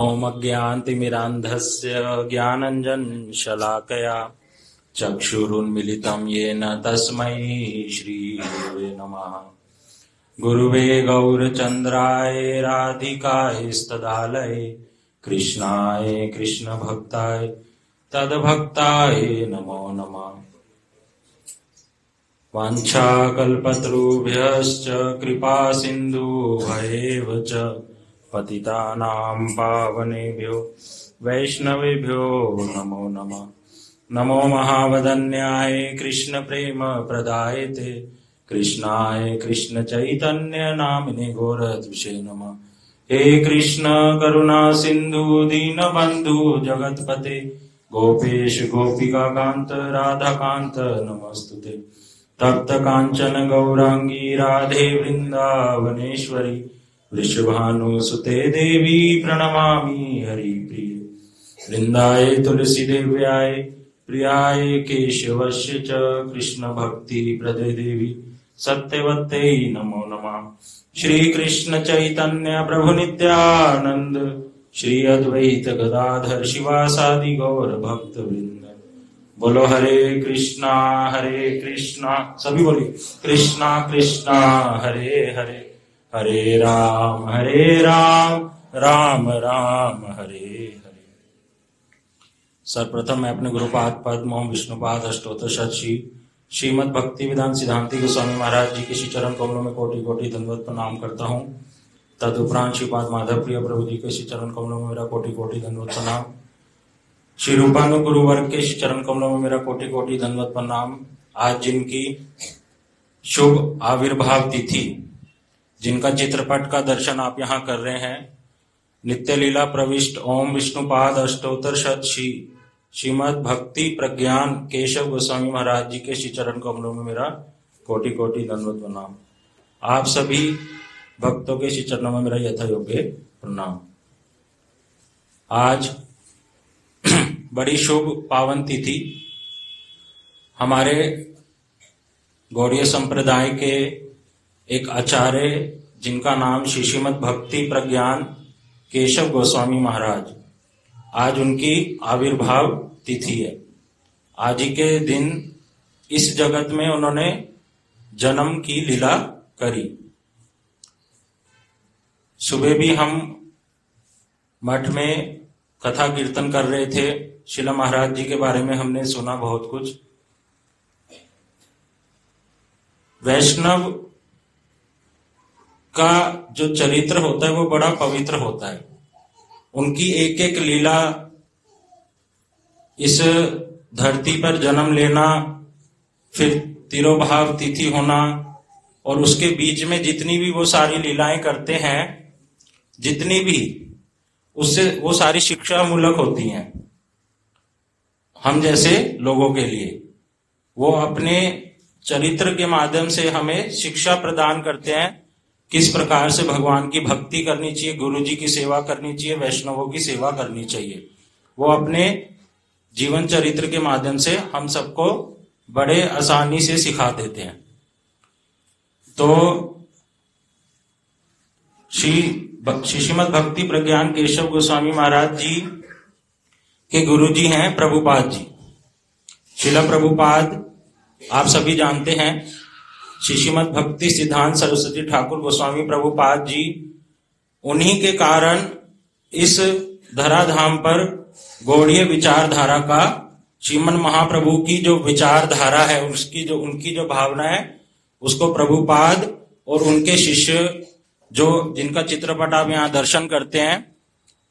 ॐ अज्ञानतिमिरान्धस्य ज्ञानाञ्जनशलाकया चक्षुरुन्मिलितं येन तस्मै श्रीगुरुवे नमः। गुरुवे गौरचन्द्राय राधिकायस्तदालये कृष्णाय कृष्णभक्ताय तद्भक्ताय नमो नमः। वाञ्छाकल्पतरुभ्यश्च कृपासिन्धुभ्येव च पतितानां पावनेभ्यो वैष्णवेभ्यो नमो नमः। नमो महावदन्याय कृष्णप्रेमप्रदायते कृष्णाय कृष्णचैतन्यनामिने घोरद्विषे नमः। हे कृष्ण करुणा सिन्धु दीनबन्धु जगत्पते गोपेश गोपिकान्त राधाकान्त नमस्तुते। तप्त कांचन गौरांगी राधे वृंदावनेश्वरी वृषभानुसुते देवी प्रणमामि हरिप्रिये। वृंदाय तुलसी देव्याय प्रियाय केशवस्य च कृष्ण भक्ति प्रदे देवी सत्यवत्ते नमो नमः। श्री कृष्ण चैतन्य प्रभु नित्यानंद श्री अद्वैत गदाधर शिवासादि गौर भक्त वृंद। बोलो हरे कृष्णा सभी बोलिए कृष्णा कृष्णा हरे हरे हरे राम राम राम हरे हरे। सर्वप्रथम मैं अपने गुरुपाद पद्म ओम विष्णुपाद अष्टोत्तर शत श्रीमद भक्ति वेदांत सिद्धांति गोस्वामी महाराज जी के श्री चरण कमलों में कोटि कोटि दंडवत प्रणाम करता हूँ। तदुपरांत श्रीपाद माधव प्रिय प्रभु जी के श्री चरण कमलों में मेरा कोटि कोटि दंडवत प्रणाम। श्री रूपानु गुरु वर्ग के चरण कमलों में मेरा कोटि कोटि दंडवत प्रणाम। आज जिनकी शुभ आविर्भाव तिथि, जिनका चित्रपट का दर्शन आप यहाँ कर रहे हैं, नित्य लीला प्रविष्ट ओम विष्णुपाद अष्टोत्तर शत श्रीमद भक्ति प्रज्ञान केशव गोस्वामी महाराज जी के श्री चरण कमलों में मेरा कोटि कोटि दंडवत प्रणाम। आप सभी भक्तों के श्री चरणों में मेरा यथा योग्य प्रणाम। आज बड़ी शुभ पावन तिथि, हमारे गौड़ीय संप्रदाय के एक आचार्य जिनका नाम श्रीमद भक्ति प्रज्ञान केशव गोस्वामी महाराज, आज उनकी आविर्भाव तिथि है। आज ही के दिन इस जगत में उन्होंने जन्म की लीला करी। सुबह भी हम मठ में कथा कीर्तन कर रहे थे, शिला महाराज जी के बारे में हमने सुना बहुत कुछ। वैष्णव का जो चरित्र होता है वो बड़ा पवित्र होता है। उनकी एक एक लीला, इस धरती पर जन्म लेना, फिर तिरोभाव तिथि होना, और उसके बीच में जितनी भी वो सारी लीलाएं करते हैं, जितनी भी, उससे वो सारी शिक्षा मूलक होती हैं हम जैसे लोगों के लिए। वो अपने चरित्र के माध्यम से हमें शिक्षा प्रदान करते हैं किस प्रकार से भगवान की भक्ति करनी चाहिए, गुरु जी की सेवा करनी चाहिए, वैष्णवों की सेवा करनी चाहिए। वो अपने जीवन चरित्र के माध्यम से हम सबको बड़े आसानी से सिखा देते हैं। तो श्रीमद भक्ति प्रज्ञान केशव गोस्वामी महाराज जी के गुरु जी हैं प्रभुपाद जी। शिला प्रभुपाद आप सभी जानते हैं। श्रीमद भक्ति सिद्धांत सरस्वती ठाकुर गोस्वामी प्रभुपाद जी, उन्हीं के कारण इस धराधाम पर गौड़ीय विचारधारा का, श्रीमन महाप्रभु की जो विचारधारा है, उनकी जो भावना है, उसको प्रभुपाद और उनके शिष्य, जो जिनका चित्रपट आप यहाँ दर्शन करते हैं,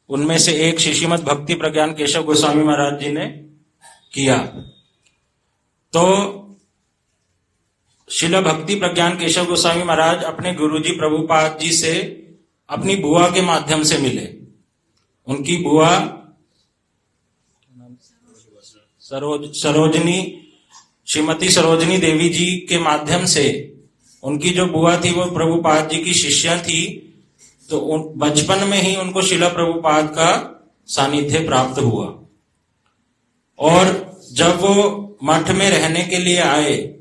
उनमें से एक श्रीमद भक्ति प्रज्ञान केशव गोस्वामी महाराज जी ने किया। तो शिला भक्ति प्रज्ञान केशव गोस्वामी महाराज अपने गुरुजी प्रभुपाद जी से अपनी बुआ के माध्यम से मिले। उनकी बुआ सरोजनी, श्रीमती सरोजनी देवी जी के माध्यम से, उनकी जो बुआ थी वो प्रभुपाद जी की शिष्या थी। तो बचपन में ही उनको शिला प्रभुपाद का सानिध्य प्राप्त हुआ, और जब वो मठ में रहने के लिए आए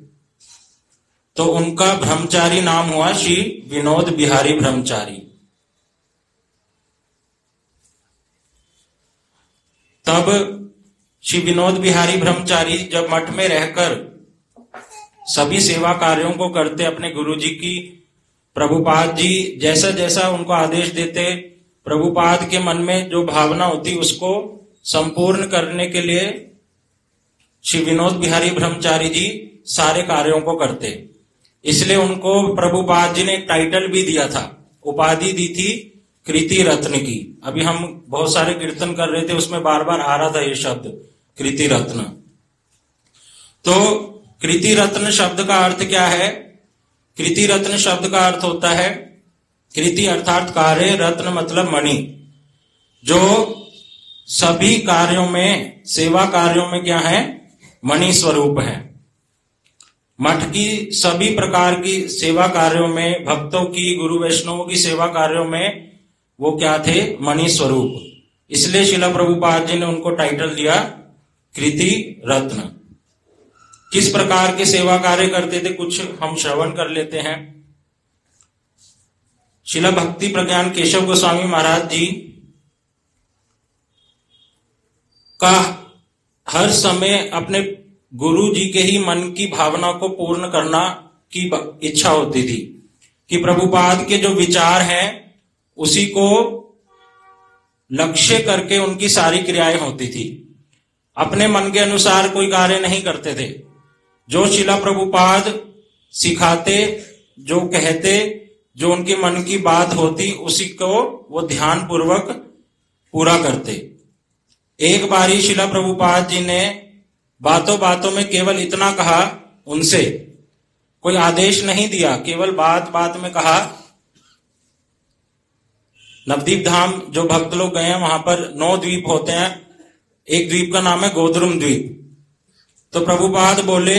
तो उनका ब्रह्मचारी नाम हुआ श्री विनोद बिहारी ब्रह्मचारी। तब श्री विनोद बिहारी ब्रह्मचारी जब मठ में रहकर सभी सेवा कार्यों को करते, अपने गुरुजी की, प्रभुपाद जी जैसा जैसा उनको आदेश देते, प्रभुपाद के मन में जो भावना होती उसको संपूर्ण करने के लिए श्री विनोद बिहारी ब्रह्मचारी जी सारे कार्यों को करते। इसलिए उनको प्रभुपाद जी ने एक टाइटल भी दिया था, उपाधि दी थी कृति रत्न की। अभी हम बहुत सारे कीर्तन कर रहे थे, उसमें बार बार आ रहा था ये शब्द कृति रत्न। तो कृति रत्न शब्द का अर्थ क्या है? कृति रत्न शब्द का अर्थ होता है, कृति अर्थात कार्य, रत्न मतलब मणि, जो सभी कार्यों में, सेवा कार्यों में क्या है? मणि स्वरूप है। मठ की सभी प्रकार की सेवा कार्यों में, भक्तों की, गुरु वैष्णवों की सेवा कार्यों में वो क्या थे? मणि स्वरूप। इसलिए शिला प्रभुपाद जी ने उनको टाइटल दिया कृति रत्न। किस प्रकार के सेवा कार्य करते थे कुछ हम श्रवण कर लेते हैं। शिला भक्ति प्रज्ञान केशव गोस्वामी महाराज जी का हर समय अपने गुरु जी के ही मन की भावना को पूर्ण करना की इच्छा होती थी कि प्रभुपाद के जो विचार हैं उसी को लक्ष्य करके उनकी सारी क्रियाएं होती थी। अपने मन के अनुसार कोई कार्य नहीं करते थे। जो शिला प्रभुपाद सिखाते, जो कहते, जो उनके मन की बात होती, उसी को वो ध्यान पूर्वक पूरा करते। एक बारी शिला प्रभुपाद जी ने बातों बातों में केवल इतना कहा उनसे, कोई आदेश नहीं दिया, केवल बात बात में कहा। नवदीप धाम जो भक्त लोग गए हैं वहां पर 9 द्वीप होते हैं, एक द्वीप का नाम है गोद्रुम द्वीप। तो प्रभुपाद बोले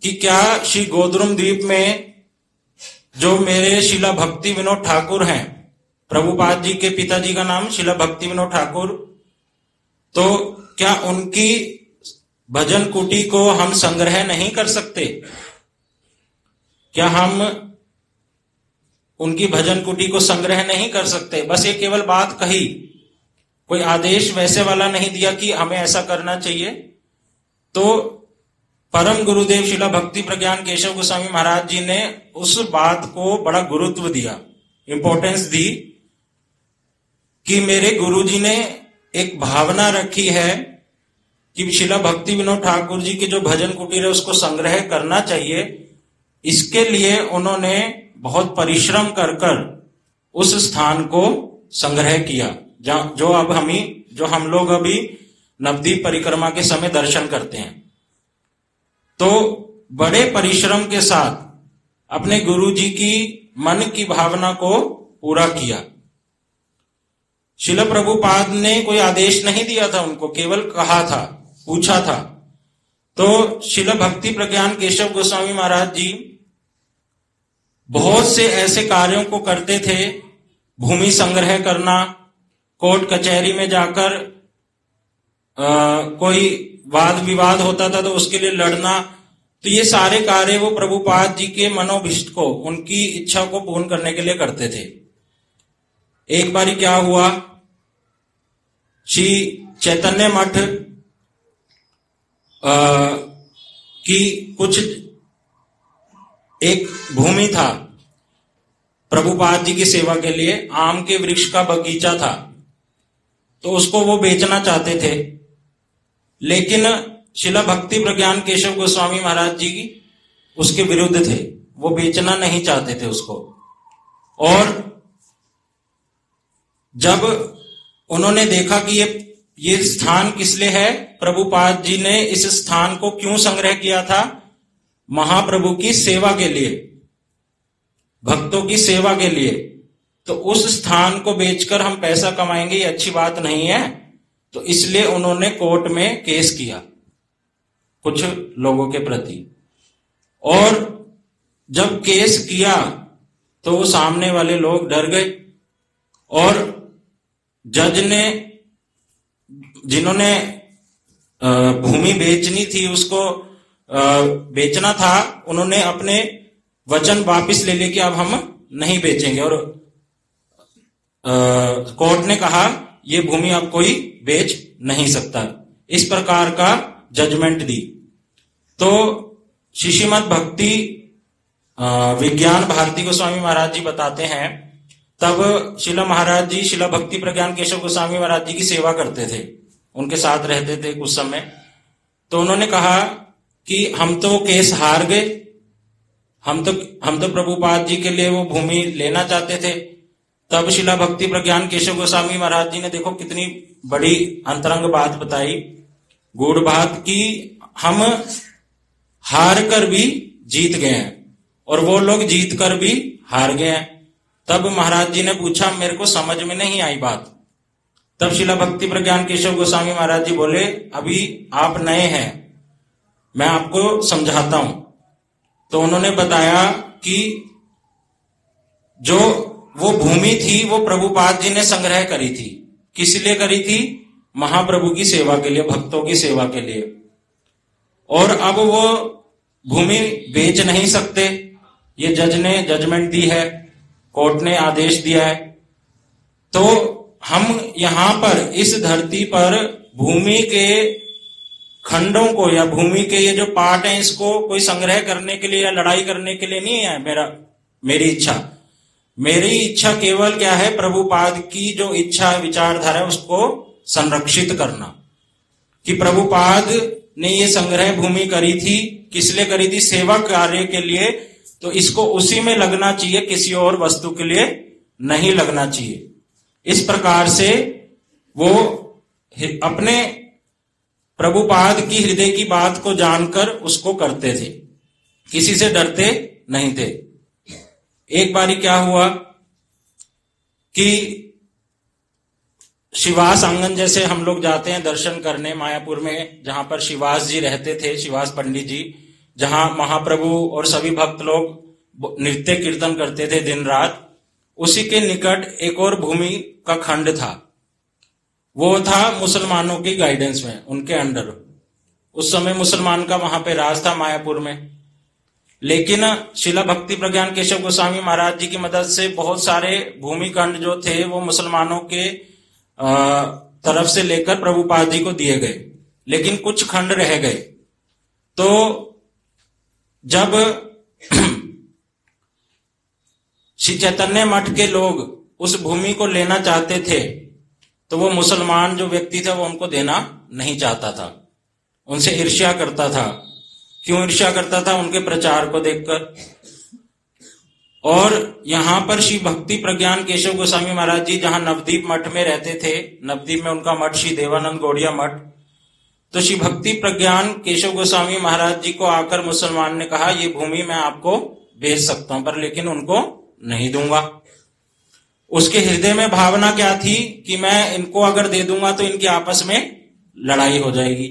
कि क्या श्री गोद्रुम द्वीप में जो मेरे शिला भक्ति विनोद ठाकुर हैं, प्रभुपाद जी के पिताजी का नाम शिला भक्ति विनोद ठाकुर, तो क्या उनकी भजन कुटी को हम संग्रह नहीं कर सकते? क्या हम उनकी भजन कुटी को संग्रह नहीं कर सकते? बस ये केवल बात कही, कोई आदेश वैसे वाला नहीं दिया कि हमें ऐसा करना चाहिए। तो परम गुरुदेव शिला भक्ति प्रज्ञान केशव गोस्वामी महाराज जी ने उस बात को बड़ा गुरुत्व दिया, इंपॉर्टेंस दी कि मेरे गुरु जी ने एक भावना रखी है कि शिला भक्ति विनोद ठाकुर जी की जो भजन कुटीर है उसको संग्रह करना चाहिए। इसके लिए उन्होंने बहुत परिश्रम कर कर उस स्थान को संग्रह किया, जो हम लोग अभी नवदीप परिक्रमा के समय दर्शन करते हैं। तो बड़े परिश्रम के साथ अपने गुरु जी की मन की भावना को पूरा किया। शिला प्रभुपाद ने कोई आदेश नहीं दिया था उनको, केवल कहा था, पूछा था। तो शिला भक्ति प्रज्ञान केशव गोस्वामी महाराज जी बहुत से ऐसे कार्यों को करते थे, भूमि संग्रह करना, कोर्ट कचहरी में जाकर कोई वाद विवाद होता था तो उसके लिए लड़ना। तो ये सारे कार्य वो प्रभुपाद जी के मनोभिष्ट को, उनकी इच्छा को पूर्ण करने के लिए करते थे। एक बारी क्या हुआ, श्री चैतन्य मठ की कुछ एक भूमि था प्रभुपाद जी की सेवा के लिए, आम के वृक्ष का बगीचा था, तो उसको वो बेचना चाहते थे। लेकिन शिला भक्ति प्रज्ञान केशव गोस्वामी महाराज जी उसके विरुद्ध थे, वो बेचना नहीं चाहते थे उसको। और जब उन्होंने देखा कि ये स्थान किस लिए है, प्रभुपाद जी ने इस स्थान को क्यों संग्रह किया था, महाप्रभु की सेवा के लिए, भक्तों की सेवा के लिए, तो उस स्थान को बेचकर हम पैसा कमाएंगे ये अच्छी बात नहीं है। तो इसलिए उन्होंने कोर्ट में केस किया कुछ लोगों के प्रति। और जब केस किया तो वो सामने वाले लोग डर गए और जज ने, जिन्होंने भूमि बेचनी थी, उसको बेचना था, उन्होंने अपने वचन वापस ले लिए कि अब हम नहीं बेचेंगे। और कोर्ट ने कहा ये भूमि अब कोई बेच नहीं सकता। इस प्रकार का जजमेंट दी। तो श्रीमद् भक्ति विज्ञान भारती गोस्वामी महाराज जी बताते हैं, तब शिला महाराज जी शिला भक्ति प्रज्ञान केशव गोस्वामी महाराज जी की सेवा करते थे, उनके साथ रहते थे कुछ समय। तो उन्होंने कहा कि हम तो केस हार गए, हम तो प्रभुपाद जी के लिए वो भूमि लेना चाहते थे। तब शिला भक्ति प्रज्ञान केशव गोस्वामी महाराज जी ने देखो कितनी बड़ी अंतरंग बात बताई, गूढ़ बात, कि हम हार कर भी जीत गए हैं और वो लोग जीत कर भी हार गए हैं। तब महाराज जी ने पूछा, मेरे को समझ में नहीं आई बात। तब शिला भक्ति प्रज्ञान केशव गोस्वामी महाराज जी बोले, अभी आप नए हैं, मैं आपको समझाता हूं। तो उन्होंने बताया कि जो वो भूमि थी वो प्रभुपाद जी ने संग्रह करी थी। किस लिए करी थी? महाप्रभु की सेवा के लिए, भक्तों की सेवा के लिए। और अब वो भूमि बेच नहीं सकते, ये जज ने जजमेंट दी है, कोर्ट ने आदेश दिया है। तो हम यहां पर इस धरती पर भूमि के खंडों को या भूमि के ये जो पार्ट हैं इसको कोई संग्रह करने के लिए या लड़ाई करने के लिए नहीं है मेरी इच्छा। मेरी इच्छा केवल क्या है? प्रभुपाद की जो इच्छा विचारधारा है उसको संरक्षित करना। कि प्रभुपाद ने ये संग्रह भूमि करी थी, किस लिए करी थी? सेवा कार्य के लिए। तो इसको उसी में लगना चाहिए, किसी और वस्तु के लिए नहीं लगना चाहिए। इस प्रकार से वो अपने प्रभुपाद की हृदय की बात को जानकर उसको करते थे, किसी से डरते नहीं थे। एक बारी क्या हुआ कि शिवास आंगन जैसे हम लोग जाते हैं दर्शन करने मायापुर में, जहां पर शिवास जी रहते थे, शिवास पंडित जी, जहां महाप्रभु और सभी भक्त लोग नृत्य कीर्तन करते थे दिन रात। उसी के निकट एक और भूमि का खंड था, वो था मुसलमानों की गाइडेंस में, उनके अंडर। उस समय मुसलमान का वहां पे राज था मायापुर में। लेकिन शिला भक्ति प्रज्ञान केशव गोस्वामी महाराज जी की मदद से बहुत सारे भूमिखंड जो थे वो मुसलमानों के तरफ से लेकर प्रभुपाद जी को दिए गए, लेकिन कुछ खंड रह गए। तो जब श्री चैतन्य मठ के लोग उस भूमि को लेना चाहते थे तो वो मुसलमान जो व्यक्ति था वो उनको देना नहीं चाहता था, उनसे ईर्ष्या करता था। क्यों ईर्ष्या करता था? उनके प्रचार को देखकर। और यहां पर श्री भक्ति प्रज्ञान केशव गोस्वामी महाराज जी जहां नवदीप मठ में रहते थे, नवदीप में उनका मठ श्री देवानंद गौड़िया मठ, तो श्री भक्ति प्रज्ञान केशव गोस्वामी महाराज जी को आकर मुसलमान ने कहा, ये भूमि मैं आपको बेच सकता हूं, पर लेकिन उनको नहीं दूंगा। उसके हृदय में भावना क्या थी कि मैं इनको अगर दे दूंगा तो इनकी आपस में लड़ाई हो जाएगी।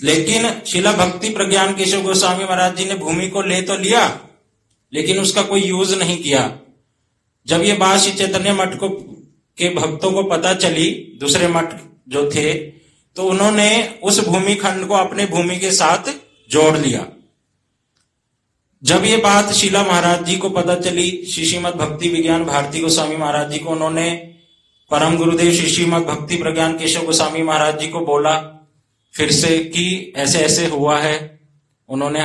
लेकिन शिला भक्ति प्रज्ञान केशव गोस्वामी महाराज जी ने भूमि को ले तो लिया, लेकिन उसका कोई यूज नहीं किया। जब ये बात श्री चैतन्य मठ को के भक्तों को पता चली, दूसरे मठ जो थे, तो उन्होंने उस भूमि खंड को अपने भूमि के साथ जोड़ लिया। जब ये बात शिला महाराज जी को पता चली, श्री श्रीमद् भक्ति विज्ञान भारती गोस्वामी महाराज जी को उन्होंने परम गुरुदेव श्री श्रीमद् भक्ति प्रज्ञान केशव गोस्वामी महाराज जी को बोला फिर से कि ऐसे ऐसे हुआ है, उन्होंने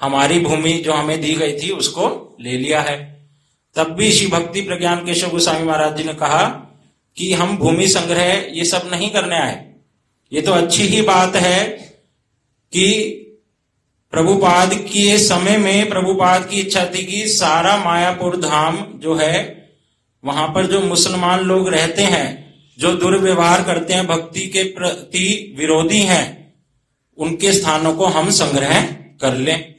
हमारी भूमि जो हमें दी गई थी उसको ले लिया है। तब भी श्री भक्ति प्रज्ञान केशव गोस्वामी महाराज जी ने कहा कि हम भूमि संग्रह ये सब नहीं करने आए। ये तो अच्छी ही बात है कि प्रभुपाद के समय में प्रभुपाद की इच्छा थी कि सारा मायापुर धाम जो है वहां पर जो मुसलमान लोग रहते हैं, जो दुर्व्यवहार करते हैं, भक्ति के प्रति विरोधी हैं, उनके स्थानों को हम संग्रह कर लें।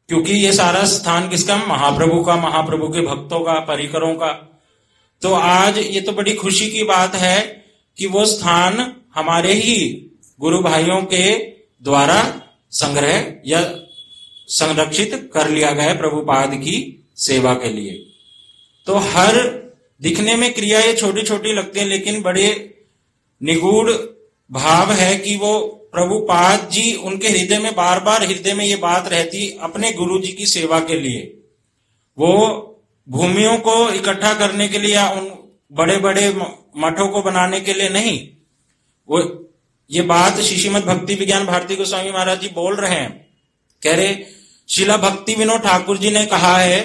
क्योंकि ये सारा स्थान किसका? महाप्रभु का, महाप्रभु के भक्तों का, परिकरों का। तो आज ये तो बड़ी खुशी की बात है कि वो स्थान हमारे ही गुरु भाइयों के द्वारा संग्रह या संरक्षित कर लिया गया है प्रभुपाद की सेवा के लिए। तो हर दिखने में क्रिया ये छोटी छोटी लगती है, लेकिन बड़े निगूढ़ भाव है कि वो प्रभुपाद जी उनके हृदय में बार बार हृदय में ये बात रहती अपने गुरु जी की सेवा के लिए। वो भूमियों को इकट्ठा करने के लिए या उन बड़े बड़े मठों को बनाने के लिए नहीं। वो ये बात श्रीमद् भक्ति विज्ञान भारती गोस्वामी महाराज जी बोल रहे हैं। कह रहे शिला भक्ति विनोद ठाकुर जी ने कहा है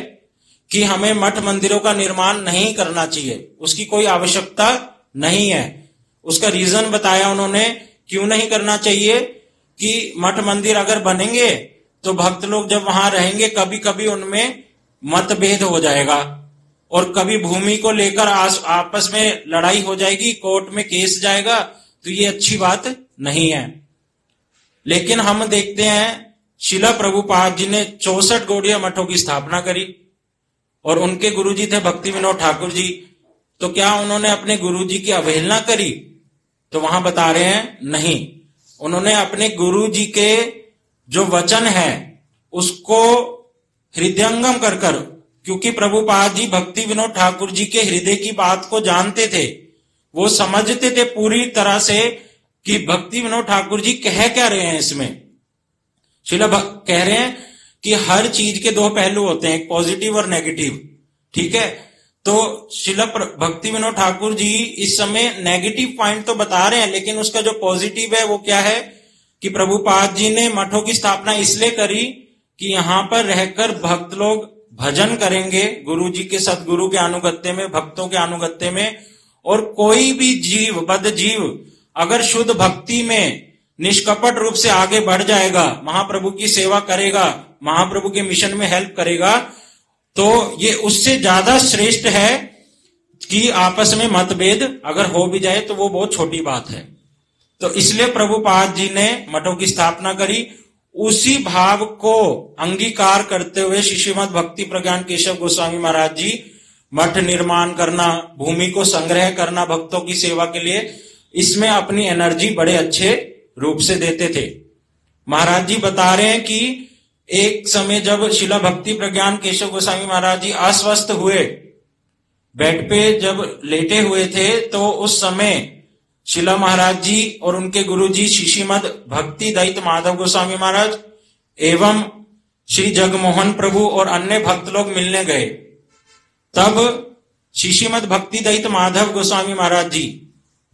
कि हमें मठ मंदिरों का निर्माण नहीं करना चाहिए, उसकी कोई आवश्यकता नहीं है। उसका रीजन बताया उन्होंने क्यों नहीं करना चाहिए कि मठ मंदिर अगर बनेंगे तो भक्त लोग जब वहां रहेंगे कभी कभी उनमें मतभेद हो जाएगा और कभी भूमि को लेकर आपस में लड़ाई हो जाएगी, कोर्ट में केस जाएगा, तो ये अच्छी बात नहीं है। लेकिन हम देखते हैं शिला प्रभुपाद जी ने 64 गौड़ीय मठों की स्थापना करी और उनके गुरुजी थे भक्ति विनोद ठाकुर जी। तो क्या उन्होंने अपने गुरुजी की अवहेलना करी? तो वहां बता रहे हैं नहीं, उन्होंने अपने गुरुजी के जो वचन है उसको हृदयंगम कर कर, क्योंकि प्रभुपाद जी भक्ति विनोद ठाकुर जी के हृदय की बात को जानते थे, वो समझते थे पूरी तरह से कि भक्ति विनोद ठाकुर जी कह क्या रहे हैं। इसमें शिला कह रहे हैं कि हर चीज के दो पहलू होते हैं, एक पॉजिटिव और नेगेटिव, ठीक है। तो शिला भक्ति विनोद ठाकुर जी इस समय नेगेटिव पॉइंट तो बता रहे हैं, लेकिन उसका जो पॉजिटिव है वो क्या है कि प्रभुपाद जी ने मठों की स्थापना इसलिए करी कि यहां पर रहकर भक्त लोग भजन करेंगे गुरु जी के, सदगुरु के अनुगत्य में, भक्तों के अनुगत्य में। और कोई भी जीव, बद्ध जीव अगर शुद्ध भक्ति में निष्कपट रूप से आगे बढ़ जाएगा, महाप्रभु की सेवा करेगा, महाप्रभु के मिशन में हेल्प करेगा, तो ये उससे ज्यादा श्रेष्ठ है कि आपस में मतभेद अगर हो भी जाए तो वो बहुत छोटी बात है। तो इसलिए प्रभुपाद जी ने मठों की स्थापना करी। उसी भाव को अंगीकार करते हुए श्रीमद् भक्ति प्रज्ञान केशव गोस्वामी महाराज जी मठ निर्माण करना, भूमि को संग्रह करना भक्तों की सेवा के लिए, इसमें अपनी एनर्जी बड़े अच्छे रूप से देते थे। महाराज जी बता रहे हैं कि एक समय जब शिला भक्ति प्रज्ञान केशव गोस्वामी महाराज जी अस्वस्थ हुए, बेड पे जब लेटे हुए थे, तो उस समय शिला महाराज जी और उनके गुरु जी श्रीमद् भक्ति दैत माधव गोस्वामी महाराज एवं श्री जगमोहन प्रभु और अन्य भक्त लोग मिलने गए। तब श्रीमद् भक्ति दैत माधव गोस्वामी महाराज जी,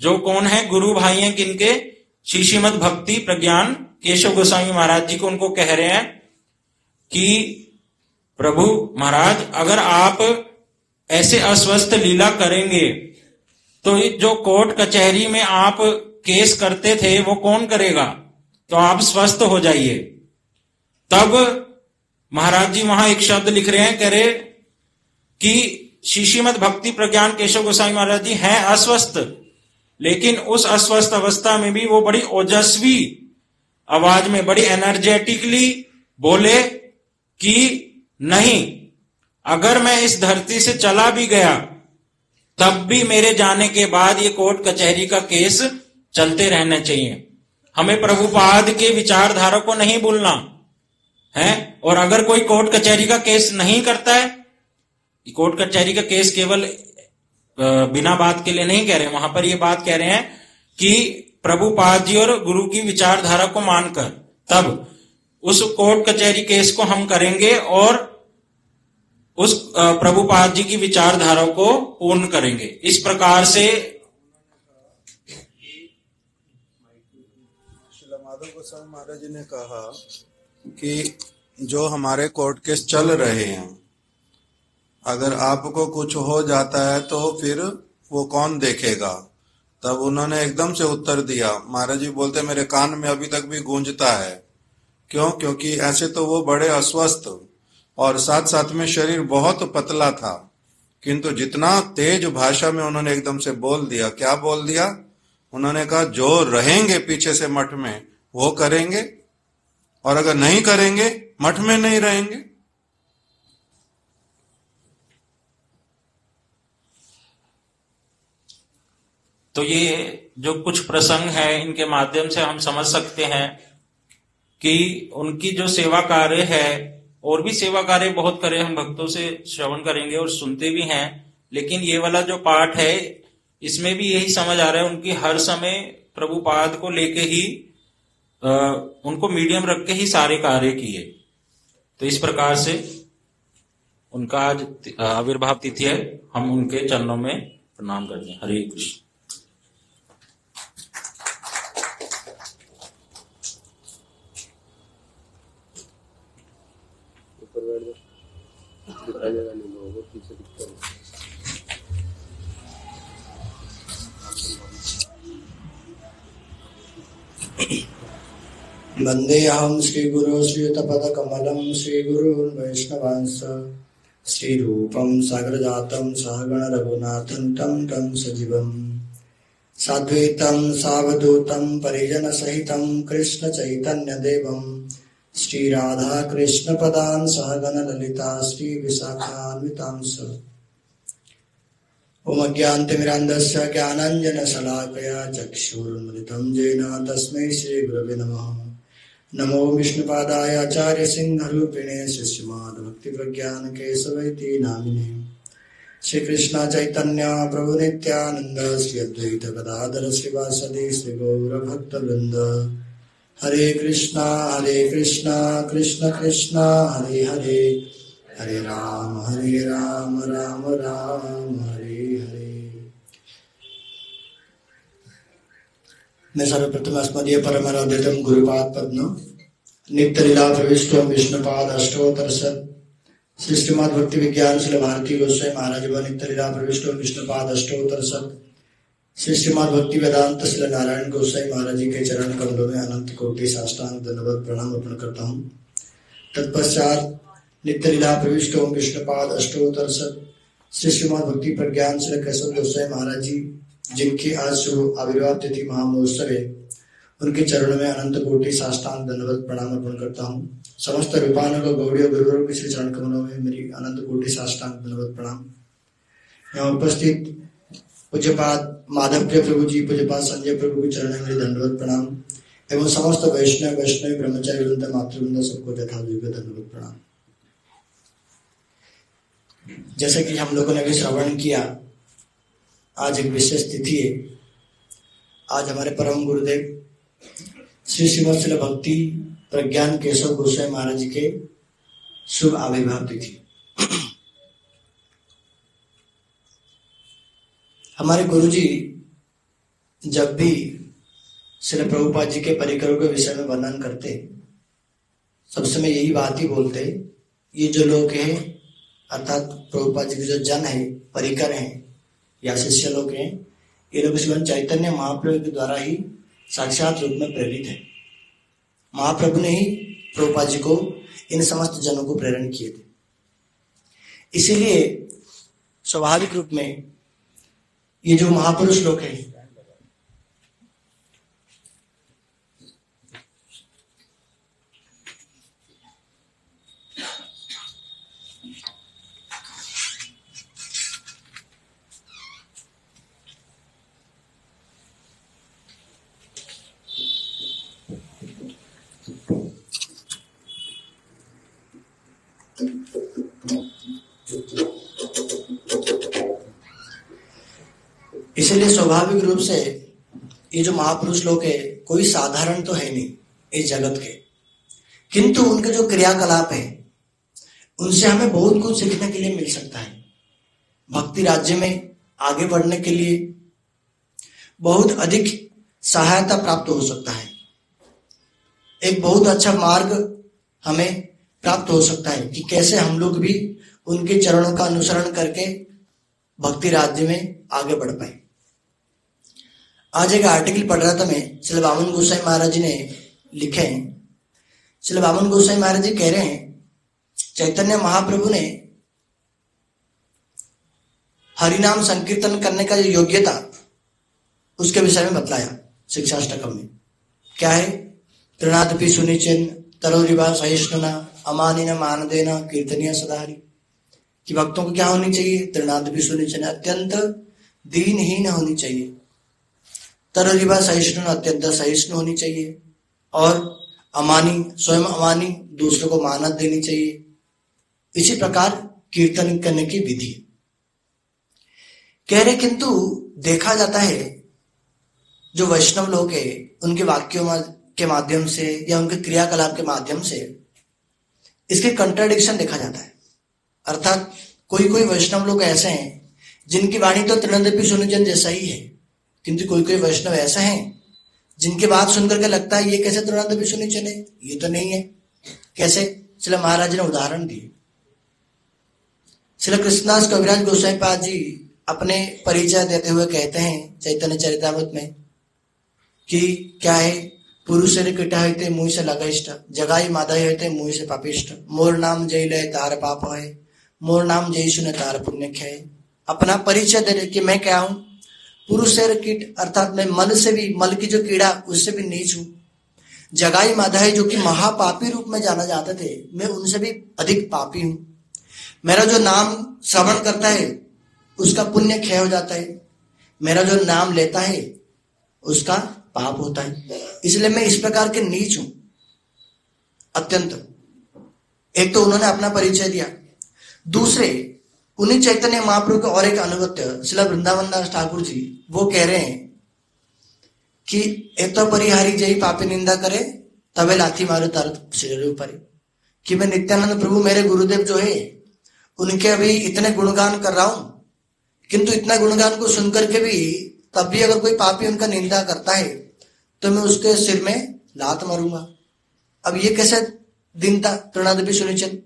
जो कौन है, गुरु भाई हैं किनके, श्रीमद् भक्ति प्रज्ञान केशव गोस्वामी महाराज जी को, उनको कह रहे हैं कि प्रभु महाराज अगर आप ऐसे अस्वस्थ लीला करेंगे तो जो कोर्ट कचहरी में आप केस करते थे वो कौन करेगा, तो आप स्वस्थ हो जाइए। तब महाराज जी वहां एक शब्द लिख रहे हैं, कह रहे कि श्रीमद् भक्ति प्रज्ञान केशव गोस्वामी महाराज जी हैं अस्वस्थ, लेकिन उस अस्वस्थ अवस्था में भी वो बड़ी ओजस्वी आवाज में, बड़ी एनर्जेटिकली बोले कि नहीं, अगर मैं इस धरती से चला भी गया तब भी मेरे जाने के बाद ये कोर्ट कचहरी का केस चलते रहने चाहिए। हमें प्रभुपाद के विचारधारा को नहीं भूलना है। और अगर कोई कोर्ट कचहरी का केस नहीं करता है, कोर्ट कचहरी का केस केवल बिना बात के लिए नहीं कह रहे, वहां पर ये बात कह रहे हैं कि प्रभुपाद जी और गुरु की विचारधारा को मानकर तब उस कोर्ट कचहरी केस को हम करेंगे और उस प्रभुपाद जी की विचारधारा को पूर्ण करेंगे। इस प्रकार से श्रील माधव गोस्वामी महाराज जी ने कहा कि जो हमारे कोर्ट केस चल रहे हैं, अगर आपको कुछ हो जाता है तो फिर वो कौन देखेगा। तब उन्होंने एकदम से उत्तर दिया, महाराज जी बोलते मेरे कान में अभी तक भी गूंजता है। क्यों? क्योंकि ऐसे तो वो बड़े अस्वस्थ और साथ साथ में शरीर बहुत पतला था, किंतु जितना तेज भाषा में उन्होंने एकदम से बोल दिया। क्या बोल दिया? उन्होंने कहा जो रहेंगे पीछे से मठ में वो करेंगे, और अगर नहीं करेंगे मठ में नहीं रहेंगे। तो ये जो कुछ प्रसंग है इनके माध्यम से हम समझ सकते हैं कि उनकी जो सेवा कार्य है, और भी सेवा कार्य बहुत करे, हम भक्तों से श्रवण करेंगे और सुनते भी हैं, लेकिन ये वाला जो पाठ है इसमें भी यही समझ आ रहा है उनकी हर समय प्रभुपाद को लेके ही उनको मीडियम रख के ही सारे कार्य किए। तो इस प्रकार से उनका आज आविर्भाव तिथि है, हम उनके चरणों में प्रणाम करते हैं। हरे कृष्ण। वन्देऽहं श्रीगुरो श्रीयुतपदकमलं श्रीगुरून् वैष्णवांस श्रीरूपं साग्रजातं सहगण रघुनाथं तं सजीवम् साद्वैतं सावधूतं परिजनसहितं कृष्णचैतन्यदेवं श्रीराधाकृष्णपदान् सहगण ललिता श्रीविशाखान्वितांस। ॐ अज्ञानतिमिरान्धस्य ज्ञानाञ्जनशलाकया चक्षुरुन्मिलितं येन तस्मै श्रीगुरवे नमः। नमो विष्णुपादाय आचार्य सिंहरूपिणे शिष्यमाद केशवैति नामिने। श्री कृष्ण चैतन्य प्रभु नित्यानंद श्री अद्वैत गदाधर श्रीवासदि श्री गौर भक्तवृंद। हरे कृष्णा कृष्ण कृष्ण हरे हरे, हरे राम राम राम हरे हरे। मैं सर्वप्रथम अस्मदीय परमोदितम गुरुपाद पद्म नित्य लीला प्रविष्ट विष्णुपाद अष्टोत्तर श्री श्रीमद् भक्ति विज्ञान श्री भारती गोस्वामी महाराज व नित्य लीला प्रविष्ट विष्णुपाद अष्टोत्तर श्री श्रीमद् भक्ति वेदांत श्री नारायण गोस्वामी महाराज जी के चरण कमलों में अनंत कोटि साष्टांग दंडवत प्रणाम अर्पण करता हूँ। तत्पश्चात नित्य लीला प्रविष्ट विष्णुपाद अष्टोत्तर श्री श्रीमद् भक्ति प्रज्ञान श्री केशव गोस्वामी महाराज जी जिनकी आज शुभ आविर्भाव तिथि महामहोत्सव है, उनके चरणों में अनंत कोटि साष्टांग दंडवत प्रणाम अर्पण करता हूँ। समस्त रूपानों को गौड़ियों गुरुवरों के श्री चरण कमलों में मेरी अनंत कोटि साष्टांग दंडवत प्रणाम। यहाँ उपस्थित पूज्यपाद माधव प्रिय प्रभु जी, पूज्यपाद संजय प्रभु के चरण में मेरी दंडवत प्रणाम एवं समस्त वैष्णवी ब्रह्मचारी वृंद मातृवृंद सबको यथायोग्य दंडवत प्रणाम। जैसे कि हम लोगों ने भी श्रवण किया, आज एक विशेष तिथि है। आज हमारे परम गुरुदेव श्री श्रीमद् श्री भक्ति प्रज्ञान केशव गोस्वामी महाराज जी के शुभ आविर्भाव तिथि। हमारे गुरुजी जब भी श्री प्रभुपाद जी के परिकरों के विषय में वर्णन करते, सब समय यही बात ही बोलते, ये जो लोग हैं अर्थात प्रभुपाद जी के जो जन है, परिकर हैं या शिष्य लोग हैं, ये लोग श्रीमद् चैतन्य महाप्रभु के द्वारा ही साक्षात रूप में प्रेरित है। महाप्रभु ने ही प्रभुपाद जी को इन समस्त जनों को प्रेरण किए थे। इसीलिए स्वाभाविक रूप में ये जो महापुरुष लोग हैं, इसलिए स्वाभाविक रूप से ये जो महापुरुष लोग है, कोई साधारण तो है नहीं इस जगत के, किंतु उनके जो क्रियाकलाप है उनसे हमें बहुत कुछ सीखने के लिए मिल सकता है। भक्ति राज्य में आगे बढ़ने के लिए बहुत अधिक सहायता प्राप्त हो सकता है। एक बहुत अच्छा मार्ग हमें प्राप्त हो सकता है कि कैसे हम लोग भी उनके चरणों का अनुसरण करके भक्ति राज्य में आगे बढ़ पाए। आज एक आर्टिकल पढ़ रहा था मैं, श्री वामन गोसाई महाराज जी ने लिखे हैं। श्री वामन गोसाई महाराज जी कह रहे हैं, चैतन्य महाप्रभु ने हरिनाम संकीर्तन करने का जो योग्यता उसके विषय में बतलाया शिक्षाष्टकम में। क्या है? तृणादपि सुनिचिन तरोरिवा सहिष्णुना अमानिना मानदेना कीर्तनीय सदाहरि। कि भक्तों को क्या होनी चाहिए? तृणादपि सुनिचिन, अत्यंत दीनहीन होनी चाहिए। तरोरिवा सहिष्णु, अत्यंत सहिष्णु होनी चाहिए। और अमानी, स्वयं अमानी, दूसरों को मानद देनी चाहिए। इसी प्रकार कीर्तन करने की विधि कह रहे। किंतु देखा जाता है जो वैष्णव लोग हैं उनके वाक्यों के माध्यम से या उनके क्रियाकलाप के माध्यम से इसके कंट्राडिक्शन देखा जाता है। अर्थात कोई कोई वैष्णव लोग ऐसे हैं जिनकी वाणी तो त्रिनंदपी सुनजन जैसा ही है, किंतु कोई कोई वैष्णव ऐसा है जिनकी बात सुनकर के लगता है ये कैसे त्रिनंदपी सुनजन है, ये तो नहीं है। कैसे? श्रील महाराज ने उदाहरण दिए। श्रील कृष्णदास कविराज गोसाई पाद जी अपने परिचय देते हुए कहते हैं चैतन्य चरितामृत में कि क्या है, पुरुष किटा होते मुंह से लगाइष्ट, जगाई माधाई होते मुंह से पापिष्ट, मोर नाम जय ले तार पाप है, मोर नाम जय सुने तार पुण्य है। अपना परिचय दे रहे कि मैं क्या हूं, पुरुष से कीट अर्थात मैं मल से भी, मल की जो कीड़ा उससे भी नीच हूं। जगाई माधाई जो कि महापापी रूप में जाना जाते थे, मैं उनसे भी अधिक पापी हूं। मेरा जो नाम श्रवण करता है उसका पुण्य क्षय हो जाता है, मेरा जो नाम लेता है उसका पाप होता है, इसलिए मैं इस प्रकार के नीच हूं अत्यंत। एक तो उन्होंने अपना परिचय दिया। दूसरे, उन्हीं चैतन्य महाप्रभु के और एक अनुगत्य श्रील वृंदावन दास ठाकुर जी वो कह रहे हैं कि एक तो परिहारी जय पापी निंदा करे तबे लाथी मारो तार शरीर ऊपर, कि मैं नित्यानंद प्रभु मेरे गुरुदेव जो है उनके अभी इतने गुणगान कर रहा हूं, किंतु इतना गुणगान को सुनकर के भी तब भी अगर कोई पापी उनका निंदा करता है तो मैं उसके सिर में लात मारूंगा। अब ये कैसे दीनता? त्रिनंदपी सुनिचन।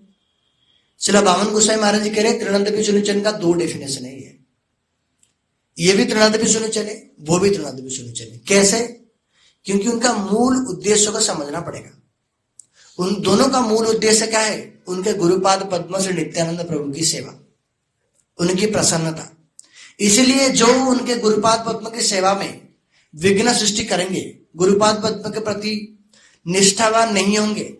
श्रील बामन गोसाई महाराज जी कह रहे त्रिनंदपी सुनिचन का दो डेफिनेशन है। ये भी त्रिनंदपी सुनिचन है, वो भी त्रिनंदपी सुनिचन है। कैसे? क्योंकि उनका मूल उद्देश्य को समझना पड़ेगा। उन दोनों का मूल उद्देश्य क्या है? उनके गुरुपाद पद्म श्री नित्यानंद प्रभु की सेवा, उनकी प्रसन्नता। इसलिए जो उनके गुरुपाद पद्म की सेवा में विघ्न सृष्टि करेंगे, गुरुपाद पद्म के प्रति निष्ठावान नहीं होंगे,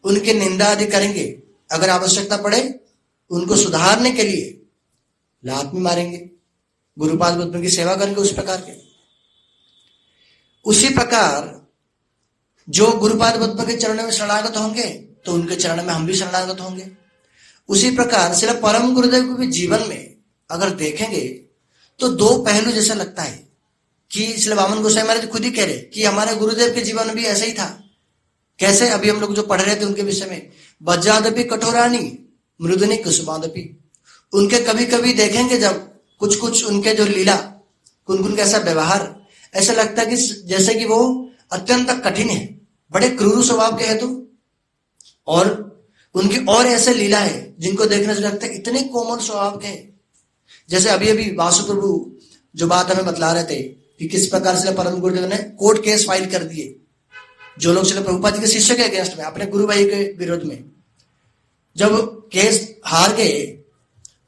उनके निंदा आदि करेंगे, अगर आवश्यकता पड़े उनको सुधारने के लिए लात में मारेंगे, गुरुपाद पद्म की सेवा करेंगे उस प्रकार के। उसी प्रकार जो गुरुपाद पद्म के चरणों में शरणागत होंगे तो उनके चरण में हम भी शरणागत होंगे। उसी प्रकार सिर्फ परम गुरुदेव को भी जीवन में अगर देखेंगे तो दो पहलू जैसा लगता है कि श्री वामन गोसाई महाराज खुद ही कह रहे कि हमारे गुरुदेव के जीवन में भी ऐसा ही था। कैसे? अभी हम लोग जो पढ़ रहे थे उनके विषय में, वज्रादपि कठोरानी मृदुनी कुसुमादपि। उनके कभी कभी देखेंगे जब कुछ कुछ उनके जो लीला, कुन कैसा व्यवहार, ऐसा लगता है कि जैसे कि वो अत्यंत कठिन है, बड़े क्रूर स्वभाव के है तो। और उनकी और ऐसे लीला है जिनको देखने से लगता है इतने कोमल स्वभाव के हैं। जैसे अभी अभी वासु प्रभु जो बात हमें बतला रहे थे कि किस प्रकार से परम गुरुदेव ने कोर्ट केस फाइल कर दिए जो लोग श्री प्रभुपाद जी के शिष्य के अगेंस्ट में, अपने गुरु भाई के विरोध में। जब केस हार गए,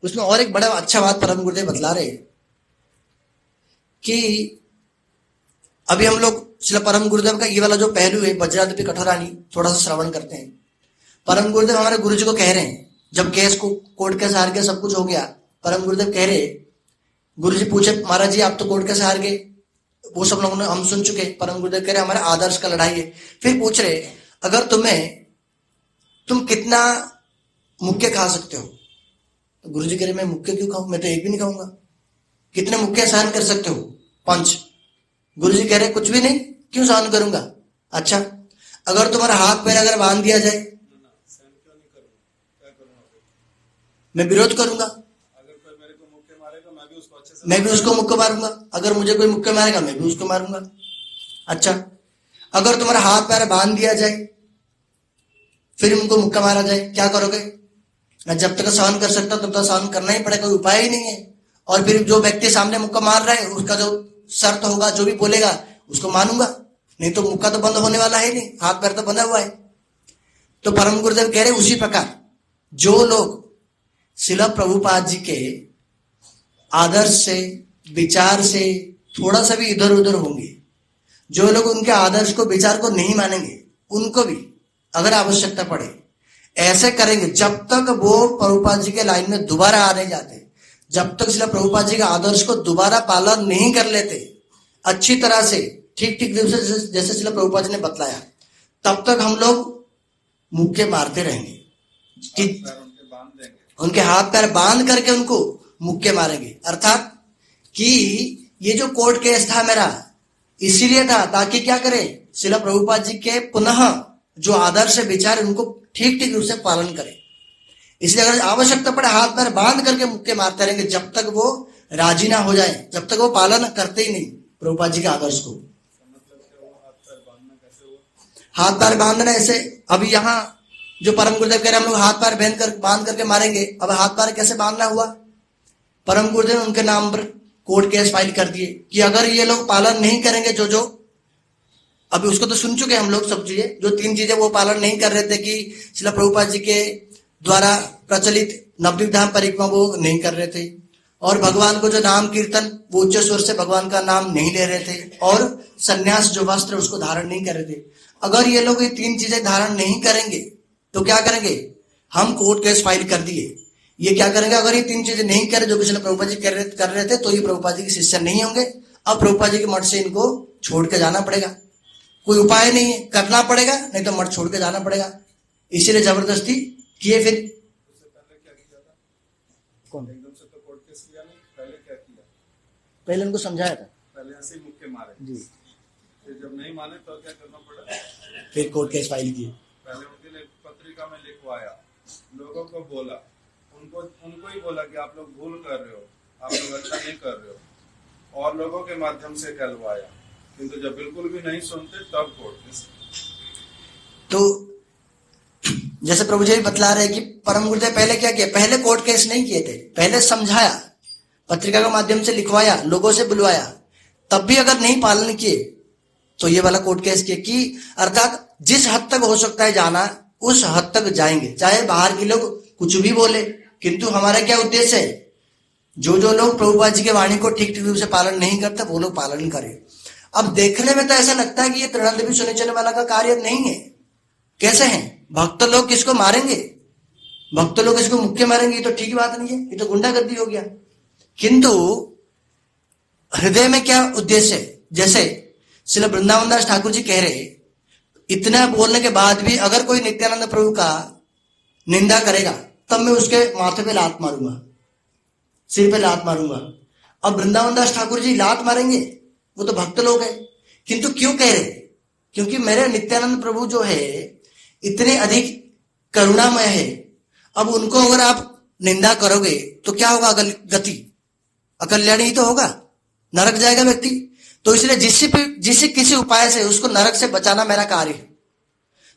उसमें और एक बड़ा अच्छा बात परम गुरुदेव बतला रहे कि अभी हम लोग श्री परम गुरुदेव का ये वाला जो पहलू है वज्रादपि कठोरानी, थोड़ा सा श्रवण करते हैं। परम गुरुदेव हमारे गुरु जी को कह रहे हैं, जब केस को कोर्ट केस हार गया, सब कुछ हो गया, परम गुरुदेव कह रहे, गुरु जी पूछे महाराज जी आप तो कोर्ट केस हार गए, वो सब लोगों ने हम सुन चुके। परम गुरुदेव कह रहे हमारे आदर्श का लड़ाई है। फिर पूछ रहे अगर तुम कितना मुक्के खा सकते हो? तो गुरु जी कह रहे मैं मुक्के क्यों खाऊं, मैं तो एक भी नहीं खाऊंगा। कितने मुक्के सहन कर सकते हो? 5। गुरु जी कह रहे कुछ भी नहीं, क्यों सहन करूंगा? अच्छा, अगर तुम्हारा हाथ पैर अगर बांध दिया जाए, मैं विरोध करूंगा, मैं भी उसको मुक्का मारूंगा। अगर मुझे कोई मुक्का मारेगा मैं भी उसको मारूंगा। अच्छा, अगर तुम्हारा हाथ पैर बांध दिया जाए फिर उनको मुक्का मारा जाए, क्या करोगे? मैं जब तक सहन कर सकता तब तक सहन करना ही पड़ेगा, कोई उपाय ही नहीं है। और फिर जो व्यक्ति सामने मुक्का मार रहा है उसका जो शर्त होगा, जो भी बोलेगा उसको मानूंगा, नहीं तो मुक्का तो बंद होने वाला है नहीं, हाथ पैर तो बंधा हुआ है। तो परम गुरुदेव कह रहे उसी प्रकार जो लोग श्रील प्रभुपाद जी के आदर्श से, विचार से थोड़ा सा भी इधर उधर होंगे, जो लोग उनके आदर्श को, विचार को नहीं मानेंगे, उनको भी अगर आवश्यकता पड़े ऐसे करेंगे जब तक वो प्रभुपाद जी के लाइन में दोबारा आ नहीं जाते, जब तक श्रील प्रभुपाद जी के आदर्श को दोबारा पालन नहीं कर लेते अच्छी तरह से, ठीक ठीक रूप से जैसे श्रील प्रभुपाद जी ने बतलाया, तब तक हम लोग मुक्के मारते रहेंगे कि उनके हाथ पैर बांध करके उनको मुक्के मारेंगे। अर्थात कि ये जो कोर्ट केस था मेरा इसीलिए था ताकि क्या करे, श्रील प्रभुपाद जी के पुनः जो आदर्श विचार उनको ठीक ठीक रूप से पालन करे। इसलिए अगर आवश्यकता पड़े हाथ पैर बांध करके मुक्के मारते रहेंगे जब तक वो राजी ना हो जाए, जब तक वो पालन करते ही नहीं प्रभुपाद जी के आदर्श को। हाथ पैर बांधना ऐसे, अभी यहाँ जो परम गुरुदेव कह रहे हम लोग हाथ पैर बांध करके मारेंगे, अब हाथ पैर कैसे बांधना हुआ? परम गुरुदेव उनके नाम पर कोर्ट केस फाइल कर दिए कि अगर ये लोग पालन नहीं करेंगे, जो अभी उसको तो सुन चुके हम लोग सब चीजें, जो 3 चीजें वो पालन नहीं कर रहे थे कि श्रील प्रभुपाद जी के द्वारा प्रचलित नवद्वीप धाम परिक्रमा वो नहीं कर रहे थे, और भगवान को जो नाम कीर्तन वो उच्च स्वर से भगवान का नाम नहीं ले रहे थे, और सन्यास जो वस्त्र उसको धारण नहीं कर रहे थे। अगर ये लोग ये 3 चीजें धारण नहीं करेंगे तो क्या करेंगे? हम कोर्ट केस फाइल कर दिए, ये क्या करेंगे? अगर ये 3 चीजें नहीं करे जो पिछले प्रभुपाद जी कर रहे थे, तो ये प्रभुपाद जी के शिष्य नहीं होंगे। अब प्रभुपाद जी के मठ से इनको छोड़ के जाना पड़ेगा, कोई उपाय नहीं है, करना पड़ेगा, नहीं तो मठ छोड़ के जाना पड़ेगा। इसीलिए जबरदस्ती किए। फिर कौन एकदम से तो कोर्ट केस किया नहीं, पहले क्या किया? पहले उनको समझाया था, पहले ऐसे ही मुक्के मारे जी, फिर जब नहीं माने तो क्या करना पड़ा? फिर कोर्ट केस फाइल किए। पहले उनके लिए पत्रिका में लिखवाया, लोगों को बोला, उनको ही बोला कि आप लोग भूल कर रहे हो, आप लोग अच्छा नहीं कर रहे हो, और लोगों के माध्यम से कहलवाया, किंतु जब बिल्कुल भी नहीं सुनते तब कोर्ट केस। तो जैसे प्रभु जी बतला रहे कि परम गुरुदेव पहले क्या किया? पहले कोर्ट केस नहीं किए थे, पहले समझाया, पत्रिका के माध्यम से लिखवाया, लोगों से बुलवाया, तब भी अगर नहीं पालन किए तो ये वाला कोर्ट केस किया कि अर्थात जिस हद तक हो सकता है जाना उस हद तक जाएंगे, चाहे बाहर के लोग कुछ भी बोले, किंतु हमारा क्या उद्देश्य है? जो लोग प्रभुपाद जी के वाणी को ठीक ठीक रूप से पालन नहीं करते वो लोग पालन करें। अब देखने में तो ऐसा लगता है कि ये त्रिनादेवी सुनिचन वाला का कार्य नहीं है। कैसे हैं? भक्त लोग किसको मारेंगे, भक्त लोग इसको मुक्के मारेंगे, ये तो ठीक बात नहीं है, ये तो गुंडागर्दी हो गया। किंतु हृदय में क्या उद्देश्य है? जैसे श्रील वृंदावन दास ठाकुर जी कह रहे, इतना बोलने के बाद भी अगर कोई नित्यानंद प्रभु का निंदा करेगा तब मैं उसके माथे पे लात मारूंगा, सिर पे लात मारूंगा। अब वृंदावन दास ठाकुर जी लात मारेंगे, वो तो भक्त लोग हैं, किंतु क्यों कह रहे? क्योंकि मेरे नित्यानंद प्रभु जो है इतने अधिक करुणामय है, अब उनको अगर आप निंदा करोगे तो क्या होगा? गति अकल्याणी ही तो होगा, नरक जाएगा व्यक्ति। तो इसलिए जिससे किसी उपाय से उसको नरक से बचाना मेरा कार्य है।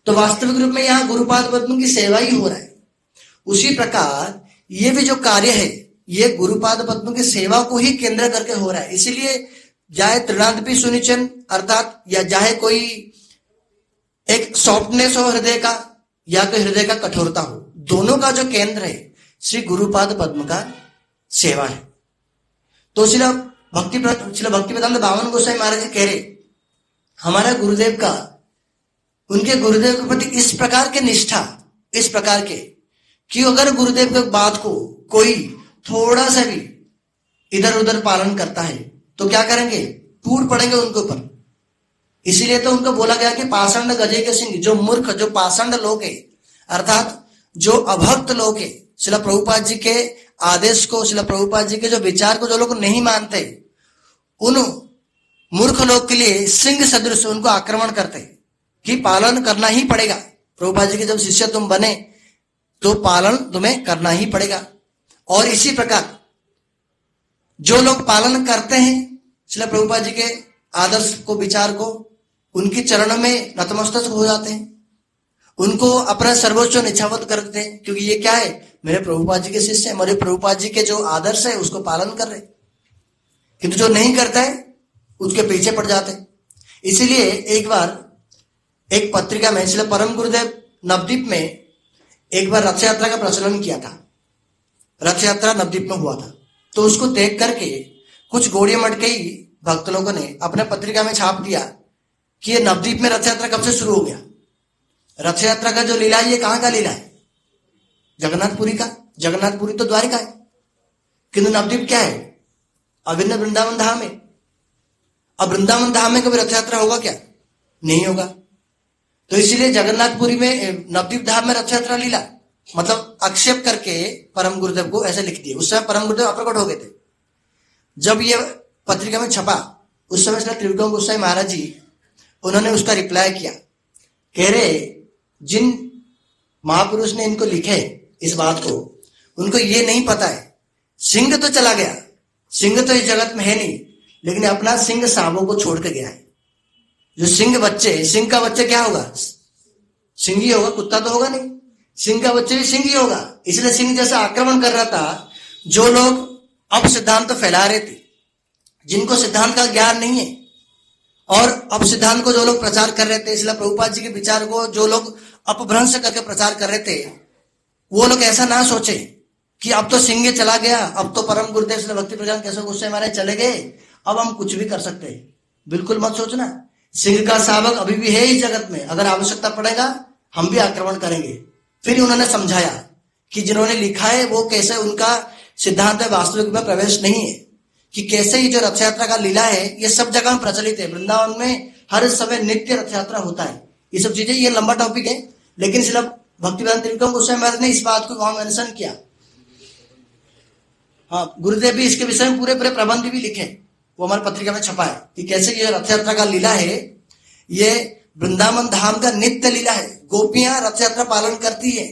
तो वास्तविक रूप में यहाँ गुरुपाद पद्म की सेवा ही हो रहा है। उसी प्रकार ये भी जो कार्य है ये गुरुपाद पद्म की सेवा को ही केंद्र करके हो रहा है। इसीलिए चाहे त्रिनादपी सुनिचन अर्थात या चाहे कोई एक सॉफ्टनेस हो हृदय का या कोई हृदय का कठोरता हो, दोनों का जो केंद्र है श्री गुरुपाद पद्म का सेवा है। तो श्री भक्ति वेदांत बामन गोसाई महाराज जी कह रहे, हमारा गुरुदेव का उनके गुरुदेव के प्रति इस प्रकार के निष्ठा, इस प्रकार के कि अगर गुरुदेव के बात को कोई थोड़ा सा भी इधर उधर पालन करता है तो क्या करेंगे? टूट पड़ेंगे उनके ऊपर। इसीलिए तो उनको बोला गया कि पाषंड गजे के सिंह, जो मूर्ख, जो पाषंड लोग है अर्थात जो अभक्त लोग है, श्रील प्रभुपाद जी के आदेश को, श्रील प्रभुपाद जी के जो विचार को जो लोग नहीं मानते, उन मूर्ख लोग के लिए सिंह सदृश उनको आक्रमण करते कि पालन करना ही पड़ेगा। प्रभुपाद जी के जब शिष्य तुम बने तो पालन तुम्हें करना ही पड़ेगा। और इसी प्रकार जो लोग पालन करते हैं श्रील प्रभुपाद जी के आदर्श को, विचार को, उनके चरणों में नतमस्तक हो जाते हैं, उनको अपना सर्वोच्च निछावत करते हैं, क्योंकि ये क्या है? मेरे प्रभुपाद जी के शिष्य, मेरे प्रभुपाद जी के जो आदर्श है उसको पालन कर रहे। किंतु जो नहीं करता है उसके पीछे पड़ जाते हैं। इसीलिए एक बार एक पत्रिका में श्रील परम गुरुदेव नवद्वीप में एक बार रथ यात्रा का प्रचलन किया था, रथ यात्रा नवद्वीप में हुआ था। तो उसको देख करके कुछ गौड़ीय मठ के ही भक्त लोगों ने अपने पत्रिका में छाप दिया कि ये नवद्वीप में रथ यात्रा कब से शुरू हो गया। रथ यात्रा का जो लीला है ये कहां का लीला है? जगन्नाथपुरी का। जगन्नाथपुरी तो द्वारिका है, किंतु नवद्वीप क्या है? अभिन्न वृंदावन धाम है। अब वृंदावन धाम में कभी रथ यात्रा होगा क्या? नहीं होगा। तो इसीलिए जगन्नाथपुरी में, नवद्वीप धाम में रथ यात्रा लीला, मतलब आक्षेप करके परम गुरुदेव को ऐसे लिख दिए। उस समय परम गुरुदेव अप्रकट हो गए थे। जब ये पत्रिका में छपा उस समय श्री त्रिविक्रम गोस्वामी महाराज जी उन्होंने उसका रिप्लाई किया, कह रहे जिन महापुरुष ने इनको लिखे इस बात को, उनको ये नहीं पता है, सिंह तो चला गया सिंह तो इस जगत में है नहीं, लेकिन अपना सिंह सावों को छोड़ के गया है। जो सिंह का बच्चे क्या होगा? सिंह ही होगा, कुत्ता तो होगा नहीं। सिंह का बच्चे भी सिंह ही होगा। इसलिए सिंह जैसा आक्रमण कर रहा था। जो लोग अब सिद्धांत फैला रहे थे, जिनको सिद्धांत का ज्ञान नहीं है, और अब सिद्धांत को जो लोग प्रचार कर रहे थे, इसलिए प्रभुपाद जी के विचार को जो लोग अपभ्रंश करके प्रचार कर रहे थे, वो लोग ऐसा ना सोचे कि अब तो सिंह चला गया, अब तो परम गुरुदेव श्री भक्ति प्रधान कैसे गुस्से हमारे चले गए, अब हम कुछ भी कर सकते हैं। बिल्कुल मत सोचना। सिंह का शावक अभी भी है इस जगत में, अगर आवश्यकता पड़ेगा हम भी आक्रमण करेंगे। फिर उन्होंने समझाया कि जिन्होंने लिखा है वो कैसे, उनका सिद्धांत में वास्तविक में प्रवेश नहीं है, कि कैसे ये जो रथ यात्रा का लीला है ये सब जगह में प्रचलित है। वृंदावन में हर समय नित्य रथ यात्रा होता है। ये सब चीजें, ये लंबा टॉपिक है, लेकिन सिर्फ भक्तिवेदांत त्रिविक्रम गोस्वामी महाराज ने इस बात को वहां मेंशन किया। हाँ, गुरुदेव भी इसके विषय में पूरे प्रबंध भी लिखे, वो हमारी पत्रिका में छपा है कि कैसे ये रथ यात्रा का लीला है, ये वृंदावन धाम का नित्य लीला है। गोपियां रथ यात्रा पालन करती है,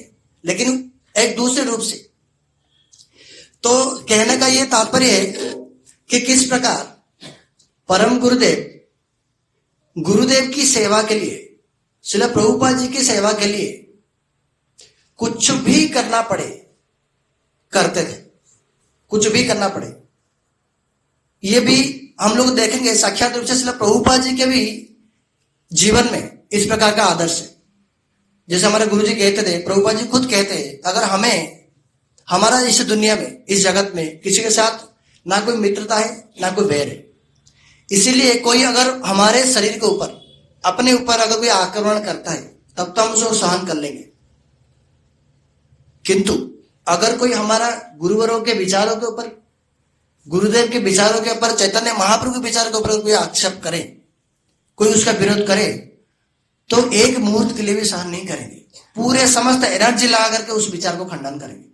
लेकिन एक दूसरे रूप से। तो कहने का ये तात्पर्य है कि किस प्रकार परम गुरुदेव की सेवा के लिए, श्रील प्रभुपाद जी की सेवा के लिए कुछ भी करना पड़े करते थे, कुछ भी करना पड़े। ये भी हम लोग देखेंगे साक्षात रूप से श्रील प्रभुपाद जी के भी जीवन में इस प्रकार का आदर्श है। जैसे हमारे गुरु जी कहते थे, प्रभुपाद जी खुद कहते हैं, अगर हमारा इस दुनिया में, इस जगत में किसी के साथ ना कोई मित्रता है ना कोई वैर है, इसीलिए कोई अगर हमारे शरीर के ऊपर, अपने ऊपर अगर कोई आक्रमण करता है तब तो हम उसको सहन कर लेंगे। किंतु अगर कोई हमारा गुरुवरों के विचारों के ऊपर, गुरुदेव के विचारों के ऊपर, चैतन्य महाप्रभु के विचार के ऊपर कोई आक्षेप करे, कोई उसका विरोध करे, तो एक मुहूर्त के लिए भी सहन नहीं करेंगे, पूरे समस्त एनर्जी लगा करके उस विचार को खंडन करेंगे।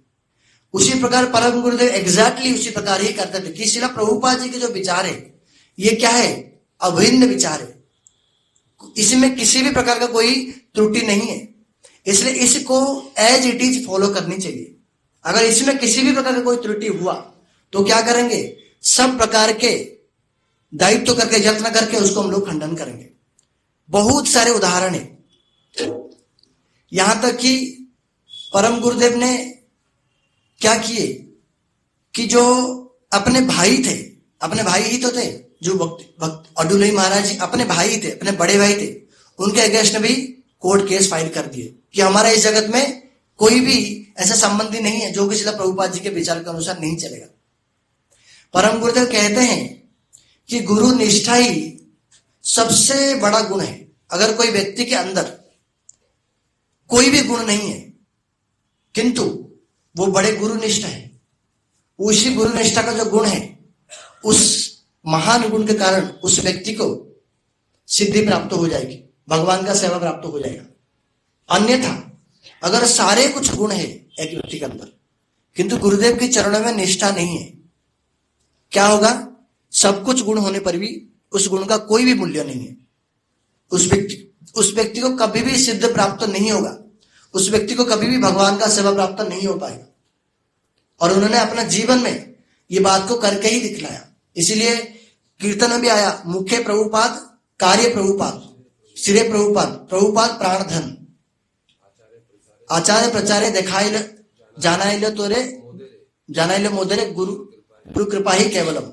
उसी प्रकार परम गुरुदेव एग्जैक्टली उसी प्रकार ही करते थे कि श्रील प्रभुपाद जी के जो विचार है ये क्या है? अभिन्न विचार है, इसमें किसी भी प्रकार का कोई त्रुटि नहीं है। इसलिए इसको एज इट इज फॉलो करनी चाहिए। अगर इसमें किसी भी प्रकार का कोई त्रुटि हुआ तो क्या करेंगे? सब प्रकार के दायित्व करके, यत्न करके उसको हम लोग खंडन करेंगे। बहुत सारे उदाहरण है। यहां तक कि परम गुरुदेव ने क्या किए कि जो अपने भाई थे, अपने भाई ही तो थे, जो भक्त अडुलई महाराज जी अपने भाई थे, अपने बड़े भाई थे, उनके अगेंस्ट में भी कोर्ट केस फाइल कर दिए कि हमारा इस जगत में कोई भी ऐसा संबंधी नहीं है जो कि श्रील प्रभुपाद जी के विचार के अनुसार नहीं चलेगा। परम गुरुदेव कहते हैं कि गुरु निष्ठा ही सबसे बड़ा गुण है। अगर कोई व्यक्ति के अंदर कोई भी गुण नहीं है किंतु वो बड़े गुरु निष्ठा है, उसी गुरु निष्ठा का जो गुण है, उस महान गुण के कारण उस व्यक्ति को सिद्धि प्राप्त हो जाएगी, भगवान का सेवा प्राप्त हो जाएगा। अन्यथा अगर सारे कुछ गुण है एक व्यक्ति के अंदर किंतु गुरुदेव के चरणों में निष्ठा नहीं है, क्या होगा? सब कुछ गुण होने पर भी उस गुण का कोई भी मूल्य नहीं है। उस व्यक्ति को कभी भी सिद्ध प्राप्त नहीं होगा, उस व्यक्ति को कभी भी भगवान का सेवा प्राप्त नहीं हो पाएगा। और उन्होंने अपना जीवन में ये बात को करके ही दिखलाया। इसीलिए कीर्तन में भी आया, मुख्य प्रभुपाद, कार्य प्रभुपाद, सिरे प्रभुपाद, प्रभुपाद प्राण धन, आचार्य प्रचार्य देखाइल जानाइल तोरे जानाइल मोदरे गुरु कृपा ही केवलम।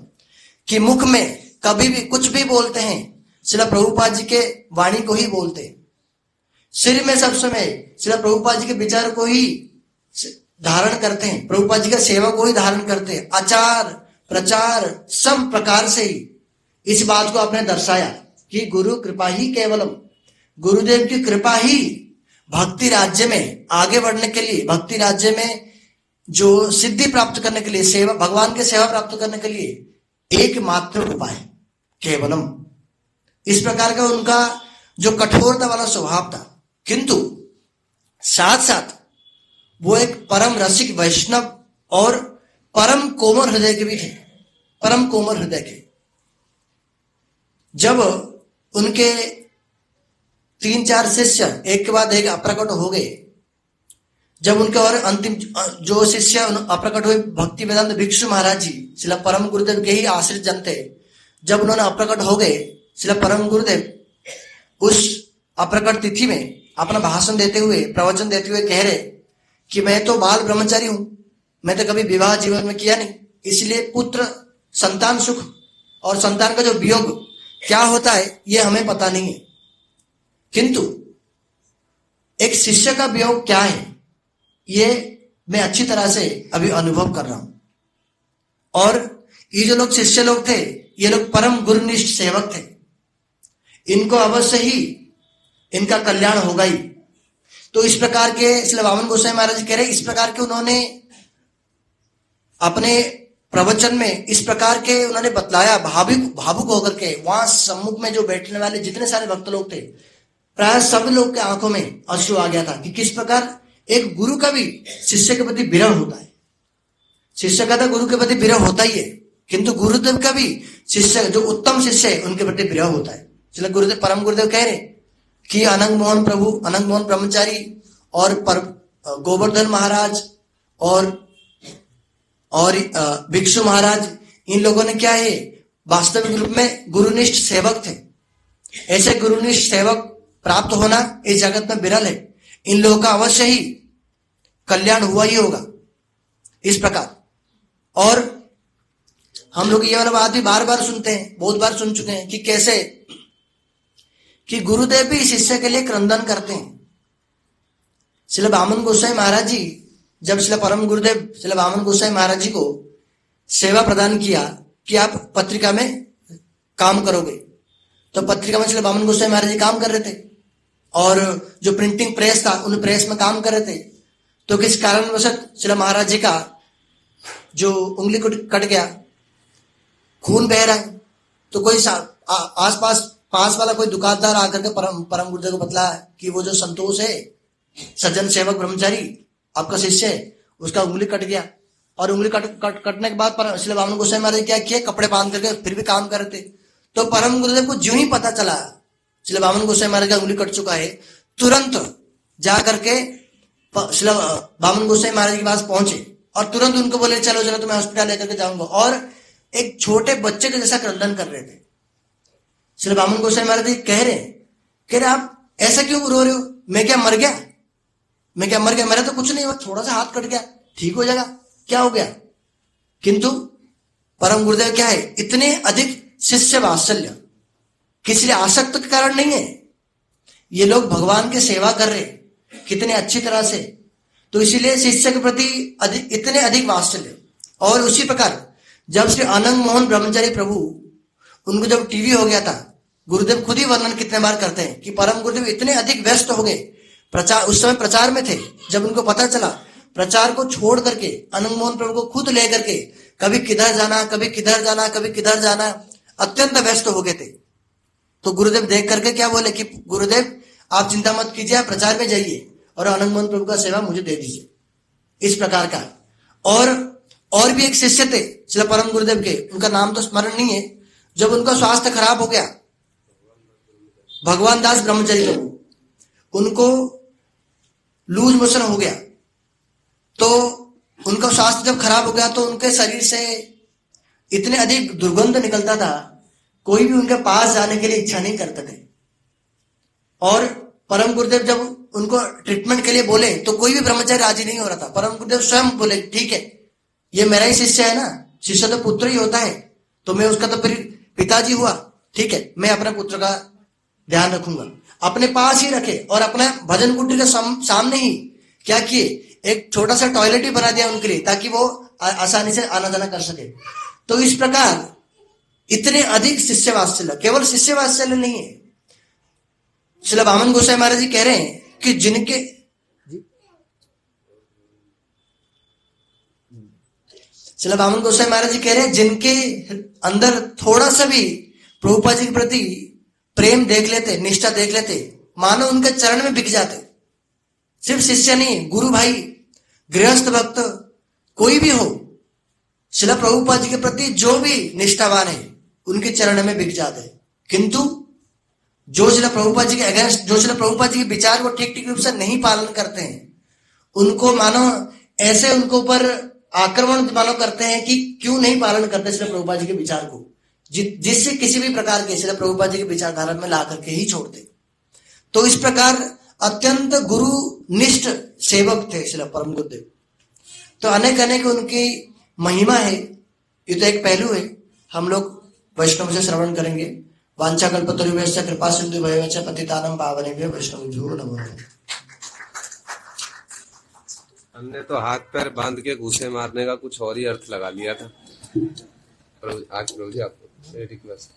कि मुख में कभी भी कुछ भी बोलते हैं श्रील प्रभुपाद जी के वाणी को ही बोलते हैं, सिर में सब समय श्रील प्रभुपाद जी के विचार को ही धारण करते हैं, प्रभुपाद जी का सेवा को ही धारण करते हैं। आचार प्रचार सब प्रकार से ही इस बात को आपने दर्शाया कि गुरु कृपा ही केवलम, गुरुदेव की कृपा ही भक्ति राज्य में आगे बढ़ने के लिए, भक्ति राज्य में जो सिद्धि प्राप्त करने के लिए, सेवा, भगवान की सेवा प्राप्त करने के लिए एकमात्र उपाय केवलम। इस प्रकार का उनका जो कठोरता वाला स्वभाव था, किंतु साथ साथ वो एक परम रसिक वैष्णव और परम कोमल हृदय के भी थे, परम कोमल हृदय के। जब उनके 3-4 शिष्य एक के बाद एक अप्रकट हो गए जब उनके और अंतिम जो शिष्य अप्रकट हुए भक्ति वेदांत भिक्षु महाराज जी शिला परम गुरुदेव के ही आश्रित जन थे, जब उन्होंने अप्रकट हो गए, शिला परम गुरुदेव उस अप्रकट तिथि में अपना भाषण देते हुए, प्रवचन देते हुए कह रहे कि मैं तो बाल ब्रह्मचारी हूं, मैं तो कभी विवाह जीवन में किया नहीं, इसलिए पुत्र संतान सुख और संतान का जो वियोग क्या होता है ये हमें पता नहीं है, किंतु एक शिष्य का वियोग क्या है ये मैं अच्छी तरह से अभी अनुभव कर रहा हूं। और ये जो लोग शिष्य लोग थे, ये लोग परम गुरुनिष्ठ सेवक थे, इनको अवश्य ही इनका कल्याण होगा ही। तो इस प्रकार के श्री वामन गोसाई महाराज कह रहे, इस प्रकार के उन्होंने अपने प्रवचन में इस प्रकार के उन्होंने बतलाया, भावुक होकर के। वहां सम्मुख में जो बैठने वाले जितने सारे भक्त लोग थे, प्राय सभी लोग के आंखों में अश्रु आ गया था कि किस प्रकार एक गुरु का भी शिष्य के प्रति विरह होता है। शिष्य का तो गुरु के प्रति विरह होता ही है, किंतु गुरुदेव का भी शिष्य जो उत्तम शिष्य है उनके प्रति विरह होता है। इसलिए गुरुदेव परम गुरुदेव कह रहे कि अनंग मोहन प्रभु, अनंग मोहन ब्रह्मचारी और गोवर्धन महाराज और भिक्षु महाराज, इन लोगों ने क्या है वास्तविक रूप में गुरुनिष्ठ सेवक थे। ऐसे गुरुनिष्ठ सेवक प्राप्त होना इस जगत में विरल है। इन लोगों का अवश्य ही कल्याण हुआ ही होगा इस प्रकार। और हम लोग ये वाला बात भी बार बार सुनते हैं, बहुत बार सुन चुके हैं कि कैसे कि गुरुदेव भी शिष्य के लिए क्रंदन करते हैं। श्री वामन गोसाई महाराज जी, जब श्री परम गुरुदेव श्री वामन गोसाई महाराज जी को सेवा प्रदान किया कि आप पत्रिका में काम करोगे, तो पत्रिका में श्री वामन गोसाई महाराज जी काम कर रहे थे और जो प्रिंटिंग प्रेस था उन प्रेस में काम कर रहे थे। तो किस कारणवश श्री महाराज जी का जो उंगली को कट गया, खून बह रहा है, तो कोई आसपास पास वाला कोई दुकानदार आकर के परम गुरुदेव को बतलाया कि वो जो संतोष है, सज्जन सेवक ब्रह्मचारी आपका शिष्य है, उसका उंगली कट गया। और उंगली कटने के बाद श्री वामन गोसाई महाराज क्या किए, कपड़े बांध करके फिर भी काम कर रहे थे। तो परम गुरुदेव को ज्यों ही पता चला श्री वामन गोसाई महाराज का उंगली कट चुका है, तुरंत जा करके श्री वामन गोसाई महाराज के पास पहुंचे और तुरंत उनको बोले चलो चलो तुम्हें हॉस्पिटल लेकर के जाऊंगा। और एक छोटे बच्चे के जैसा क्रंदन कर रहे थे। श्री वामन गोसाई महाराज जी कह रहे आप ऐसा क्यों रो रहे हो, मैं क्या मर गया, मेरा तो कुछ नहीं हुआ, थोड़ा सा हाथ कट गया, ठीक हो जाएगा, क्या हो गया। किंतु परम गुरुदेव क्या है, इतने अधिक शिष्य वात्सल्य किसी आसक्त के कारण नहीं है। ये लोग भगवान की सेवा कर रहे कितने अच्छी तरह से, तो इसीलिए शिष्य के प्रति इतने अधिक वात्सल्य। और उसी प्रकार जब श्री अनंग मोहन ब्रह्मचारी प्रभु, उनको जब टीवी हो गया था, गुरुदेव खुद ही वर्णन कितने बार करते हैं कि परम गुरुदेव इतने अधिक व्यस्त हो गए, प्रचार उस समय प्रचार में थे, जब उनको पता चला प्रचार को छोड़ करके अनंग मोहन प्रभु को खुद लेकर के कभी किधर जाना, कभी किधर जाना, कभी किधर जाना, अत्यंत व्यस्त हो गए थे। तो गुरुदेव देख करके क्या बोले कि गुरुदेव आप चिंता मत कीजिए, आप प्रचार में जाइए और अनंग मोहन प्रभु का सेवा मुझे दे दीजिए, इस प्रकार का। और भी एक शिष्य थे श्री परम गुरुदेव के, उनका नाम तो स्मरण नहीं है, जब उनका स्वास्थ्य खराब हो गया, भगवान दास ब्रह्मचारी प्रभु, उनको लूज मोशन हो गया। तो उनका स्वास्थ्य जब खराब हो गया तो उनके शरीर से इतने अधिक दुर्गंध निकलता था, कोई भी उनके पास जाने के लिए इच्छा नहीं करते थे। और परम गुरुदेव जब उनको ट्रीटमेंट के लिए बोले तो कोई भी ब्रह्मचारी राजी नहीं हो रहा था। परम गुरुदेव स्वयं बोले ठीक है, ये मेरा ही शिष्य है ना, शिष्य तो पुत्र ही होता है, तो मैं उसका तो फिर पिताजी हुआ, ठीक है, मैं अपने पुत्र का ध्यान रखूंगा। अपने पास ही रखे और अपना भजन कुटीर के सामने ही क्या किए, एक छोटा सा टॉयलेट ही बना दिया उनके लिए, ताकि वो आसानी से आना जाना कर सके। तो इस प्रकार इतने अधिक शिष्य वात्सल्य, केवल शिष्य वात्सल्य नहीं है। श्री वामन गोसाई महाराज जी कह रहे हैं कि जिनके श्री वामन गोसाई महाराज जी कह रहे हैं जिनके अंदर थोड़ा सा भी प्रभुपाद जी के प्रति प्रेम देख लेते, निष्ठा देख लेते, मानो उनके चरण में बिक जाते। सिर्फ शिष्य नहीं, गुरु भाई, गृहस्थ भक्त, कोई भी हो, श्रील प्रभुपाद जी के प्रति जो भी निष्ठावान है उनके चरण में बिक जाते हैं। किंतु जो श्रील प्रभुपाद जी के अगेंस्ट, जो श्रील प्रभुपाद जी के विचार को ठीक ठीक रूप से नहीं पालन करते हैं, उनको मानो ऐसे उनके ऊपर आक्रमण मानो करते हैं कि क्यों नहीं पालन करते श्री प्रभुपाद जी के विचार को, जिससे किसी भी प्रकार के श्री प्रभुपाद जी के विचारधारा में ला करके ही छोड़ते। तो इस प्रकार अत्यंत गुरु निष्ठ सेवक थे श्री परम गुरुदेव। तो अनेक अनेक उनकी महिमा है। ये तो एक पहलू है, हम लोग वैष्णव से श्रवण करेंगे। वांछा कल्पतरुभ्यश्च कृपा सिन्धुभ्यश्च पतितानां पावनेभ्यो वैष्णवेभ्यो नमो नमः। हमने तो हाथ पैर बांध के घूसे मारने का कुछ और ही अर्थ लगा लिया था। आज प्रभु जी आपको मेरी रिक्वेस्ट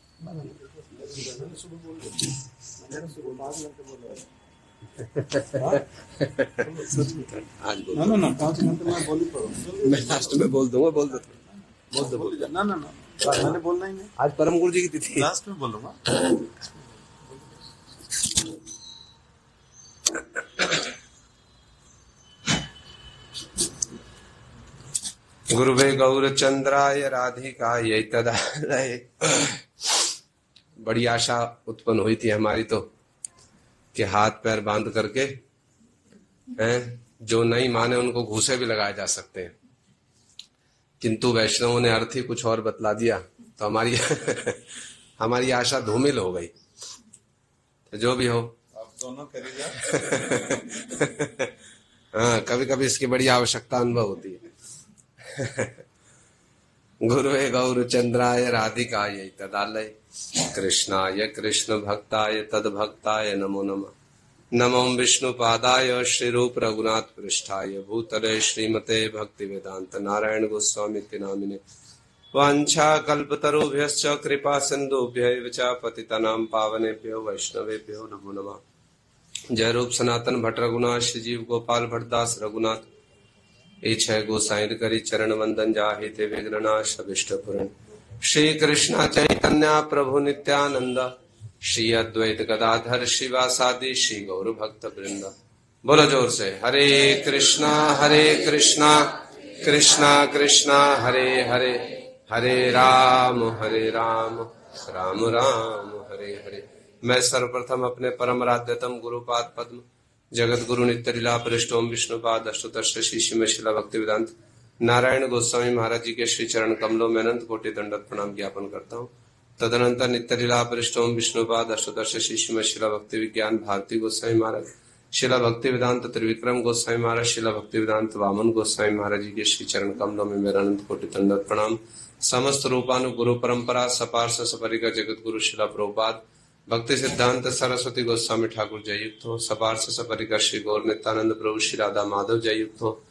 आज बोल ना 5 घंटे में बोल ही पड़ो। मैं लास्ट में बोल दूंगा। बोल दो ना मैंने बोलना ही नहीं। आज परम गुरु जी की तिथि लास्ट में बोलूंगा। गुरुवे गौरचंद्राय राधिकायै तदालये। बड़ी आशा उत्पन्न हुई थी हमारी तो कि हाथ पैर बांध करके हैं, जो नहीं माने उनको घूसे भी लगाए जा सकते हैं, किंतु वैष्णवों ने अर्थ ही कुछ और बतला दिया तो हमारी आशा धूमिल हो गई। तो जो भी हो, आप दोनों करिए। हाँ, कभी कभी इसकी बड़ी आवश्यकता अनुभव होती है। गुरुवे गौरचंद्राय राधिकायै तदालये कृष्णाय कृष्ण भक्ताय तद भक्ताय नमो नमः। नमो विष्णुपादाय श्री रूप रघुनाथ पृष्ठाय भूतले श्रीमते भक्ति वेदांत नारायण गोस्वामी नामिने। वांछा कल्पतरुभ्यश्च कृपा सिन्धुभ्यैव च पतितानां पावनेभ्यो वैष्णवेभ्यो नमो नमः। जय रूप सनातन भट्ट रघुनाथ श्री जीव गोपाल भट्टदास रघुनाथ इच्छय गोसाई करी चरण वंदन जाहि ते विघ्ननाश अभिष्ट पूर्ण। श्री कृष्ण चैतन्य प्रभु नित्यानंद श्री अद्वैत गदाधर शिवासादि श्री गौर भक्त वृंद। बोलो जोर से हरे कृष्णा कृष्णा कृष्णा हरे हरे, हरे राम राम राम हरे हरे। मैं सर्वप्रथम अपने परम आराध्यतम गुरुपाद पद्म जगत गुरु नित्य लीला पृष्ठोम विष्णुपाद अष्टोत्तर श्री में शिला भक्ति वेदांत नारायण गोस्वामी महाराज जी के श्री चरण कमलों में अनंत कोटि दंडवत प्रणाम ज्ञापन करता हूँ। तदनंतर नित्य लीला पृष्ठोम विष्णुपाद अष्टोत्तर श्री में शिला भक्ति विज्ञान भारती गोस्वामी महाराज, शिला भक्ति वेदांत त्रिविक्रम गोस्वामी महाराज, शिला भक्ति वेदांत वामन गोस्वामी महाराज जी के श्री चरण कमलों में मेरा अनंत कोटि दंडवत प्रणाम। समस्त रूपानु गुरु परंपरा सपार्श सपरिका जगत गुरु शिला प्रभुपाद भक्ति सिद्धांत सरस्वती गोस्वामी ठाकुर जययुक्त हो। सपार्श सपरिका श्री गौर नित्यानंद प्रभु श्री राधा माधव जययुक्त हो।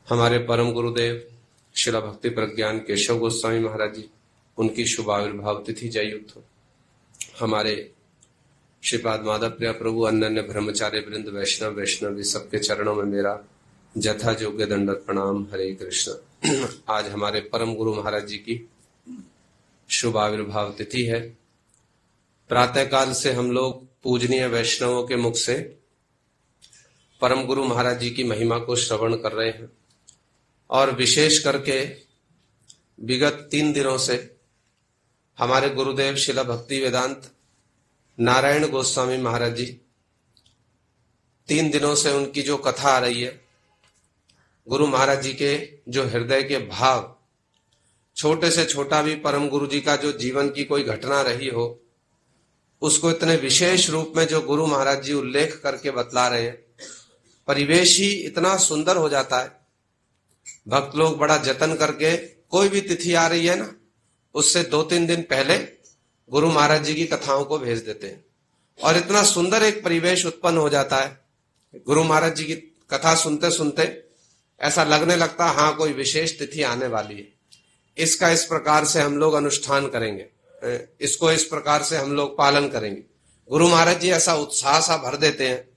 हमारे परम गुरुदेव शिला भक्ति प्रज्ञान केशव गोस्वामी महाराज जी, उनकी शुभ आविर्भाव तिथि जययुक्त हो। हमारे श्रीपाद माधव प्रिया प्रभु अन्य ब्रह्मचार्य वृंद वैष्णवी सबके चरणों में मेरा जथा योग्य दंडवत प्रणाम। हरे कृष्ण। आज हमारे परम गुरु महाराज जी की शुभ आविर्भाव तिथि है। प्रातःकाल से हम लोग पूजनीय वैष्णवों के मुख से परम गुरु महाराज जी की महिमा को श्रवण कर रहे हैं और विशेष करके विगत 3 दिनों से हमारे गुरुदेव शिला भक्ति वेदांत नारायण गोस्वामी महाराज जी 3 दिनों से उनकी जो कथा आ रही है, गुरु महाराज जी के जो हृदय के भाव, छोटे से छोटा भी परम गुरु जी का जो जीवन की कोई घटना रही हो उसको इतने विशेष रूप में जो गुरु महाराज जी उल्लेख करके बतला रहे हैं, परिवेश ही इतना सुंदर हो जाता है। भक्त लोग बड़ा जतन करके कोई भी तिथि आ रही है ना, उससे 2-3 दिन पहले गुरु महाराज जी की कथाओं को भेज देते हैं और इतना सुंदर एक परिवेश उत्पन्न हो जाता है। गुरु महाराज जी की कथा सुनते सुनते ऐसा लगने लगता हाँ कोई विशेष तिथि आने वाली है। इसका इस प्रकार से हम लोग अनुष्ठान करेंगे, इसको इस प्रकार से हम लोग पालन करेंगे। गुरु महाराज जी ऐसा उत्साह सा भर देते हैं,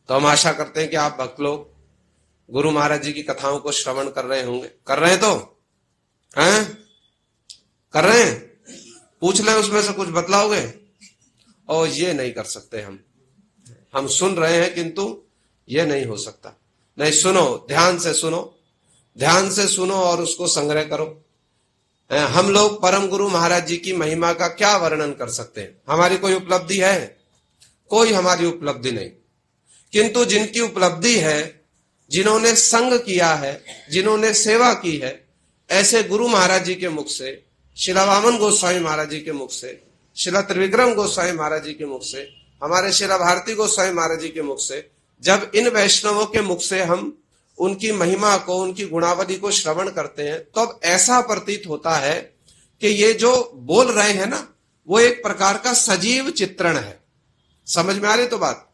तो हम आशा करते हैं कि आप भक्त लोग गुरु महाराज जी की कथाओं को श्रवण कर रहे होंगे। कर रहे हैं तो हैं? कर रहे हैं? पूछ ले, उसमें से कुछ बतलाओगे? और ये नहीं कर सकते हम सुन रहे हैं किंतु ये नहीं हो सकता। नहीं, सुनो, ध्यान से सुनो और उसको संग्रह करो। हम लोग परम गुरु महाराज जी की महिमा का क्या वर्णन कर सकते हैं? हमारी कोई उपलब्धि है? कोई हमारी उपलब्धि नहीं, किंतु जिनकी उपलब्धि है जिन्होंने संग किया है, जिन्होंने सेवा की है, ऐसे गुरु महाराज जी के मुख से, शिला वामन गोस्वामी महाराज जी के मुख से, शिला त्रिविक्रम गोस्वामी महाराज जी के मुख से, हमारे शिला भारती गोस्वामी महाराज जी के मुख से, जब इन वैष्णवों के मुख से हम उनकी महिमा को, उनकी गुणावली को श्रवण करते हैं, तो अब ऐसा प्रतीत होता है कि ये जो बोल रहे हैं ना, वो एक प्रकार का सजीव चित्रण है। समझ में आ रही तो बात?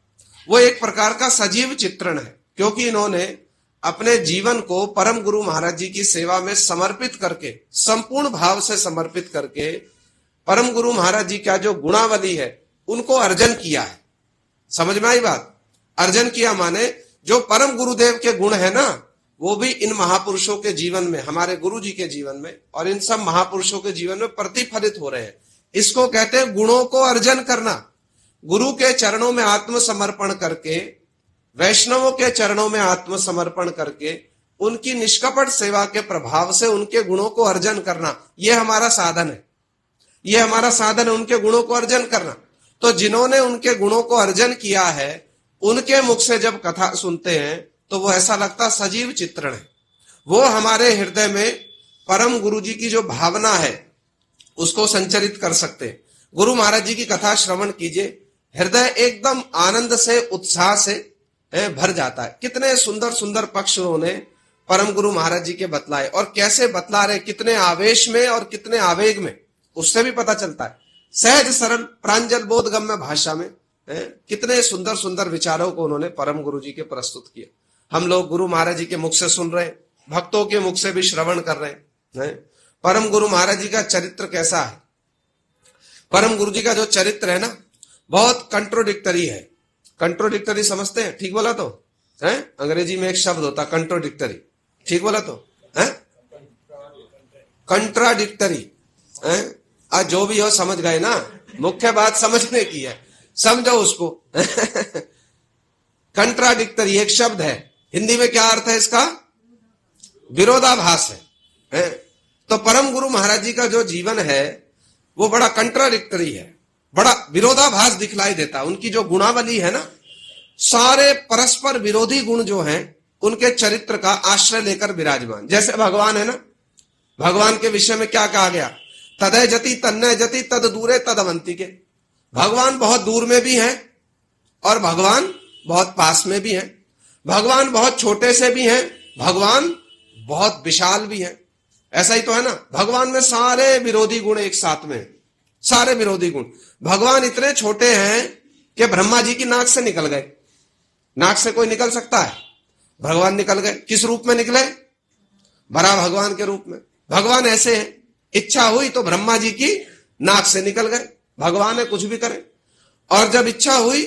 वो एक प्रकार का सजीव चित्रण है, क्योंकि इन्होंने अपने जीवन को परम गुरु महाराज जी की सेवा में समर्पित करके, संपूर्ण भाव से समर्पित करके, परम गुरु महाराज जी का जो गुणावली है उनको अर्जन किया है। समझ में आई बात? अर्जन किया माने जो परम गुरुदेव के गुण है ना, वो भी इन महापुरुषों के जीवन में, हमारे गुरु जी के जीवन में और इन सब महापुरुषों के जीवन में प्रतिफलित हो रहे हैं। इसको कहते हैं गुणों को अर्जन करना। गुरु के चरणों में आत्मसमर्पण करके, वैष्णवों के चरणों में आत्मसमर्पण करके, उनकी निष्कपट सेवा के प्रभाव से उनके गुणों को अर्जन करना, यह हमारा साधन है। यह हमारा साधन है, उनके गुणों को अर्जन करना। तो जिन्होंने उनके गुणों को अर्जन किया है, उनके मुख से जब कथा सुनते हैं तो वो ऐसा लगता सजीव चित्रण है। वो हमारे हृदय में परम गुरु जी की जो भावना है उसको संचरित कर सकते हैं। गुरु महाराज जी की कथा श्रवण कीजिए, हृदय एकदम आनंद से, उत्साह से भर जाता है। कितने सुंदर सुंदर पक्ष उन्होंने परम गुरु महाराज जी के बतलाए, और कैसे बतला रहे, कितने आवेश में और कितने आवेग में, उससे भी पता चलता है। सहज सरल प्रांजल बोधगम्य भाषा में कितने सुंदर सुंदर विचारों को उन्होंने परम गुरु जी के प्रस्तुत किया। हम लोग गुरु महाराज जी के मुख से सुन रहे हैं, भक्तों के मुख से भी श्रवण कर रहे हैं। परम गुरु महाराज जी का चरित्र कैसा है? परम गुरु जी का जो चरित्र है ना, बहुत कंट्रोडिक्टरी है। कंट्रोडिक्टरी समझते हैं? ठीक बोला तो है? अंग्रेजी में एक शब्द होता कंट्रोडिक्टरी, ठीक बोला तो है? कंट्राडिक्टरी। आज जो भी हो समझ गए ना, मुख्य बात समझने की है, समझो उसको। कंट्राडिक्टरी एक शब्द है, हिंदी में क्या अर्थ है इसका? विरोधाभास है। तो परम गुरु महाराज जी का जो जीवन है वो बड़ा कंट्राडिक्टरी है, बड़ा विरोधाभास दिखलाई देता है। उनकी जो गुणावली है ना, सारे परस्पर विरोधी गुण जो हैं उनके चरित्र का आश्रय लेकर विराजमान। जैसे भगवान है ना, भगवान के विषय में क्या कहा गया? तदय जति तन्नय जति तद दूरे तदवंती के। भगवान बहुत दूर में भी हैं और भगवान बहुत पास में भी हैं। भगवान बहुत छोटे से भी हैं, भगवान बहुत विशाल भी हैं। ऐसा ही तो है ना, भगवान में सारे विरोधी गुण एक साथ में, सारे विरोधी गुण। भगवान इतने छोटे हैं कि ब्रह्मा जी की नाक से निकल गए। नाक से कोई निकल सकता है? भगवान निकल गए। किस रूप में निकले? बड़ा भगवान के रूप में। भगवान ऐसे हैं, इच्छा हुई तो ब्रह्मा जी की नाक से निकल गए। भगवान है, कुछ भी करे। और जब इच्छा हुई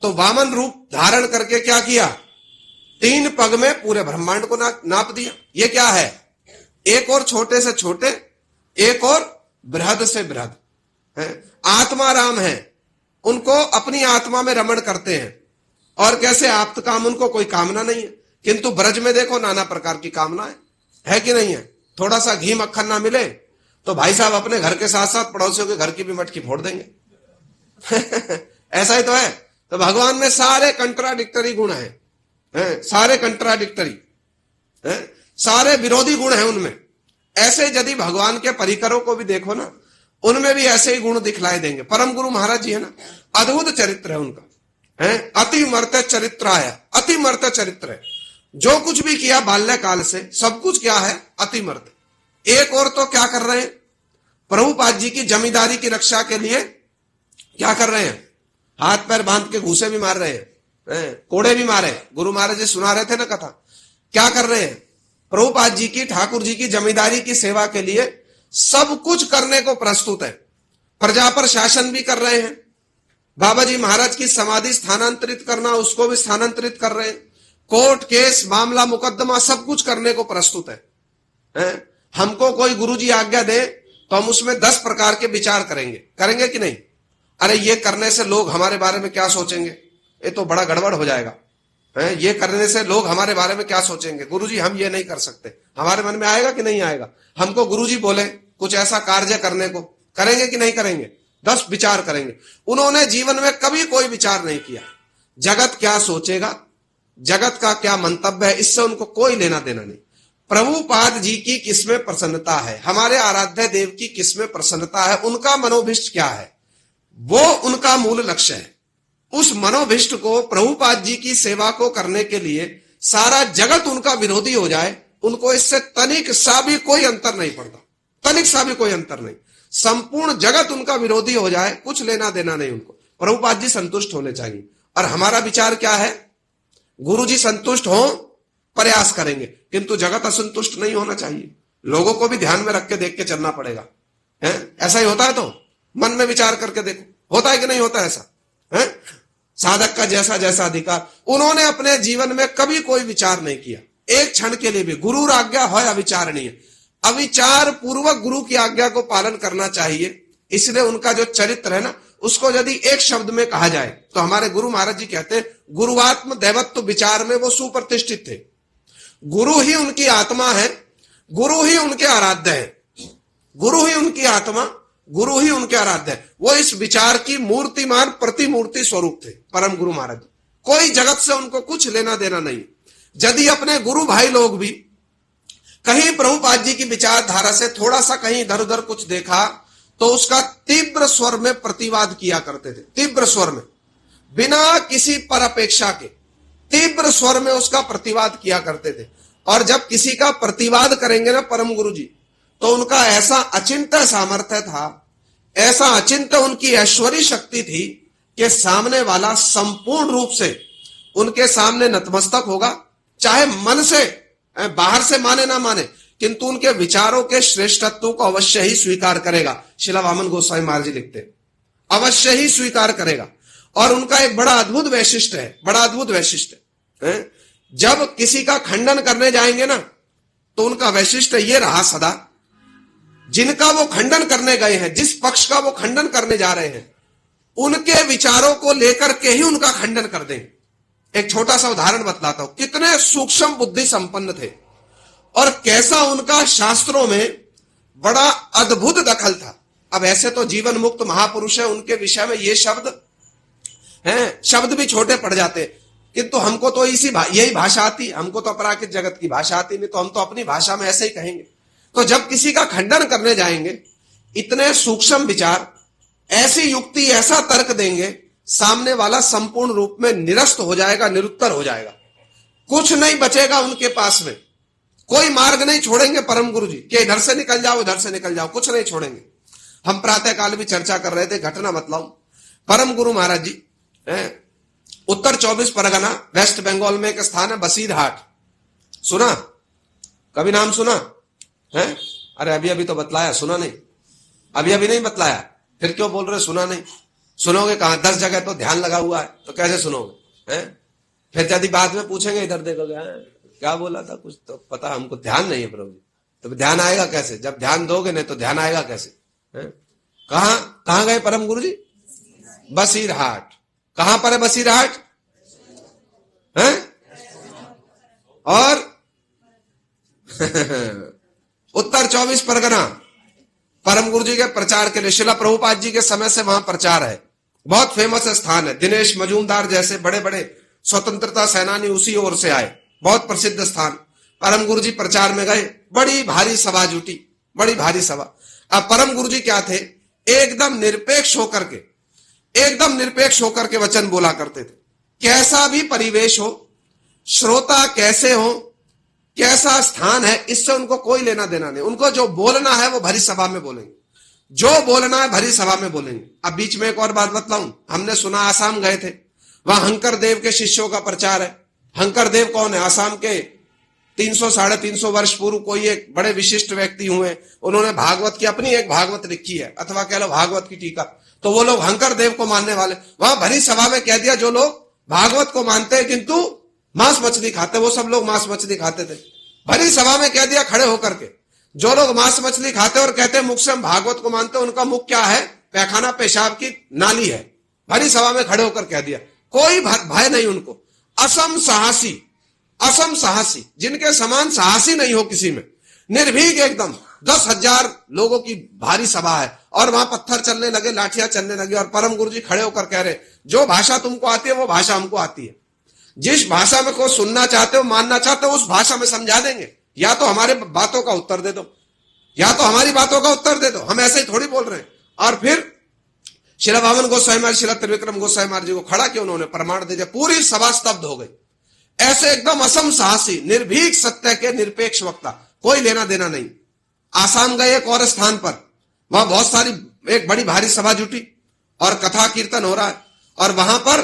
तो वामन रूप धारण करके क्या किया? 3 पग में पूरे ब्रह्मांड को नाप दिया। ये क्या है? एक और छोटे से छोटे, एक और बृहद से बृहद है। आत्मा राम है, उनको अपनी आत्मा में रमण करते हैं। और कैसे? आप्त काम, उनको कोई कामना नहीं है। किंतु ब्रज में देखो नाना प्रकार की कामना है कि नहीं है? थोड़ा सा घी मक्खन ना मिले तो भाई साहब अपने घर के साथ साथ पड़ोसियों के घर की भी मटकी फोड़ देंगे। ऐसा ही तो है। तो भगवान में सारे कंट्राडिक्टरी गुण हैं, सारे कंट्राडिक्टरी, सारे विरोधी गुण हैं उनमें। ऐसे यदि भगवान के परिकरों को भी देखो ना, उनमें भी ऐसे ही गुण दिखलाई देंगे। परम गुरु महाराज जी है ना, अद्भुत चरित्र है उनका, है अति मर्त्य चरित्र आया, अति मर्त्य चरित्र है। जो कुछ भी किया बाल्यकाल से सब कुछ क्या है? अति मर्त्य। एक और तो क्या कर रहे हैं? प्रभुपाद जी की जमींदारी की रक्षा के लिए क्या कर रहे हैं? हाथ पैर बांध के घूसे भी मार रहे हैं, कोड़े भी मारे। गुरु महाराज जी सुना रहे थे ना कथा। क्या कर रहे हैं? प्रभुपाद जी की, ठाकुर जी की जमींदारी की सेवा के लिए सब कुछ करने को प्रस्तुत है। प्रजा पर शासन भी कर रहे हैं। बाबा जी महाराज की समाधि स्थानांतरित करना, उसको भी स्थानांतरित कर रहे हैं। कोर्ट केस मामला मुकदमा सब कुछ करने को प्रस्तुत है। हमको कोई गुरुजी आज्ञा दे तो हम उसमें 10 प्रकार के विचार करेंगे कि नहीं? अरे ये करने से लोग हमारे बारे में क्या सोचेंगे, ये तो बड़ा गड़बड़ हो जाएगा। ये करने से लोग हमारे बारे में क्या सोचेंगे, गुरुजी हम ये नहीं कर सकते। हमारे मन में आएगा कि नहीं आएगा? हमको गुरुजी बोले कुछ ऐसा कार्य करने को, करेंगे कि नहीं करेंगे? 10 विचार करेंगे। उन्होंने जीवन में कभी कोई विचार नहीं किया। जगत क्या सोचेगा, जगत का क्या मंतव्य है, इससे उनको कोई लेना देना नहीं। प्रभुपाद जी की किसमें प्रसन्नता है, हमारे आराध्य देव की किसमें प्रसन्नता है, उनका मनोभिष्ट क्या है, वो उनका मूल लक्ष्य है। उस मनोभिष्ट को, प्रभुपाद जी की सेवा को करने के लिए सारा जगत उनका विरोधी हो जाए, उनको इससे तनिक सा भी कोई अंतर नहीं पड़ता, तनिक सा भी कोई अंतर नहीं। संपूर्ण जगत उनका विरोधी हो जाए, कुछ लेना देना नहीं उनको। प्रभुपाद जी संतुष्ट होने चाहिए। और हमारा विचार क्या है, गुरु जी संतुष्ट हो, प्रयास करेंगे, किंतु जगत असंतुष्ट नहीं होना चाहिए। लोगों को भी ध्यान में रख के देख के चलना पड़ेगा, है? ऐसा ही होता है तो मन में विचार करके देखो, होता है कि नहीं होता ऐसा, है? साधक का जैसा जैसा अधिकार, उन्होंने अपने जीवन में कभी कोई विचार नहीं किया, एक क्षण के लिए भी। गुरु आज्ञा है अविचारणीय, अविचार पूर्वक गुरु की आज्ञा को पालन करना चाहिए। इसलिए उनका जो चरित्र है ना, उसको यदि एक शब्द में कहा जाए तो हमारे गुरु महाराज जी कहते हैं, गुरुआत्म दैवत्व विचार में वो सुप्रतिष्ठित थे। गुरु ही उनकी आत्मा है, गुरु ही उनके आराध्य है, गुरु ही उनकी आत्मा, गुरु ही उनके आराध्य है। वो इस विचार की मूर्तिमान प्रतिमूर्ति स्वरूप थे परम गुरु महाराज। कोई जगत से उनको कुछ लेना देना नहीं। यदि अपने गुरु भाई लोग भी कहीं प्रभुपाद जी की विचारधारा से थोड़ा सा कहीं इधर उधर कुछ देखा तो उसका तीव्र स्वर में प्रतिवाद किया करते थे, तीव्र स्वर में, बिना किसी पर अपेक्षा के तीव्र स्वर में उसका प्रतिवाद किया करते थे। और जब किसी का प्रतिवाद करेंगे ना परम गुरु जी, तो उनका ऐसा अचिंत्य सामर्थ्य था, ऐसा अचिंत्य उनकी ऐश्वर्य शक्ति थी कि सामने वाला संपूर्ण रूप से उनके सामने नतमस्तक होगा, चाहे मन से, बाहर से माने ना माने, किंतु उनके विचारों के श्रेष्ठत्व को अवश्य ही स्वीकार करेगा। शिला वामन गोस्वामी महाराज जी लिखते हैं, अवश्य ही स्वीकार करेगा। और उनका एक बड़ा अद्भुत वैशिष्ट है, बड़ा अद्भुत वैशिष्ट है। जब किसी का खंडन करने जाएंगे ना, तो उनका वैशिष्ट ये रहा सदा, जिनका वो खंडन करने गए हैं, जिस पक्ष का वो खंडन करने जा रहे हैं, उनके विचारों को लेकर के ही उनका खंडन कर दें। एक छोटा सा उदाहरण बतलाता हूं, कितने सूक्ष्म बुद्धि संपन्न थे और कैसा उनका शास्त्रों में बड़ा अद्भुत दखल था। अब ऐसे तो जीवन मुक्त महापुरुष है, उनके विषय में ये शब्द हैं, शब्द भी छोटे पड़ जाते, किंतु हमको तो यही भाषा आती, हमको तो अपराकृत जगत की भाषा आती नहीं, तो हम तो अपनी भाषा में ऐसे ही कहेंगे। तो जब किसी का खंडन करने जाएंगे, इतने सूक्ष्म विचार, ऐसी युक्ति, ऐसा तर्क देंगे, सामने वाला संपूर्ण रूप में निरस्त हो जाएगा, निरुत्तर हो जाएगा, कुछ नहीं बचेगा उनके पास में, कोई मार्ग नहीं छोड़ेंगे परम गुरु जी कि इधर से निकल जाओ, इधर से निकल जाओ, कुछ नहीं छोड़ेंगे। हम प्रातः काल भी चर्चा कर रहे थे, घटना बतलाऊं। परम गुरु महाराज जी उत्तर 24 परगना वेस्ट बंगाल में एक स्थान है बसीरहाट, सुना कभी, नाम सुना है? अरे अभी अभी तो बतलाया, सुना नहीं? अभी अभी नहीं बतलाया, फिर क्यों बोल रहे सुना नहीं? सुनोगे कहां? 10 जगह तो ध्यान लगा हुआ है, तो कैसे सुनोगे? फिर यदि बाद में पूछेंगे, इधर देखोगे क्या बोला था, कुछ तो पता हमको ध्यान नहीं है प्रभु जी। तो ध्यान आएगा कैसे? जब ध्यान दोगे नहीं तो ध्यान आएगा कैसे? कहां गए परम गुरु जी? बसीरहाट। कहां पर है बसीरहाट? और उत्तर 24 परगना। परम गुरु जी के प्रचार के लिए शिला प्रभुपाद जी के समय से वहां प्रचार है, बहुत फेमस स्थान है। दिनेश मजूमदार जैसे बड़े बड़े स्वतंत्रता सेनानी उसी ओर से आए, बहुत प्रसिद्ध स्थान। परम गुरु जी प्रचार में गए, बड़ी भारी सभा जुटी, बड़ी भारी सभा। अब परम गुरु जी क्या थे, एकदम निरपेक्ष होकर के, एकदम निरपेक्ष होकर के वचन बोला करते थे। कैसा भी परिवेश हो, श्रोता कैसे हो, कैसा स्थान है, इससे उनको कोई लेना देना नहीं। उनको जो बोलना है वो भरी सभा में बोलेंगे, जो बोलना है भरी सभा में बोलेंगे। अब बीच में एक और बात बतलाऊं, हमने सुना आसाम गए थे, वहां हंकर देव के शिष्यों का प्रचार है। हंकर देव कौन है? आसाम के 300-350 वर्ष पूर्व कोई एक बड़े विशिष्ट व्यक्ति हुए, उन्होंने भागवत की अपनी एक भागवत लिखी है, अथवा कह लो भागवत की टीका। तो वो लोग हंकर देव को मानने वाले, वहां भरी सभा में कह दिया, जो लोग भागवत को मानते हैं किंतु मांस मछली खाते, वो सब लोग मांस मछली खाते थे। भरी सभा में कह दिया खड़े होकर के, जो लोग मांस मछली खाते और कहते हैं मुख से हम भागवत को मानते, उनका मुख क्या है? पैखाना पेशाब की नाली है। भरी सभा में खड़े होकर कह दिया, कोई भय नहीं उनको। असम साहसी, असम साहसी, जिनके समान साहसी नहीं हो किसी में, निर्भीक एकदम। 10,000 लोगों की भारी सभा है और वहां पत्थर चलने लगे, लाठियां चलने लगी, और परम गुरु जी खड़े होकर कह रहे, जो भाषा तुमको आती है वो भाषा हमको आती है। जिस भाषा में को सुनना चाहते हो, मानना चाहते हो, उस भाषा में समझा देंगे। या तो हमारे बातों का उत्तर दे दो, या तो हमारी बातों का उत्तर दे दो, हम ऐसे ही थोड़ी बोल रहे हैं। और फिर शिला वामन गोस्वामी महाराज, शिला त्रिविक्रम गोस्वामी महाराज जी को खड़ा किया, उन्होंने प्रमाण दे दिया, पूरी सभा स्तब्ध हो गई। ऐसे एकदम असम साहसी, निर्भीक सत्य के निरपेक्ष वक्ता, कोई लेना देना नहीं। आसाम गए एक और स्थान पर, वहां बहुत सारी एक बड़ी भारी सभा जुटी और कथा कीर्तन हो रहा है, और वहां पर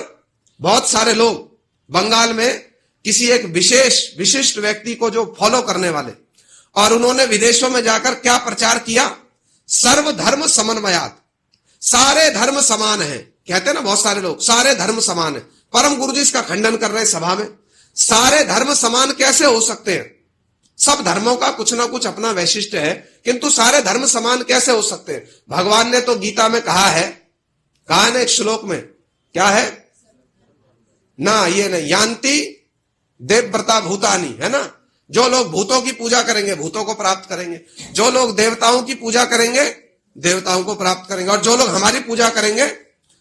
बहुत सारे लोग बंगाल में किसी एक विशेष विशिष्ट व्यक्ति को जो फॉलो करने वाले, और उन्होंने विदेशों में जाकर क्या प्रचार किया, सर्वधर्म समन्वयात, सारे धर्म समान है। कहते हैं ना बहुत सारे लोग, सारे धर्म समान है। परम गुरु जी इसका खंडन कर रहे हैं सभा में। सारे धर्म समान कैसे हो सकते हैं? सब धर्मों का कुछ ना कुछ अपना वैशिष्ट्य है, किंतु सारे धर्म समान कैसे हो सकते हैं? भगवान ने तो गीता में कहा है ना एक श्लोक में, क्या है ना, ये नहीं, यान्ति देवव्रता भूतानी, है ना, जो लोग भूतों की पूजा करेंगे भूतों को प्राप्त करेंगे, जो लोग देवताओं की पूजा करेंगे देवताओं को प्राप्त करेंगे, और जो लोग हमारी पूजा करेंगे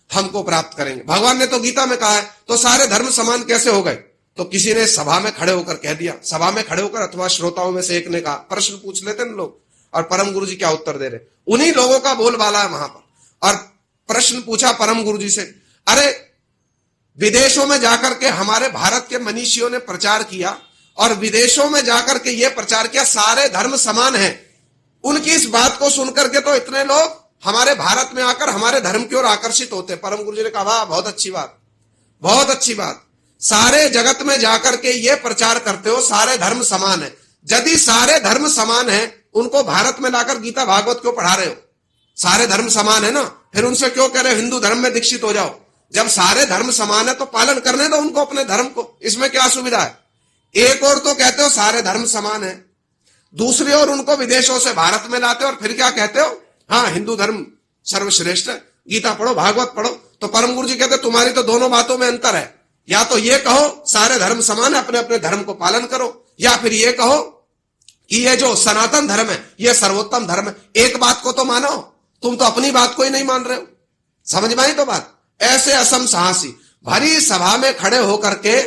हमको प्राप्त करेंगे। भगवान ने तो गीता में कहा है, तो सारे धर्म समान कैसे हो गए? तो किसी ने सभा में खड़े होकर कह दिया, सभा में खड़े होकर अथवा श्रोताओं में से एक ने कहा, प्रश्न पूछ लेते ना लोग, और परम गुरु जी क्या उत्तर दे रहे, उन्हीं लोगों का बोलबाला है वहां पर। और प्रश्न पूछा परम गुरु जी से, अरे विदेशों में जाकर के हमारे भारत के मनीषियों ने प्रचार किया, और विदेशों में जाकर के ये प्रचार किया सारे धर्म समान है, उनकी इस बात को सुनकर के तो इतने लोग हमारे भारत में आकर हमारे धर्म की ओर आकर्षित होते। परम गुरु जी ने कहा, वाह, बहुत अच्छी बात, बहुत अच्छी बात, सारे जगत में जाकर के ये प्रचार करते हो सारे धर्म समान है। यदि सारे धर्म समान है, उनको भारत में लाकर गीता भागवत क्यों पढ़ा रहे हो? सारे धर्म समान है ना, फिर उनसे क्यों कह रहे हो हिंदू धर्म में दीक्षित हो जाओ? जब सारे धर्म समान है तो पालन करने दो उनको अपने धर्म को, इसमें क्या असुविधा है? एक और तो कहते हो सारे धर्म समान है, दूसरी ओर उनको विदेशों से भारत में लाते हो, और फिर क्या कहते हो, हाँ हिंदू धर्म सर्वश्रेष्ठ है, गीता पढ़ो भागवत पढ़ो। तो परम गुरु जी कहते तुम्हारी तो दोनों बातों में अंतर है, या तो ये कहो सारे धर्म समान है, अपने अपने धर्म को पालन करो, या फिर ये कहो कि ये जो सनातन धर्म है ये सर्वोत्तम धर्म है। एक बात को तो मानो, तुम तो अपनी बात को ही नहीं मान रहे हो। समझ में आई तो बात? ऐसे असम साहसी भरी सभा में खड़े होकर के,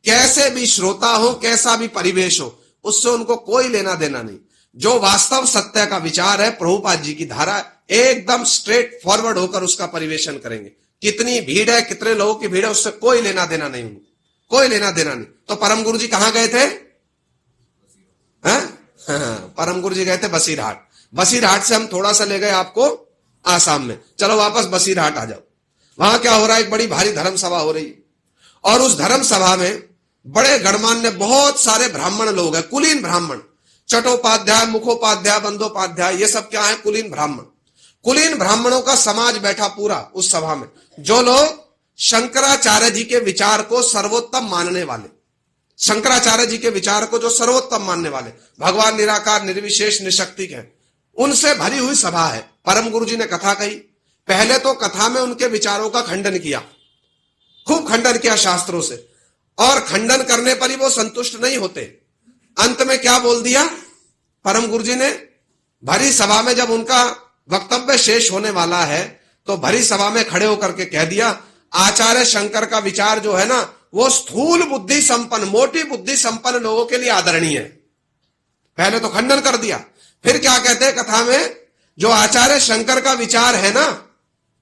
कैसे भी श्रोता हो, कैसा भी परिवेश हो, उससे उनको कोई लेना देना नहीं। जो वास्तव सत्य का विचार है, प्रभुपाद जी की धारा, एकदम स्ट्रेट फॉरवर्ड होकर उसका परिवेशन करेंगे। कितनी भीड़ है, कितने लोगों की भीड़ है, उससे कोई लेना देना नहीं, उनको कोई लेना देना नहीं। तो परम गुरु जी कहां गए थे? परम गुरु जी गए थे बसीरहाट। बसीरहाट से हम थोड़ा सा ले गए आपको आसाम में। चलो वापस बसीरहाट आ जाओ। वहां क्या हो रहा है, एक बड़ी भारी धर्म सभा हो रही है, और उस धर्म सभा में बड़े गणमान्य बहुत सारे ब्राह्मण लोग हैं, कुलीन ब्राह्मण, चट्टोपाध्याय, मुखोपाध्याय, बंदोपाध्याय, ये सब क्या है, कुलीन ब्राह्मण। कुलीन ब्राह्मणों का समाज बैठा पूरा उस सभा में, जो लोग शंकराचार्य जी के विचार को सर्वोत्तम मानने वाले, शंकराचार्य जी के विचार को जो सर्वोत्तम मानने वाले, भगवान निराकार निर्विशेष निशक्तिक है, उनसे भरी हुई सभा है। परम गुरु जी ने कथा कही। पहले तो कथा में उनके विचारों का खंडन किया, खूब खंडन किया शास्त्रों से, और खंडन करने पर ही वो संतुष्ट नहीं होते। अंत में क्या बोल दिया परम गुरु जी ने? भरी सभा में जब उनका वक्तव्य शेष होने वाला है, तो भरी सभा में खड़े होकर के कह दिया, आचार्य शंकर का विचार जो है ना, वो स्थूल बुद्धि संपन्न, मोटी बुद्धि संपन्न लोगों के लिए आदरणीय है। पहले तो खंडन कर दिया, फिर क्या कहते हैं कथा में, जो आचार्य शंकर का विचार है ना,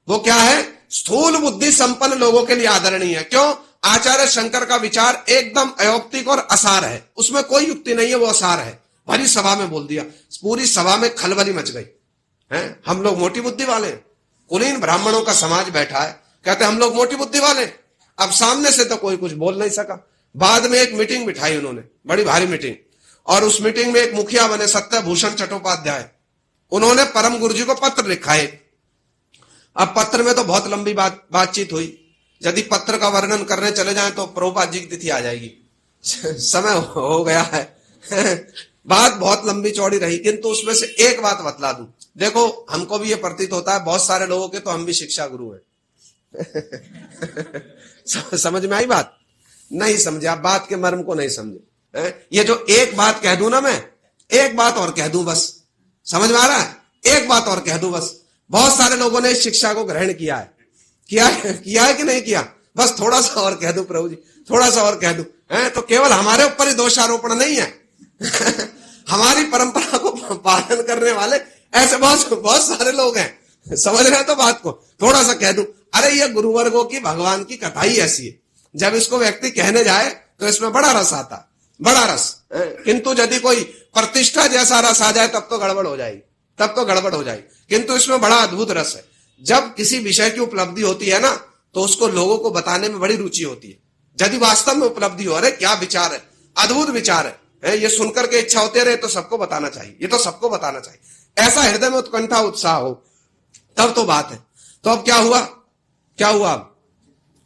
वो क्या है, स्थूल बुद्धि संपन्न लोगों के लिए आदरणीय है। क्यों? आचार्य शंकर का विचार एकदम अयौक्तिक और असार है, उसमें कोई युक्ति नहीं है, वो असार है। भरी सभा में बोल दिया, पूरी सभा में खलबली मच गई है। हम लोग मोटी बुद्धि वाले, कुलीन ब्राह्मणों का समाज बैठा है, कहते हम लोग मोटी बुद्धि वाले। अब सामने से तो कोई कुछ बोल नहीं सका। बाद में एक मीटिंग बिठाई उन्होंने, बड़ी भारी मीटिंग, और उस मीटिंग में एक मुखिया बने सत्यभूषण चट्टोपाध्याय। उन्होंने परम गुरु जी को पत्र लिखा है। अब पत्र में तो बहुत लंबी बातचीत हुई। यदि पत्र का वर्णन करने चले जाएं तो प्रभुपाद जी की तिथि आ जाएगी, समय हो गया है। बात बहुत लंबी चौड़ी रही, किंतु उसमें से एक बात बतला दूं। देखो, हमको भी ये प्रतीत होता है बहुत सारे लोगों के तो हम भी शिक्षा गुरु हैं। समझ में आई बात? नहीं समझे आप, बात के मर्म को नहीं समझे। ये जो एक बात कह दूं ना, मैं एक बात और कह दूं बस, समझ में आ रहा है? एक बात और कह दूं बस। बहुत सारे लोगों ने इस शिक्षा को ग्रहण किया है कि नहीं किया? बस थोड़ा सा और कह दो प्रभु जी, थोड़ा सा और कह दो, है तो केवल हमारे ऊपर ही दोषारोपण नहीं है हमारी परंपरा को पालन करने वाले ऐसे बहुत सारे लोग हैं, समझ रहे हैं तो बात को, थोड़ा सा कह दूं, अरे ये गुरुवर्गों की भगवान की कथा ही ऐसी है, जब इसको व्यक्ति कहने जाए तो इसमें बड़ा रस आता, बड़ा रस, किंतु यदि कोई प्रतिष्ठा जैसा रस आ जाए तब तो गड़बड़ हो जाएगी, तब तो गड़बड़ हो जाएगी, किंतु इसमें बड़ा अद्भुत रस है। जब किसी विषय की उपलब्धि होती है ना तो उसको लोगों को बताने में बड़ी रुचि होती है, यदि वास्तव में उपलब्धि हो, अरे क्या विचार है, अद्भुत विचार है, ये सुनकर के इच्छा होते रहे तो सबको बताना चाहिए, ये तो सबको बताना चाहिए, ऐसा हृदय में उत्कंठा उत्साह हो, तब तो बात है। तो अब क्या हुआ, क्या हुआ, अब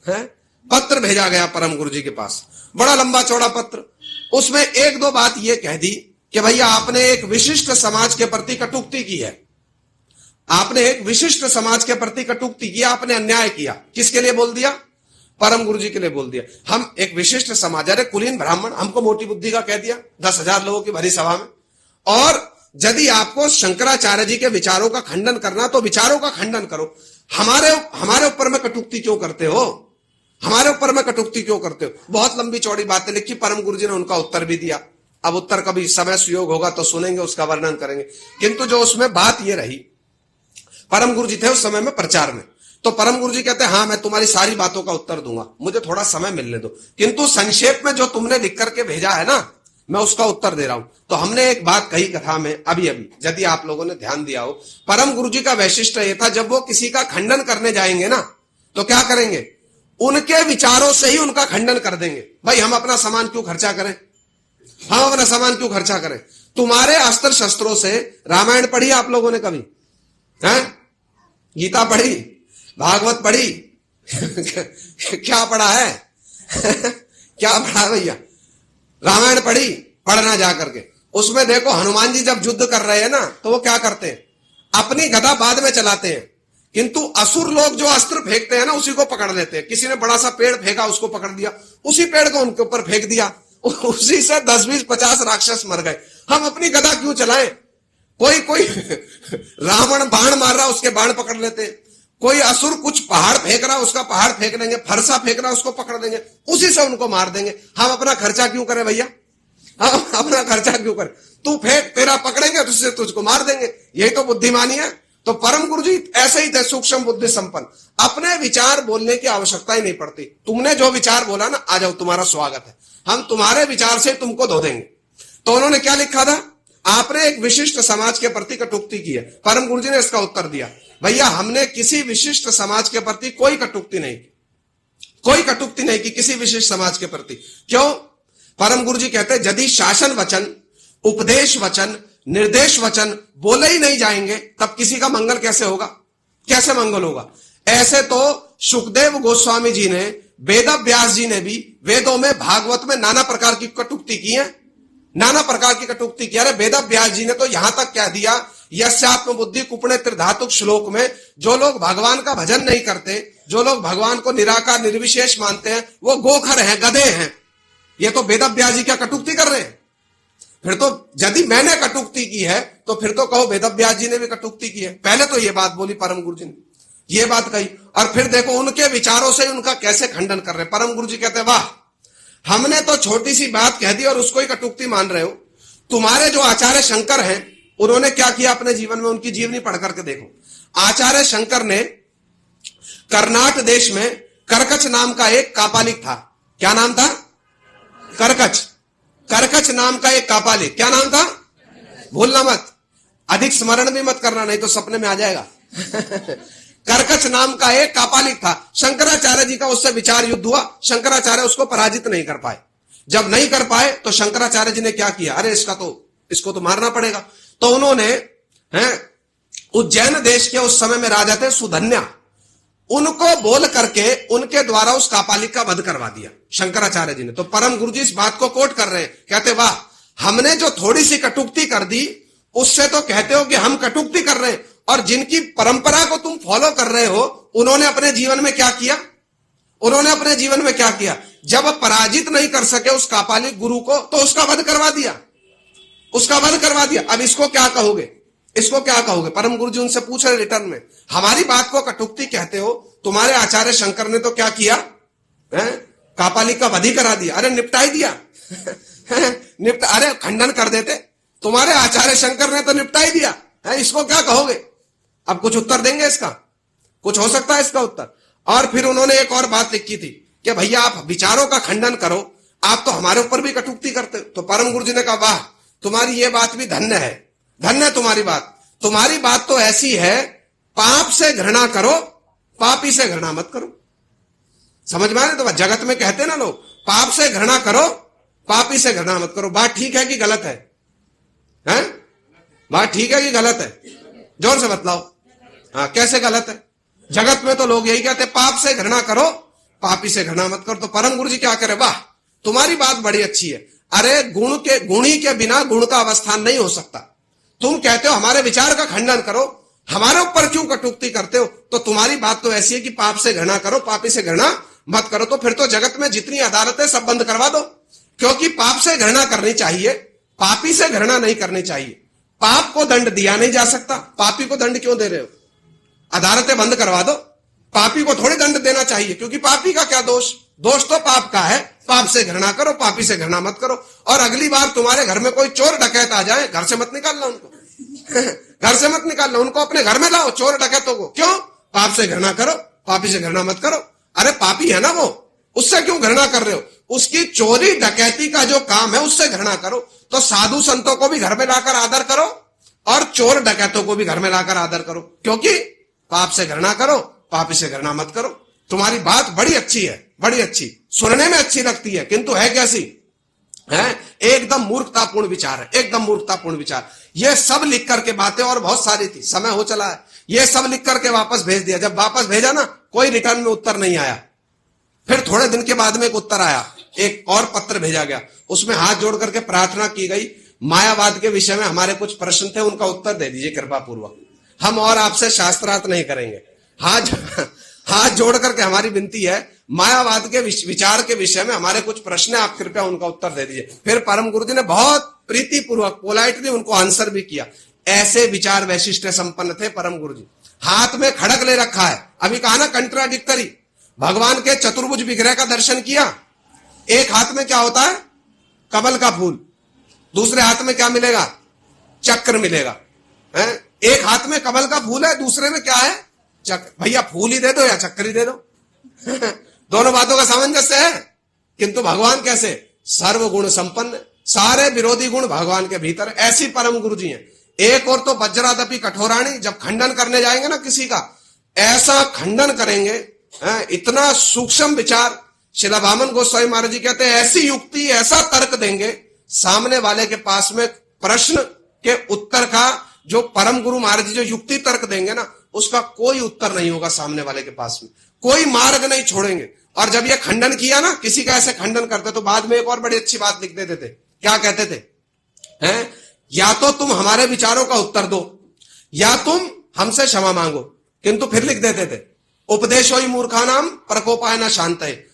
है पत्र भेजा गया परम गुरु जी के पास, बड़ा लंबा चौड़ा पत्र, उसमें एक दो बात ये कह दी कि भैया आपने एक विशिष्ट समाज के प्रति कटुक्ति की है, आपने एक विशिष्ट समाज के प्रति कटुक्ति किया, आपने अन्याय किया। किसके लिए बोल दिया, परम गुरु जी के लिए बोल दिया। हम एक विशिष्ट समाज, अरे कुलीन ब्राह्मण हमको मोटी बुद्धि का कह दिया 10,000 लोगों की भरी सभा में। और यदि आपको शंकराचार्य जी के विचारों का खंडन करना तो विचारों का खंडन करो, हमारे ऊपर में कटुक्ति क्यों करते हो, हमारे ऊपर में कटुक्ति क्यों करते हो। बहुत लंबी चौड़ी बातें लिखी, परम गुरु जी ने उनका उत्तर भी दिया। अब उत्तर कभी समय सुयोग होगा तो सुनेंगे, उसका वर्णन करेंगे। किंतु जो उसमें बात यह रही, परम गुरु जी थे उस समय में प्रचार में, तो परम गुरु जी कहते हैं हाँ मैं तुम्हारी सारी बातों का उत्तर दूंगा, मुझे थोड़ा समय मिलने दो, किंतु संक्षेप में जो तुमने लिख करके भेजा है ना मैं उसका उत्तर दे रहा हूं। तो हमने एक बात कही कथा में अभी अभी, यदि आप लोगों ने ध्यान दिया हो, परम गुरु जी का वैशिष्ट यह था, जब वो किसी का खंडन करने जाएंगे ना तो क्या करेंगे, उनके विचारों से ही उनका खंडन कर देंगे। भाई हम अपना सामान क्यों खर्चा करें, हम अपना सामान क्यों खर्चा करें, तुम्हारे अस्त्र शस्त्रों से रामायण पढ़ी आप लोगों ने कभी, हैं गीता पढ़ी, भागवत पढ़ी क्या पढ़ा है क्या पढ़ा है भैया, रामायण पढ़ी, पढ़ना जा करके। उसमें देखो हनुमान जी जब युद्ध कर रहे हैं ना तो वो क्या करते हैं, अपनी गदा बाद में चलाते हैं, किंतु असुर लोग जो अस्त्र फेंकते हैं ना उसी को पकड़ लेते हैं। किसी ने बड़ा सा पेड़ फेंका, उसको पकड़ दिया, उसी पेड़ को उनके ऊपर फेंक दिया, उसी से 10, 20, 50 राक्षस मर गए। हम अपनी गदा क्यों चलाएं, कोई रावण बाण मार रहा उसके बाण पकड़ लेते हैं, कोई असुर कुछ पहाड़ फेंक रहा उसका पहाड़ फेंक देंगे, फरसा फेंक रहा उसको पकड़ देंगे, उसी से उनको मार देंगे। हम अपना खर्चा क्यों करें भैया, हम अपना खर्चा क्यों करें, तू फेंक, तेरा पकड़ेंगे तुझसे तुझको मार देंगे, यही तो बुद्धिमानी है। तो परम गुरु जी ऐसे ही थे, सूक्ष्म बुद्धि संपन्न, अपने विचार बोलने की आवश्यकता ही नहीं पड़ती। तुमने जो विचार बोला ना, आ जाओ तुम्हारा स्वागत है, हम तुम्हारे विचार से तुमको धो देंगे। तो उन्होंने क्या लिखा था, आपने एक विशिष्ट समाज के प्रति कटुक्ति की है। परम गुरु जी ने इसका उत्तर दिया, भैया हमने किसी विशिष्ट समाज के प्रति कोई कटुक्ति नहीं की, कोई कटुक्ति नहीं की किसी विशिष्ट समाज के प्रति। क्यों, परम गुरु जी कहते हैं यदि शासन वचन, उपदेश वचन, निर्देश वचन बोले ही नहीं जाएंगे तब किसी का मंगल कैसे होगा, कैसे मंगल होगा। ऐसे तो सुखदेव गोस्वामी जी ने, वेद व्यास जी ने भी वेदों में, भागवत में नाना प्रकार की कटुक्ति की है, नाना प्रकार की कटुक्ति की। अरे वेद व्यास जी ने तो यहां तक कह दिया, यस्यात्म बुद्धि कुपणे त्रिधातुक श्लोक में, जो लोग भगवान का भजन नहीं करते, जो लोग भगवान को निराकार निर्विशेष मानते हैं, वो गोखर हैं, गधे हैं। ये तो वेद व्यास जी क्या कटुक्ति कर रहे हैं। फिर तो यदि मैंने कटुक्ति की है तो फिर तो कहो वेद व्यास जी ने भी कटुक्ति की है। पहले तो ये बात बोली परम गुरु जी ने, ये बात कही, और फिर देखो उनके विचारों से उनका कैसे खंडन कर रहे। परम गुरु जी कहते हैं वाह, हमने तो छोटी सी बात कह दी और उसको ही कटुक्ति मान रहे हो। तुम्हारे जो आचार्य शंकर हैं उन्होंने क्या किया अपने जीवन में, उनकी जीवनी पढ़ करके देखो। आचार्य शंकर ने कर्नाटक देश में करकच नाम का एक कापालिक था। क्या नाम था, करकच, करकच नाम का एक कापालिक, क्या नाम था, भूलना मत, अधिक स्मरण भी मत करना नहीं तो सपने में आ जाएगा करकच नाम का एक कापालिक था। शंकराचार्य जी का उससे विचार युद्ध हुआ, शंकराचार्य उसको पराजित नहीं कर पाए। जब नहीं कर पाए तो शंकराचार्य जी ने क्या किया, अरे इसको तो मारना पड़ेगा। तो उन्होंने उज्जैन देश के उस समय में राजा थे सुधन्या, उनको बोल करके उनके द्वारा उस कापालिक का वध करवा दिया शंकराचार्य जी ने। तो परम गुरु जी इस बात को कोट कर रहे हैं, कहते वाह, हमने जो थोड़ी सी कटुक्ति कर दी उससे तो कहते हो कि हम कटुक्ति कर रहे हैं, और जिनकी परंपरा को तुम फॉलो कर रहे हो उन्होंने अपने जीवन में क्या किया, उन्होंने अपने जीवन में क्या किया, जब पराजित नहीं कर सके उस कापालिक गुरु को तो उसका वध करवा दिया, उसका वध करवा दिया। अब इसको क्या कहोगे, इसको क्या कहोगे। परम गुरु जी उनसे पूछ रहे रिटर्न में, हमारी बात को कटुक्ति कहते हो, तुम्हारे आचार्य शंकर ने तो क्या किया, कापालिक का वधी करा दिया, अरे निपटा ही दिया। अरे खंडन कर देते, तुम्हारे आचार्य शंकर ने तो निपटा ही दिया है, इसको क्या कहोगे? अब कुछ उत्तर देंगे इसका? कुछ हो सकता है इसका उत्तर? और फिर उन्होंने एक और बात लिखी थी कि भैया आप विचारों का खंडन करो, आप तो हमारे ऊपर भी कटुक्ति करते हो। तो परम गुरु जी ने कहा वाह, तुम्हारी ये बात भी धन्य है, धन्य है तुम्हारी बात। तुम्हारी बात तो ऐसी है, पाप से घृणा करो, पापी से घृणा मत करो। समझ में आ रहे? तो जगत में कहते ना लोग, पाप से घृणा करो, पापी से घृणा मत करो। बात ठीक है कि गलत है? हैं? बात ठीक है कि गलत है? जोर से बतलाओ। हाँ, कैसे गलत है? जगत में तो लोग यही कहते, पाप से घृणा करो, पापी से घृणा मत करो। तो परम गुरु जी क्या करे, वाह तुम्हारी बात बड़ी अच्छी है। अरे गुणी के बिना गुण का अवस्थान नहीं हो सकता। तुम कहते हो हमारे विचार का खंडन करो, हमारे ऊपर क्यों कटुक्ति करते हो? तो तुम्हारी बात तो ऐसी है कि पाप से घृणा करो, पापी से घृणा मत करो। तो फिर तो जगत में जितनी अदालतें सब बंद करवा दो, क्योंकि पाप से घृणा करनी चाहिए, पापी से घृणा नहीं करनी चाहिए। पाप को दंड दिया नहीं जा सकता, पापी को दंड क्यों दे रहे हो? अदालतें बंद करवा दो, पापी को थोड़ी दंड देना चाहिए, क्योंकि पापी का क्या दोष? दोष तो पाप का है। पाप से घृणा करो, पापी से घृणा मत करो। और अगली बार तुम्हारे घर में कोई चोर डकैत आ जाए, घर से मत निकालना उनको। घर से मत निकालना उनको, अपने घर में लाओ चोर डकैतों को। क्यों? पाप से घृणा करो, पापी से घृणा मत करो। अरे पापी है ना वो, उससे क्यों घृणा कर रहे हो? उसकी चोरी डकैती का जो काम है उससे घृणा करो। तो साधु संतों को भी घर में लाकर आदर करो और चोर डकैतों को भी घर में लाकर आदर करो, क्योंकि पाप से घृणा करो, पापी से घृणा मत करो। तुम्हारी बात बड़ी अच्छी है, बड़ी अच्छी, सुनने में अच्छी लगती है, किंतु है कैसी? है एकदम मूर्खतापूर्ण विचार है, एकदम मूर्खतापूर्ण विचार। ये सब लिख करके बातें और बहुत सारी थी, समय हो चला है, ये सब लिख करके वापस भेज दिया। जब वापस भेजा ना, कोई रिटर्न में उत्तर नहीं आया। फिर थोड़े दिन के बाद में एक उत्तर आया, एक और पत्र भेजा गया, उसमें हाथ जोड़ करके प्रार्थना की गई, मायावाद के विषय में हमारे कुछ प्रश्न थे, उनका उत्तर दे दीजिए कृपा पूर्वक, हम और आपसे शास्त्रार्थ नहीं करेंगे। हाथ जोड़ करके हमारी विनती है, मायावाद के विचार के विषय में हमारे कुछ प्रश्न है, आप कृपया उनका उत्तर दे दीजिए। फिर परम गुरु जी ने बहुत प्रीति पूर्वक पोलाइटली उनको आंसर भी किया। ऐसे विचार वैशिष्ट संपन्न थे परम गुरु जी। हाथ में खड़ग ले रखा है, अभी कहा ना कंट्राडिक्टरी। भगवान के चतुर्भुज विग्रह का दर्शन किया, एक हाथ में क्या होता है? कमल का फूल, दूसरे हाथ में क्या मिलेगा? चक्र मिलेगा। एक हाथ में कमल का फूल है, दूसरे में क्या है? चक्र। भैया फूल ही दे दो या चक्र ही दे दो। दोनों बातों का सामंजस्य है। किंतु भगवान कैसे? सर्वगुण संपन्न, सारे विरोधी गुण भगवान के भीतर। ऐसी परम गुरु जी हैं। एक और तो वज्रादपि कठोराणी, जब खंडन करने जाएंगे ना किसी का, ऐसा खंडन करेंगे, इतना सूक्ष्म विचार। श्रील वामन गोस्वामी महाराज जी कहते हैं, ऐसी युक्ति, ऐसा तर्क देंगे, सामने वाले के पास में प्रश्न के उत्तर का जो परम गुरु महाराज जी जो युक्ति तर्क देंगे ना, उसका कोई उत्तर नहीं होगा सामने वाले के पास में, कोई मार्ग नहीं छोड़ेंगे। और जब ये खंडन किया ना, किसी का ऐसे खंडन करते तो बाद में एक और बड़ी अच्छी बात लिख देते थे। क्या कहते थे? या तो तुम हमारे विचारों का उत्तर दो, या तुम हमसे क्षमा मांगो। किंतु फिर लिख देते थे, उपदेशो ही मूर्खानाम प्रकोपाय न शांतये।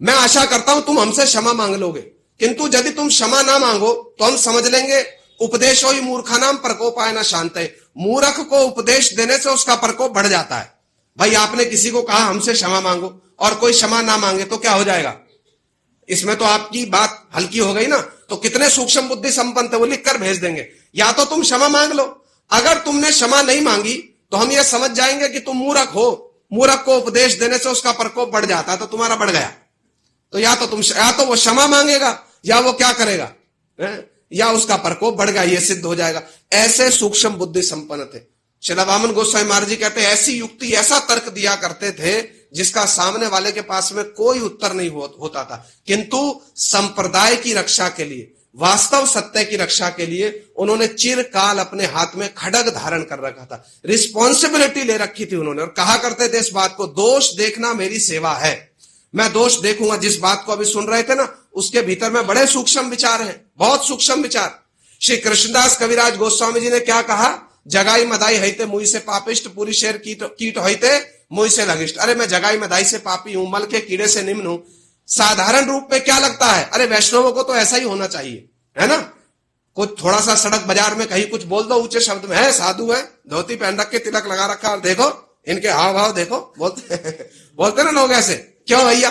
मैं आशा करता हूं तुम हमसे क्षमा मांग लोगे, किंतु यदि तुम क्षमा ना मांगो तो हम समझ लेंगे उपदेशो ही मूर्खानाम प्रकोपाय न शांतये। मूर्ख को उपदेश देने से उसका प्रकोप बढ़ जाता है। भाई आपने किसी को कहा हमसे क्षमा मांगो और कोई क्षमा ना मांगे तो क्या हो जाएगा? इसमें तो आपकी बात हल्की हो गई ना। तो कितने सूक्ष्म बुद्धि संपन्न थे, वो लिख कर भेज देंगे, या तो तुम क्षमा मांग लो, अगर तुमने क्षमा नहीं मांगी तो हम ये समझ जाएंगे कि तुम मूर्ख हो। मूर्ख को उपदेश देने से उसका प्रकोप बढ़ जाता है, तो तुम्हारा बढ़ गया। तो या तो वो क्षमा मांगेगा या वो क्या करेगा, या उसका प्रकोप बढ़ गया, ये सिद्ध हो जाएगा। ऐसे सूक्ष्म बुद्धि संपन्न थे। श्रील वामन गोस्वामी महाराज जी कहते हैं, ऐसी युक्ति, ऐसा तर्क दिया करते थे जिसका सामने वाले के पास में कोई उत्तर नहीं होता था। किंतु संप्रदाय की रक्षा के लिए, वास्तव सत्य की रक्षा के लिए उन्होंने चिरकाल अपने हाथ में खड्ग धारण कर रखा था। रिस्पॉन्सिबिलिटी ले रखी थी उन्होंने, और कहा करते थे इस बात को, दोष देखना मेरी सेवा है, मैं दोष देखूंगा। जिस बात को अभी सुन रहे थे ना, उसके भीतर में बड़े सूक्ष्म विचार हैं, बहुत सूक्ष्म विचार। श्री कृष्णदास कविराज गोस्वामी जी ने क्या कहा? जगाई मदाई हईते मुई से पापिष्ट, पूरी शेर कीट हईते मुई से लगिष्ट। अरे मैं जगाई मदाई से पापी हूं, मल के कीड़े से निम्न हूं। साधारण रूप में क्या लगता है? अरे वैष्णवों को तो ऐसा ही होना चाहिए, है ना? कुछ थोड़ा सा सड़क बाजार में कहीं कुछ बोल दो ऊंचे शब्द में, है साधु है, धोती पहन रख के, तिलक लगा रखा, और देखो इनके हाव भाव देखो, बोलते ना लोग ऐसे। क्यों भैया?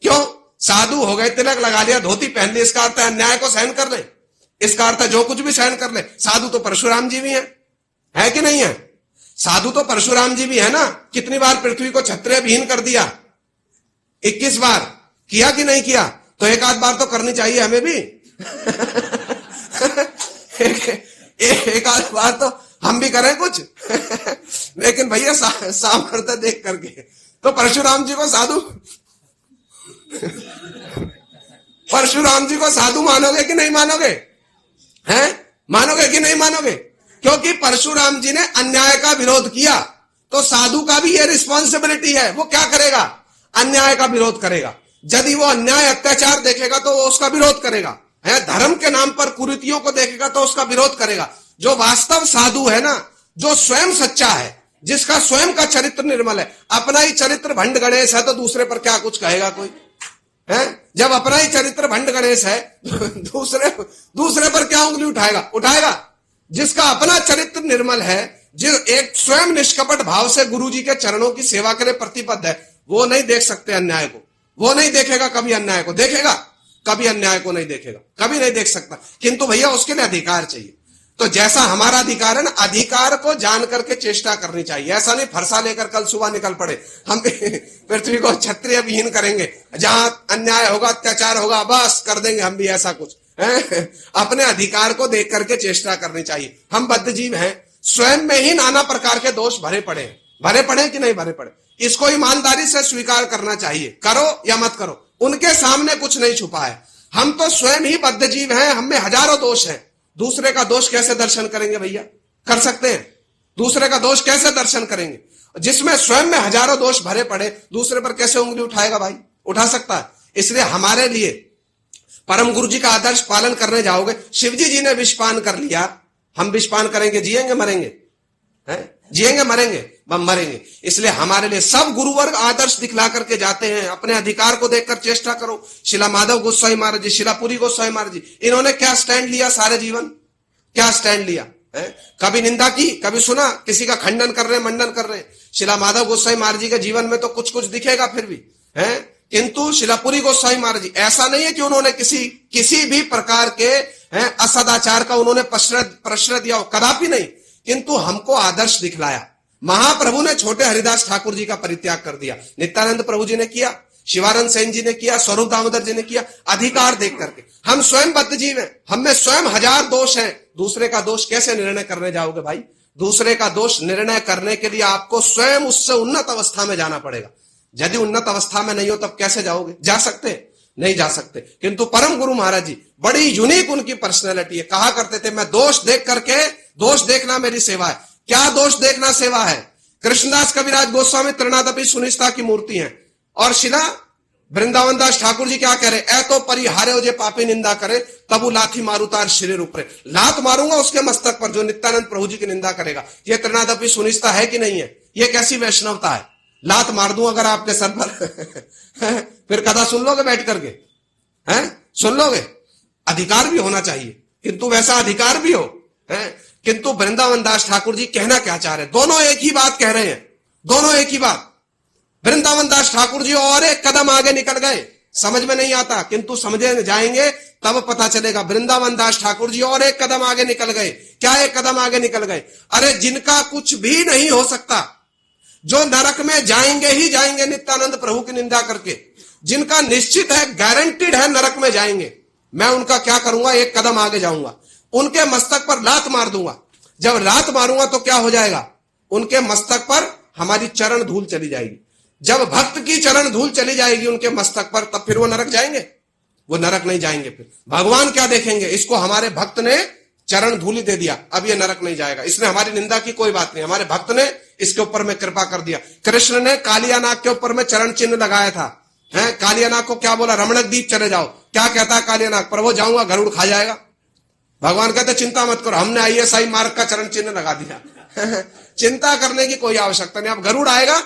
क्यों? साधु हो गए, तिलक लगा लिया, धोती पहन ली, इसका अर्थ है अन्याय को सहन कर ले, इसका अर्थ है जो कुछ भी सहन कर ले। साधु तो परशुराम जी भी है कि नहीं है? साधु तो परशुराम जी भी है ना। कितनी बार पृथ्वी को क्षत्रिय विहीन कर दिया? 21 बार। किया कि नहीं किया? तो एक आध बार तो करनी चाहिए हमें भी। एक आध बार तो हम भी करें कुछ। लेकिन भैया सामर्थ्य देख करके तो परशुराम जी को साधु परशुराम जी को साधु मानोगे कि नहीं मानोगे? हैं? मानोगे कि नहीं मानोगे? क्योंकि परशुराम जी ने अन्याय का विरोध किया, तो साधु का भी ये रिस्पॉन्सिबिलिटी है। वो क्या करेगा? अन्याय का विरोध करेगा। यदि वो अन्याय अत्याचार देखेगा तो वो उसका विरोध करेगा, है धर्म के नाम पर कुरीतियों को देखेगा तो उसका विरोध करेगा। जो वास्तव साधु है ना, जो स्वयं सच्चा है, जिसका स्वयं का चरित्र निर्मल है, अपना ही चरित्र भंड गणेश है तो दूसरे पर क्या कुछ कहेगा कोई? है? जब अपना ही चरित्र भंड गणेश है दूसरे पर क्या उंगली उठाएगा? जिसका अपना चरित्र निर्मल है, जो एक स्वयं निष्कपट भाव से गुरु जी के चरणों की सेवा करे प्रतिबद्ध है, वो नहीं देख सकते अन्याय को। वो नहीं देखेगा कभी अन्याय को। देखेगा? कभी अन्याय को नहीं देखेगा, कभी नहीं देख सकता। किंतु भैया उसके लिए अधिकार चाहिए। तो जैसा हमारा अधिकार है ना, अधिकार को जान करके चेष्टा करनी चाहिए। ऐसा नहीं फरसा लेकर कल सुबह निकल पड़े हम पृथ्वी को क्षत्रिय विहीन करेंगे, जहां अन्याय होगा अत्याचार होगा बस कर देंगे हम भी ऐसा कुछ। अपने अधिकार को देख करके चेष्टा करनी चाहिए। हम बद्ध जीव हैं, स्वयं में ही नाना प्रकार के दोष भरे पड़े कि नहीं भरे पड़े? इसको ईमानदारी से स्वीकार करना चाहिए। करो या मत करो, उनके सामने कुछ नहीं छुपा है। हम तो स्वयं ही बद्ध जीव हैं, हम में हजारों दोष हैं। दूसरे का दोष कैसे दर्शन करेंगे भैया? कर सकते हैं? दूसरे का दोष कैसे दर्शन करेंगे? जिसमें स्वयं में हजारों दोष भरे पड़े, दूसरे पर कैसे उंगली उठाएगा भाई? उठा सकता है? इसलिए हमारे लिए परम गुरु जी का आदर्श पालन करने जाओगे। शिवजी जी ने विषपान कर लिया, हम विषपान करेंगे? जिएंगे मरेंगे? जिएंगे मरेंगे? मरेंगे। इसलिए हमारे लिए सब गुरुवर्ग आदर्श दिखला करके जाते हैं। अपने अधिकार को देखकर चेष्टा करो। शिला माधव गोस्वामी महाराज जी, शिलापुरी गोस्वामी महाराज जी, इन्होंने क्या स्टैंड लिया? सारे जीवन क्या स्टैंड लिया है? कभी निंदा की, कभी सुना किसी का खंडन कर रहे हैं, मंडन कर रहे हैं? शिला माधव गोस्वामी महाराज जी के जीवन में तो कुछ कुछ दिखेगा फिर भी है, किंतु शिलापुरी गोस्वामी महाराज जी ऐसा नहीं है कि उन्होंने किसी भी प्रकार के असदाचार का उन्होंने प्रश्रय दिया, कदापि नहीं। किंतु हमको आदर्श दिखलाया। महाप्रभु ने छोटे हरिदास ठाकुर जी का परित्याग कर दिया, नित्यानंद प्रभु जी ने किया, शिवानंद सेन जी ने किया, स्वरूप दामोदर जी ने किया। अधिकार देख करके हम स्वयं बद्ध जीव हैं, हम में स्वयं हजार दोष हैं। दूसरे का दोष कैसे निर्णय करने जाओगे भाई? दूसरे का दोष निर्णय करने के लिए आपको स्वयं उससे उन्नत अवस्था में जाना पड़ेगा। यदि उन्नत अवस्था में नहीं हो तब कैसे जाओगे? जा सकते? नहीं जा सकते। किंतु परम गुरु महाराज जी बड़ी यूनिक उनकी पर्सनैलिटी है। कहा करते थे, मैं दोष देख करके, दोष देखना मेरी सेवा है। क्या दोष देखना सेवा है? कृष्णदास कविराज गोस्वामी त्रिनादपि सुनिष्ठा की मूर्ति है, और शिला वृंदावन दास ठाकुर जी क्या कह रहे? ऐ तो परिहारे हो जे पापी निंदा करे, तबु लाथी मारू तार शरीर ऊपर। लात मारूंगा उसके मस्तक पर जो नित्यानंद प्रभु जी की निंदा करेगा। ये त्रिनादपि सुनिष्ठा है कि नहीं है? ये कैसी वैष्णवता है? लात मार दूं अगर आपके सर पर फिर कथा सुन लोगे बैठ करके? सुन लोगे? अधिकार भी होना चाहिए, किंतु वैसा अधिकार भी हो। किंतु वृंदावन दास ठाकुर जी कहना क्या चाह रहे? दोनों एक ही बात कह रहे हैं, दोनों एक ही बात। वृंदावन दास ठाकुर जी और एक कदम आगे निकल गए। समझ में नहीं आता, किंतु समझे जाएंगे तब पता चलेगा। वृंदावन दास ठाकुर जी और एक कदम आगे निकल गए। क्या एक कदम आगे निकल गए? अरे जिनका कुछ भी नहीं हो सकता, जो नरक में जाएंगे ही जाएंगे नित्यानंद प्रभु की निंदा करके, जिनका निश्चित है, गारंटीड है नरक में जाएंगे, मैं उनका क्या करूंगा? एक कदम आगे जाऊंगा, उनके मस्तक पर लात मार दूंगा। जब लात मारूंगा तो क्या हो जाएगा? उनके मस्तक पर हमारी चरण धूल चली जाएगी। जब भक्त की चरण धूल चली जाएगी उनके मस्तक पर, तब फिर वो नरक जाएंगे? वो नरक नहीं जाएंगे। फिर भगवान क्या देखेंगे? इसको हमारे भक्त ने चरण धूली दे दिया, अब ये नरक नहीं जाएगा। इसने हमारी निंदा की कोई बात नहीं, हमारे भक्त ने इसके ऊपर में कृपा कर दिया। कृष्ण ने कालिया नाग के ऊपर में चरण चिन्ह लगाया था, कालिया नाग को क्या बोला? रमणक द्वीप चले जाओ। क्या कहता है कालिया नाग? प्रभु जाऊंगा, गरुड़ खा जाएगा। भगवान कहते चिंता मत करो, हमने ISI मार्ग का चरण चिन्ह लगा दिया। चिंता करने की कोई आवश्यकता नहीं। अब गरुड़ आएगा,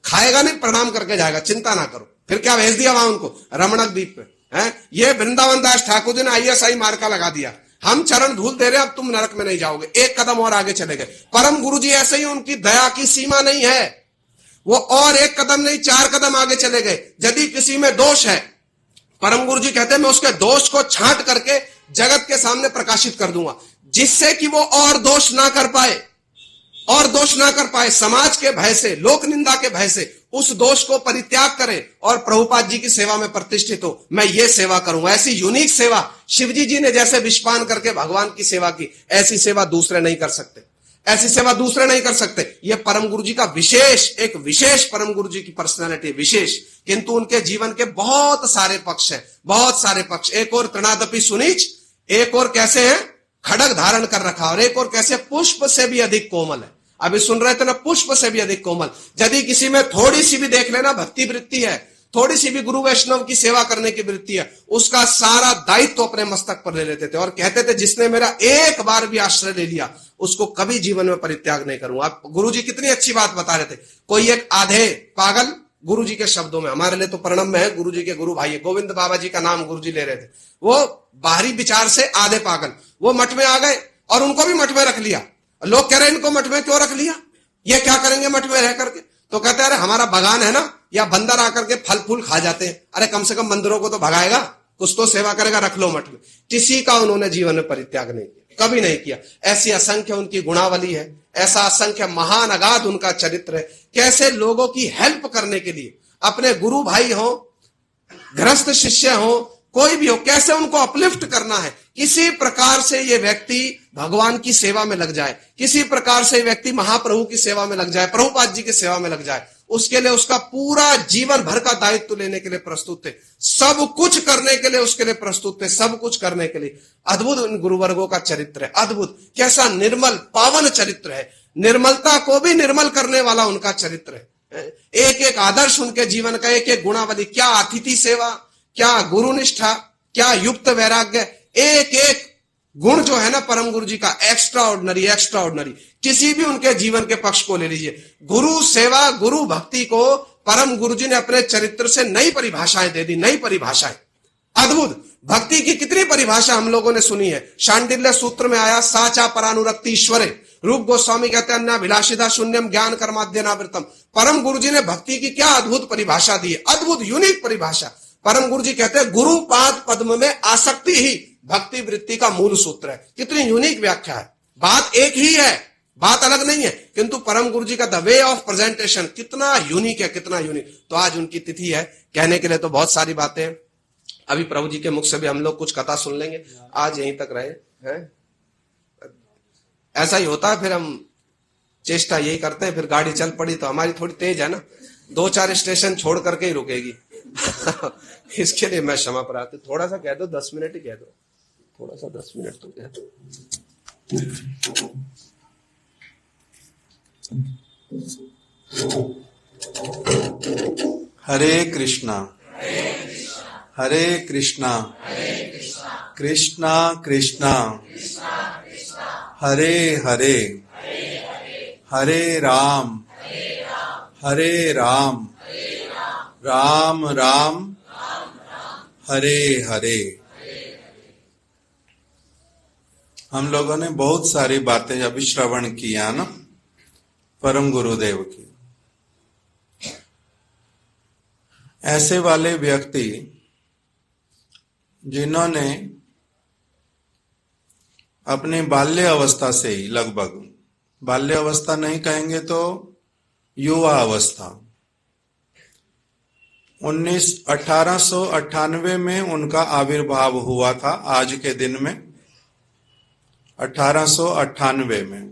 खाएगा नहीं, प्रणाम करके जाएगा, चिंता ना करो। फिर क्या भेज दिया वहां उनको? रमणक द्वीप पे। ये वृंदावन दास ठाकुर जी ने ISI मार्ग का लगा दिया, हम चरण धूल दे रहे, अब तुम नरक में नहीं जाओगे। एक कदम और आगे चले गए। परम गुरु जी ऐसे ही, उनकी दया की सीमा नहीं है। वो और एक कदम नहीं 4 कदम आगे चले गए। यदि किसी में दोष है, परम गुरु जी कहते हैं मैं उसके दोष को छांट करके जगत के सामने प्रकाशित कर दूंगा, जिससे कि वो और दोष ना कर पाए, और दोष ना कर पाए। समाज के भय से, लोक निंदा के भय से उस दोष को परित्याग करें और प्रभुपाद जी की सेवा में प्रतिष्ठित हो। मैं ये सेवा करूंगा, ऐसी यूनिक सेवा शिवजी जी ने जैसे विषपान करके भगवान की सेवा की, ऐसी सेवा दूसरे नहीं कर सकते, ऐसी सेवा दूसरे नहीं कर सकते। ये परम गुरु जी का विशेष, एक विशेष परम गुरु जी की पर्सनालिटी विशेष, किंतु उनके जीवन के बहुत सारे पक्ष हैं, बहुत सारे पक्ष। एक और तृणादपि सुनीच, एक और कैसे है खड़ग धारण कर रखा, और एक और कैसे पुष्प से भी अधिक कोमल है। अभी सुन रहे थे ना, पुष्प से भी अधिक कोमल। यदि किसी में थोड़ी सी भी देख लेना भक्ति वृत्ति है, थोड़ी सी भी गुरु वैष्णव की सेवा करने की वृत्ति है, उसका सारा दायित्व अपने मस्तक पर ले लेते थे और कहते थे जिसने मेरा एक बार भी आश्रय ले लिया उसको कभी जीवन में परित्याग नहीं करूंगा। गुरु जी कितनी अच्छी बात बता रहे थे। कोई एक आधे पागल, गुरु जी के शब्दों में, हमारे लिए तो प्रणम में है, गुरु जी के गुरु भाई गोविंद बाबा जी का नाम गुरु जी ले रहे थे, वो बाहरी विचार से आधे पागल, वो मठ में आ गए और उनको भी मठ में रख लिया। लोग कह रहे इनको मठ में क्यों रख लिया, ये क्या करेंगे मठ में रह करके? तो कहते हैं अरे हमारा बागान है ना, या बंदर आकर के फल फूल खा जाते हैं, अरे कम से कम बंदरों को तो भगाएगा, कुछ तो सेवा करेगा, रख लो मठ में। किसी का उन्होंने जीवन में परित्याग नहीं किया, कभी नहीं किया। ऐसी असंख्य उनकी गुणावली है, ऐसा असंख्य महान अगाध उनका चरित्र है। कैसे लोगों की हेल्प करने के लिए, अपने गुरु भाई हो, गृहस्थ शिष्य हो, कोई भी हो, कैसे उनको अपलिफ्ट करना है। किसी प्रकार से ये व्यक्ति भगवान की सेवा में लग जाए, किसी प्रकार से व्यक्ति महाप्रभु की सेवा में लग जाए, प्रभुपाद जी की सेवा में लग जाए, उसके लिए उसका पूरा जीवन भर का दायित्व लेने के लिए प्रस्तुत थे, सब कुछ करने के लिए उसके लिए प्रस्तुत थे, सब कुछ करने के लिए। अद्भुत उन गुरुवर्गों का चरित्र है, अद्भुत, कैसा निर्मल पावन चरित्र है, निर्मलता को भी निर्मल करने वाला उनका चरित्र है। एक एक आदर्श उनके जीवन का, एक एक गुणावली, क्या अतिथि सेवा, क्या गुरु निष्ठा, क्या युक्त वैराग्य, एक एक गुण जो है ना परम गुरु जी का, एक्स्ट्रा ऑर्डिनरी, एक्स्ट्रा ऑर्डिनरी। किसी भी उनके जीवन के पक्ष को ले लीजिए, गुरु सेवा, गुरु भक्ति को परम गुरु जी ने अपने चरित्र से नई परिभाषाएं दे दी, नई परिभाषाएं, अद्भुत। भक्ति की कितनी परिभाषा हम लोगों ने सुनी है। शांडिल्य सूत्र में आया साचा परानुरक्ति ईश्वरे, रूप गोस्वामी कहते हैं अन्नाभिलाषिता शून्यम ज्ञान कर्माद्यनावृतम। परम गुरु जी ने भक्ति की क्या अद्भुत परिभाषा दी है, अद्भुत यूनिक परिभाषा। परम गुरु जी कहते हैं गुरु पाद पद्म में आसक्ति ही भक्ति वृत्ति का मूल सूत्र है। कितनी यूनिक व्याख्या है, बात एक ही है, बात अलग नहीं है, किंतु परम गुरु जी का द वे ऑफ प्रेजेंटेशन कितना यूनिक है, कितना यूनिक। तो आज उनकी तिथि है, कहने के लिए तो बहुत सारी बातें हैं। अभी प्रभु जी के मुख से भी हम लोग कुछ कथा सुन लेंगे, आज यहीं तक रहे हैं। ऐसा ही होता है, फिर हम चेष्टा यही करते हैं, फिर गाड़ी चल पड़ी तो हमारी थोड़ी तेज है ना, 2-4 स्टेशन छोड़ करके ही रुकेगी। इसके लिए मैं क्षमा प्रार्थी, थोड़ा सा कह दो, 10 मिनट ही कह दो, थोड़ा सा 10 मिनट तो कह दो। हरे कृष्णा हरे कृष्णा कृष्णा कृष्णा हरे हरे हरे राम राम राम हरे हरे। हम लोगों ने बहुत सारी बातें अभी श्रवण किया ना परम गुरुदेव की। ऐसे वाले व्यक्ति जिन्होंने अपने बाल्य अवस्था से ही, लगभग बाल्य अवस्था नहीं कहेंगे तो युवा अवस्था, 1898 में उनका आविर्भाव हुआ था, आज के दिन में 1898 में,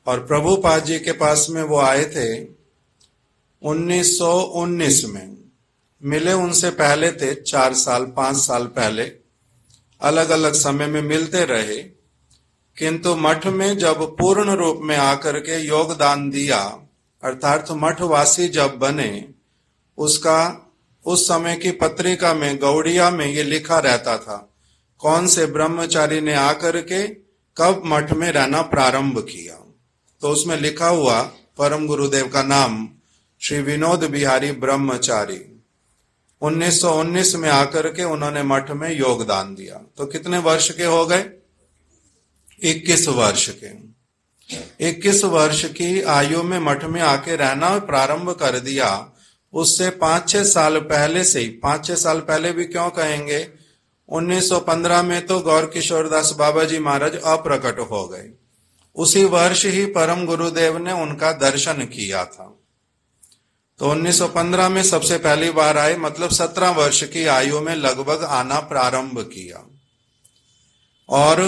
और प्रभुपाद जी के पास में वो आए थे 1919 में। मिले उनसे पहले थे 4 साल 5 साल पहले, अलग अलग समय में मिलते रहे, किंतु मठ में जब पूर्ण रूप में आकर के योगदान दिया, अर्थात मठवासी जब बने, उसका उस समय की पत्रिका में गौड़िया में ये लिखा रहता था कौन से ब्रह्मचारी ने आकर के कब मठ में रहना प्रारंभ किया। तो उसमें लिखा हुआ परम गुरुदेव का नाम श्री विनोद बिहारी ब्रह्मचारी, 1919 में आकर के उन्होंने मठ में योगदान दिया। तो कितने वर्ष के हो गए? 21 वर्ष के। 21 वर्ष की आयु में मठ में आके रहना प्रारंभ कर दिया, उससे 5-6 साल पहले से ही, 5-6 साल पहले भी क्यों कहेंगे, 1915 में तो गौर किशोर दास बाबा जी महाराज अप्रकट हो गए। उसी वर्ष ही परम गुरुदेव ने उनका दर्शन किया था। तो 1915 में सबसे पहली बार आए, मतलब 17 वर्ष की आयु में लगभग आना प्रारंभ किया। और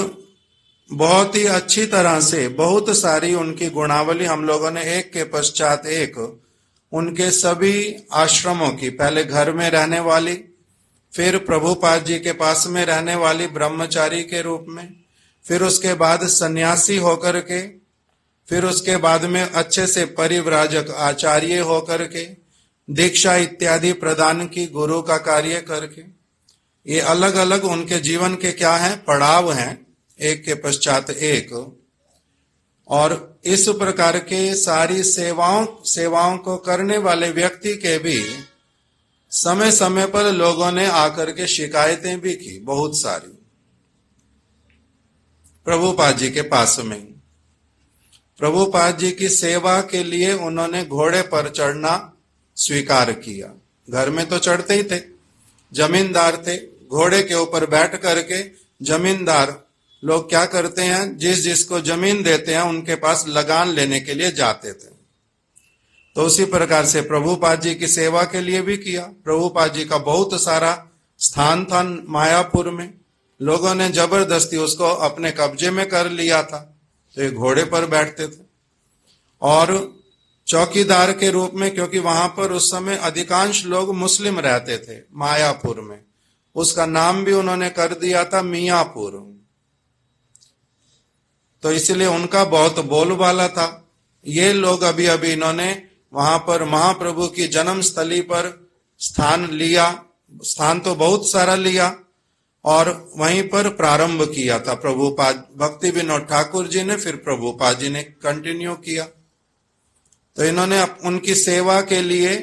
बहुत ही अच्छी तरह से बहुत सारी उनकी गुणावली हम लोगों ने एक के पश्चात एक उनके सभी आश्रमों की, पहले घर में रहने वाली, फिर प्रभुपाद जी के पास में रहने वाली ब्रह्मचारी के रूप में, फिर उसके बाद सन्यासी होकर के, फिर उसके बाद में अच्छे से परिव्राजक आचार्य होकर के, दीक्षा इत्यादि प्रदान की गुरु का कार्य करके। ये अलग अलग उनके जीवन के क्या हैं, पड़ाव हैं, एक के पश्चात एक। और इस प्रकार के सारी सेवाओं को करने वाले व्यक्ति के भी समय समय पर लोगों ने आकर के शिकायतें भी की, बहुत सारी, प्रभुपाद जी के पास में। प्रभुपाद जी की सेवा के लिए उन्होंने घोड़े पर चढ़ना स्वीकार किया। घर में तो चढ़ते ही थे, जमींदार थे, घोड़े के ऊपर बैठ करके जमींदार लोग क्या करते हैं, जिस जिसको जमीन देते हैं उनके पास लगान लेने के लिए जाते थे। तो उसी प्रकार से प्रभुपाद जी की सेवा के लिए भी किया। प्रभुपाद जी का बहुत सारा स्थान था मायापुर में, लोगों ने जबरदस्ती उसको अपने कब्जे में कर लिया था, तो ये घोड़े पर बैठते थे। और चौकीदार के रूप में, क्योंकि वहां पर उस समय अधिकांश लोग मुस्लिम रहते थे मायापुर में, उसका नाम भी उन्होंने कर दिया था मियापुर। तो इसलिए उनका बहुत बोलबाला था। ये लोग अभी अभी इन्होंने वहां पर महाप्रभु की जन्म स्थली पर स्थान लिया, स्थान तो बहुत सारा लिया, और वहीं पर प्रारंभ किया था प्रभुपाद भक्ति विनोद ठाकुर जी ने, फिर प्रभुपाद जी ने कंटिन्यू किया। तो इन्होंने उनकी सेवा के लिए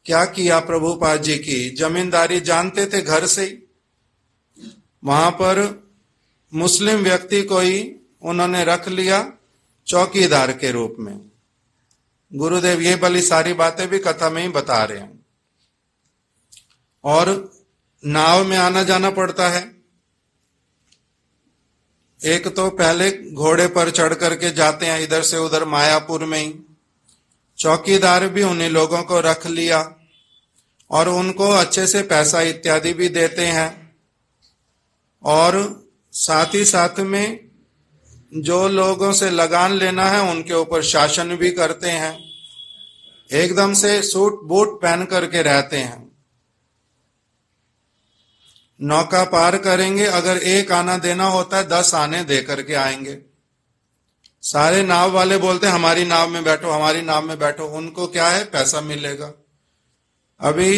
क्या किया, प्रभुपाद जी की जमींदारी जानते थे घर से ही, वहां पर मुस्लिम व्यक्ति को ही उन्होंने रख लिया चौकीदार के रूप में। गुरुदेव ये भली सारी बातें भी कथा में ही बता रहे हैं। और नाव में आना जाना पड़ता है। एक तो पहले घोड़े पर चढ़ करके जाते हैं इधर से उधर मायापुर में ही। चौकीदार भी उन्हीं लोगों को रख लिया और उनको अच्छे से पैसा इत्यादि भी देते हैं, और साथ ही साथ में जो लोगों से लगान लेना है उनके ऊपर शासन भी करते हैं। एकदम से सूट बूट पहन करके रहते हैं। नौका पार करेंगे, अगर एक आना देना होता है 10 आने दे करके आएंगे। सारे नाव वाले बोलते हैं हमारी नाव में बैठो, हमारी नाव में बैठो। उनको क्या है, पैसा मिलेगा। अभी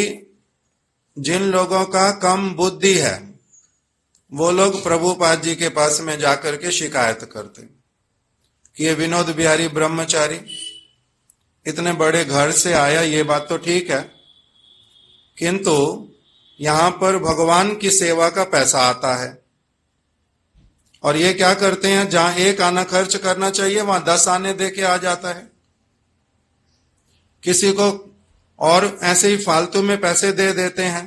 जिन लोगों का कम बुद्धि है वो लोग प्रभुपाद जी के पास में जाकर के शिकायत करते कि ये विनोद बिहारी ब्रह्मचारी इतने बड़े घर से आया, ये बात तो ठीक है, किंतु यहां पर भगवान की सेवा का पैसा आता है। और ये क्या करते हैं, जहां 1 आना खर्च करना चाहिए वहां 10 आने दे के आ जाता है। किसी को और ऐसे ही फालतू में पैसे दे देते हैं।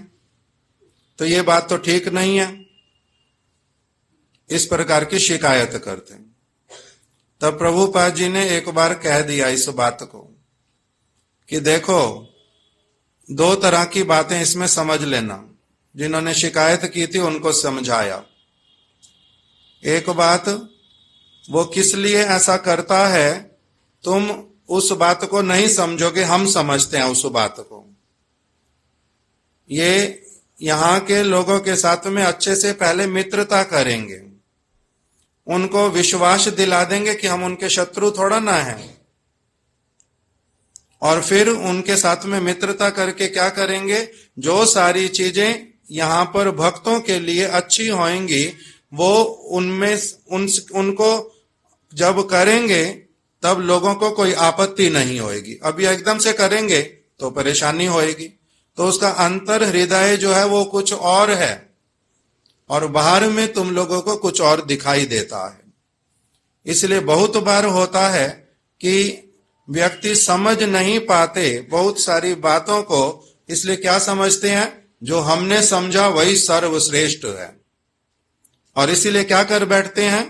तो ये बात तो ठीक नहीं है। इस प्रकार की शिकायत करते हैं। तब प्रभुपाद जी ने एक बार कह दिया इस बात को कि देखो 2 तरह की बातें इसमें समझ लेना। जिन्होंने शिकायत की थी उनको समझाया। एक बात, वो किस लिए ऐसा करता है तुम उस बात को नहीं समझोगे, हम समझते हैं उस बात को। ये यहां के लोगों के साथ में अच्छे से पहले मित्रता करेंगे, उनको विश्वास दिला देंगे कि हम उनके शत्रु थोड़ा ना हैं, और फिर उनके साथ में मित्रता करके क्या करेंगे, जो सारी चीजें यहां पर भक्तों के लिए अच्छी होंगी वो उनको जब करेंगे तब लोगों को कोई आपत्ति नहीं होगी। अभी एकदम से करेंगे तो परेशानी होगी। तो उसका अंतर हृदय जो है वो कुछ और है और बाहर में तुम लोगों को कुछ और दिखाई देता है। इसलिए बहुत बार होता है कि व्यक्ति समझ नहीं पाते बहुत सारी बातों को, इसलिए क्या समझते हैं, जो हमने समझा वही सर्वश्रेष्ठ है, और इसीलिए क्या कर बैठते हैं,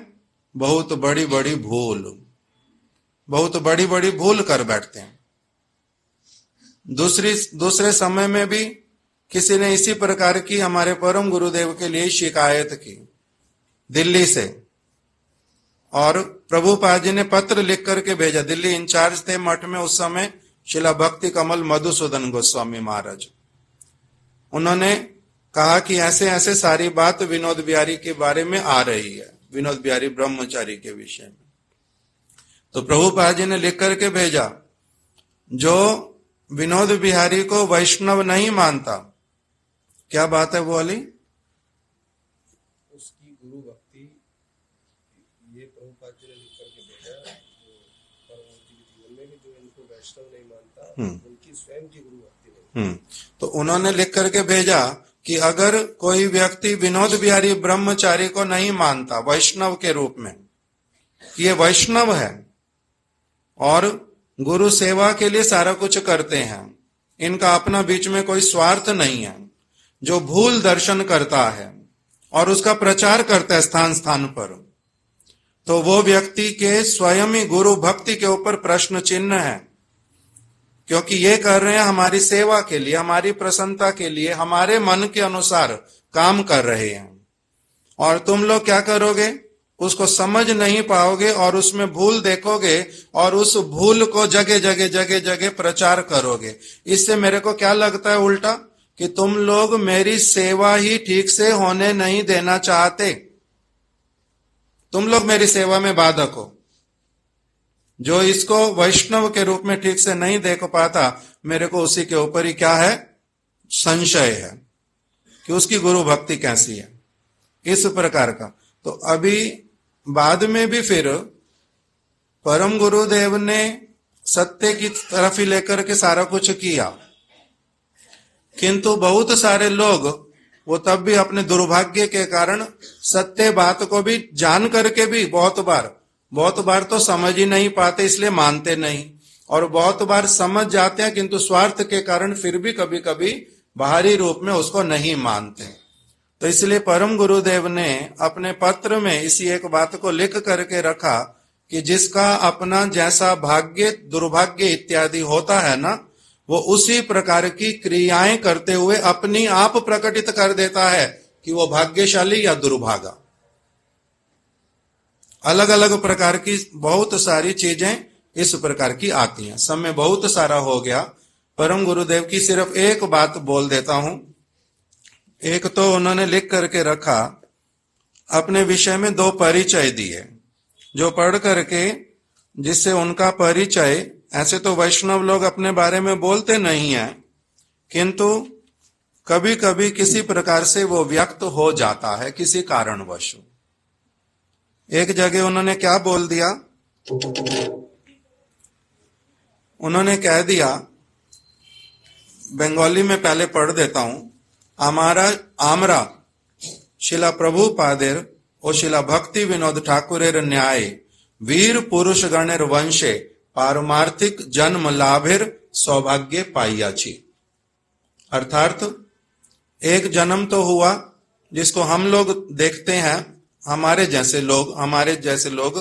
बहुत बड़ी बड़ी भूल कर बैठते हैं। दूसरे समय में भी किसी ने इसी प्रकार की हमारे परम गुरुदेव के लिए शिकायत की दिल्ली से, और प्रभुपाद जी ने पत्र लिख करके भेजा। दिल्ली इंचार्ज थे मठ में उस समय शिला भक्ति कमल मधुसूदन गोस्वामी महाराज। उन्होंने कहा कि ऐसे ऐसे सारी बात विनोद बिहारी के बारे में आ रही है, विनोद बिहारी ब्रह्मचारी के विषय में। तो प्रभुपाद जी ने लिख करके भेजा, जो विनोद बिहारी को वैष्णव नहीं मानता, क्या बात है वो वाली, उसकी गुरु भक्ति, ये प्रभुपाद जी ने लिख करके भेजा, परमहंस जी के जीवन में जो इनको वैष्णव नहीं मानता, उनकी स्वयं की गुरु भक्ति नहीं। तो उन्होंने लिख करके भेजा कि अगर कोई व्यक्ति विनोद बिहारी ब्रह्मचारी को नहीं मानता वैष्णव के रूप में, ये वैष्णव है और गुरु सेवा के लिए सारा कुछ करते हैं, इनका अपना बीच में कोई स्वार्थ नहीं है, जो भूल दर्शन करता है और उसका प्रचार करता है स्थान स्थान पर, तो वो व्यक्ति के स्वयं ही गुरु भक्ति के ऊपर प्रश्न चिन्ह है, क्योंकि ये कर रहे हैं हमारी सेवा के लिए, हमारी प्रसन्नता के लिए, हमारे मन के अनुसार काम कर रहे हैं, और तुम लोग क्या करोगे, उसको समझ नहीं पाओगे और उसमें भूल देखोगे और उस भूल को जगह प्रचार करोगे। इससे मेरे को क्या लगता है उल्टा, कि तुम लोग मेरी सेवा ही ठीक से होने नहीं देना चाहते, तुम लोग मेरी सेवा में बाधक हो। जो इसको वैष्णव के रूप में ठीक से नहीं देख पाता, मेरे को उसी के ऊपर ही क्या है, संशय है कि उसकी गुरु भक्ति कैसी है, इस प्रकार का। तो अभी बाद में भी फिर परम गुरुदेव ने सत्य की तरफ ही लेकर के सारा कुछ किया, किंतु बहुत सारे लोग वो तब भी अपने दुर्भाग्य के कारण सत्य बात को भी जान करके भी बहुत बार तो समझ ही नहीं पाते, इसलिए मानते नहीं, और बहुत बार समझ जाते हैं किंतु स्वार्थ के कारण फिर भी कभी कभी बाहरी रूप में उसको नहीं मानते। तो इसलिए परम गुरुदेव ने अपने पत्र में इसी एक बात को लिख करके रखा कि जिसका अपना जैसा भाग्य दुर्भाग्य इत्यादि होता है ना, वो उसी प्रकार की क्रियाएं करते हुए अपनी आप प्रकटित कर देता है कि वो भाग्यशाली या दुर्भागा। अलग अलग प्रकार की बहुत सारी चीजें इस प्रकार की आती हैं। समय बहुत सारा हो गया, परम गुरुदेव की सिर्फ एक बात बोल देता हूं। एक तो उन्होंने लिख करके रखा, अपने विषय में 2 परिचय दिए, जो पढ़ करके जिससे उनका परिचय, ऐसे तो वैष्णव लोग अपने बारे में बोलते नहीं है, किंतु कभी कभी किसी प्रकार से वो व्यक्त हो जाता है किसी कारणवश। एक जगह उन्होंने क्या बोल दिया, उन्होंने कह दिया, बंगाली में पहले पढ़ देता हूं, आमरा शिला प्रभुपादेर ও শিলা ভক্তি বিনোদ ঠাকুরের ন্যায় वीर पुरुष गणेर वंशे पारमार्थिक जन्म लाभेर सौभाग्य पाइयाछि। अर्थात एक जन्म तो हुआ जिसको हम लोग देखते हैं, हमारे जैसे लोग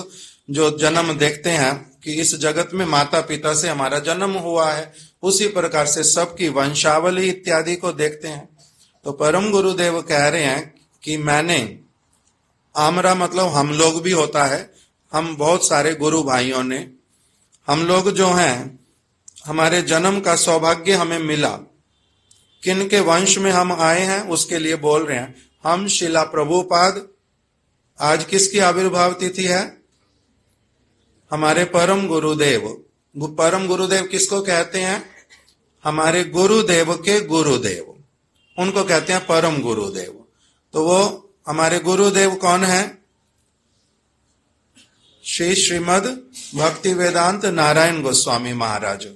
जो जन्म देखते हैं कि इस जगत में माता पिता से हमारा जन्म हुआ है, उसी प्रकार से सबकी वंशावली इत्यादि को देखते हैं। तो परम गुरुदेव कह रहे हैं कि मैंने, आमरा मतलब हम लोग भी होता है, हम बहुत सारे गुरु भाइयों ने, हम लोग जो हैं, हमारे जन्म का सौभाग्य हमें मिला, किन के वंश में हम आए हैं उसके लिए बोल रहे हैं। हम शिला प्रभुपाद, आज किसकी आविर्भाव तिथि है, हमारे परम गुरुदेव। परम गुरुदेव किसको कहते हैं, हमारे गुरुदेव के गुरुदेव, उनको कहते हैं परम गुरुदेव। तो वो हमारे गुरुदेव कौन है, श्री श्रीमद भक्ति वेदांत नारायण गोस्वामी महाराज,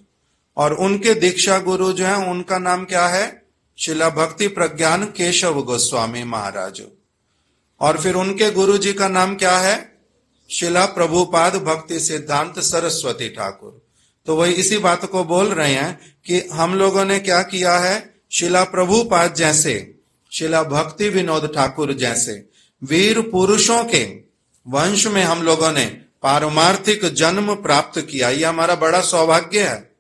और उनके दीक्षा गुरु जो हैं उनका नाम क्या है, शिला भक्ति प्रज्ञान केशव गोस्वामी महाराज। और फिर उनके गुरु जी का नाम क्या है, शिला प्रभुपाद भक्ति सिद्धांत सरस्वती ठाकुर। तो वही इसी बात को बोल रहे हैं कि हम लोगों ने क्या किया है, शिला प्रभुपाद जैसे, शिला भक्ति विनोद ठाकुर जैसे वीर पुरुषों के वंश में हम लोगों ने पारमार्थिक जन्म प्राप्त किया। ये हमारा बड़ा सौभाग्य है,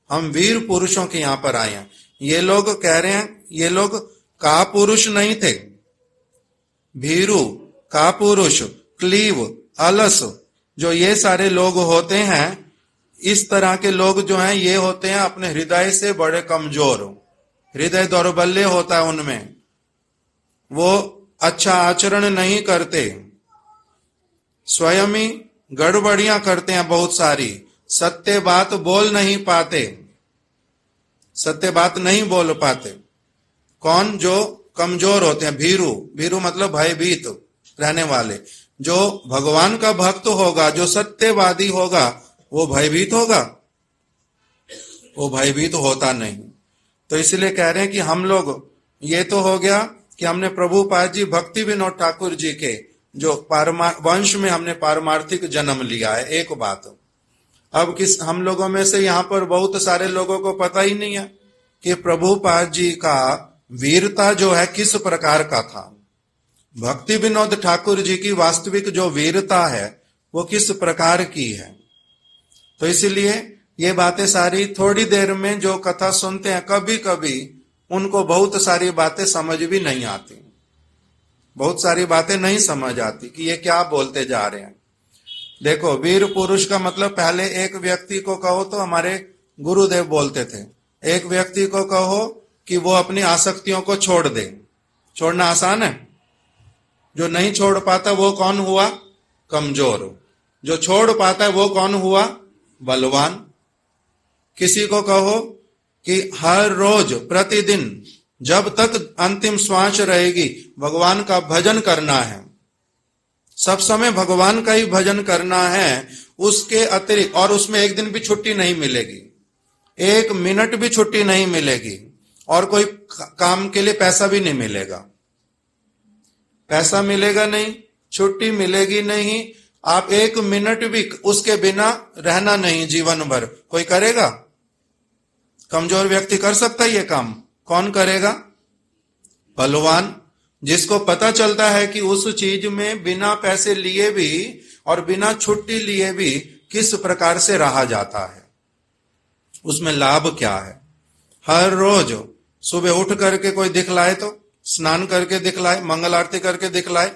हम वीर पुरुषों के यहां पर आए हैं। ये लोग कह रहे हैं, ये लोग का पुरुष नहीं थे, भीरू, का पुरुष, क्लीव, अलस, जो ये सारे लोग होते हैं, इस तरह के लोग जो हैं ये होते हैं अपने हृदय से बड़े कमजोर, हृदय दौर्बल्य होता है उनमें, वो अच्छा आचरण नहीं करते, स्वयं ही गड़बड़ियां करते हैं बहुत सारी, सत्य बात बोल नहीं पाते, सत्य बात नहीं बोल पाते। कौन? जो कमजोर होते हैं, भीरू, भीरू मतलब भयभीत रहने वाले। जो भगवान का भक्त होगा, जो सत्यवादी होगा, वो भयभीत होगा? वो भयभीत होता नहीं। तो इसलिए कह रहे हैं कि हम लोग, ये तो हो गया कि हमने प्रभुपाद जी भक्ति विनोद ठाकुर जी के जो वंश में हमने पारमार्थिक जन्म लिया है, एक बात। अब किस हम लोगों में से यहाँ पर बहुत सारे लोगों को पता ही नहीं है कि प्रभुपाद जी का वीरता जो है किस प्रकार का था, भक्ति विनोद ठाकुर जी की वास्तविक जो वीरता है वो किस प्रकार की है। तो इसलिए ये बातें सारी थोड़ी देर में जो कथा सुनते हैं, कभी कभी उनको बहुत सारी बातें समझ भी नहीं आती, बहुत सारी बातें नहीं समझ आती कि ये क्या बोलते जा रहे हैं। देखो, वीर पुरुष का मतलब, पहले एक व्यक्ति को कहो तो हमारे गुरुदेव बोलते थे, एक व्यक्ति को कहो कि वो अपनी आसक्तियों को छोड़ दे। छोड़ना आसान है? जो नहीं छोड़ पाता वो कौन हुआ? कमजोर। जो छोड़ पाता है वो कौन हुआ? बलवान। किसी को कहो कि हर रोज प्रतिदिन जब तक अंतिम श्वास रहेगी भगवान का भजन करना है, सब समय भगवान का ही भजन करना है, उसके अतिरिक्त, और उसमें एक दिन भी छुट्टी नहीं मिलेगी, एक मिनट भी छुट्टी नहीं मिलेगी, और कोई काम के लिए पैसा भी नहीं मिलेगा, पैसा मिलेगा नहीं, छुट्टी मिलेगी नहीं, आप एक मिनट भी उसके बिना रहना नहीं जीवन भर। कोई करेगा? कमजोर व्यक्ति कर सकता है ये काम? कौन करेगा? बलवान, जिसको पता चलता है कि उस चीज में बिना पैसे लिए भी और बिना छुट्टी लिए भी किस प्रकार से रहा जाता है, उसमें लाभ क्या है। हर रोज सुबह उठ करके कोई दिखलाए तो, स्नान करके दिखलाए, मंगल आरती करके दिखलाए,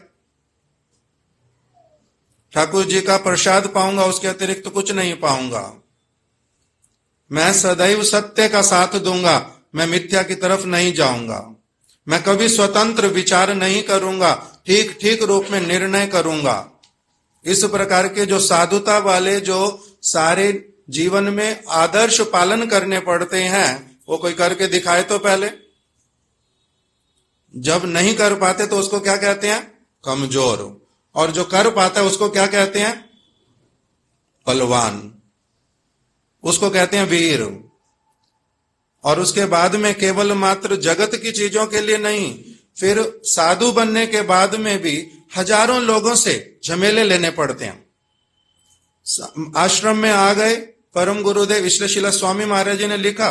ठाकुर जी का प्रसाद पाऊंगा, उसके अतिरिक्त तो कुछ नहीं पाऊंगा, मैं सदैव सत्य का साथ दूंगा, मैं मिथ्या की तरफ नहीं जाऊंगा, मैं कभी स्वतंत्र विचार नहीं करूंगा, ठीक ठीक रूप में निर्णय करूंगा। इस प्रकार के जो साधुता वाले जो सारे जीवन में आदर्श पालन करने पड़ते हैं, वो कोई करके दिखाए तो पहले। जब नहीं कर पाते तो उसको क्या कहते हैं? कमजोर। और जो कर पाता है उसको क्या कहते हैं? बलवान। उसको कहते हैं वीर। और उसके बाद में केवल मात्र जगत की चीजों के लिए नहीं, फिर साधु बनने के बाद में भी हजारों लोगों से झमेले लेने पड़ते हैं। आश्रम में आ गए, परम गुरुदेव इसलिए शिला स्वामी महाराज जी ने लिखा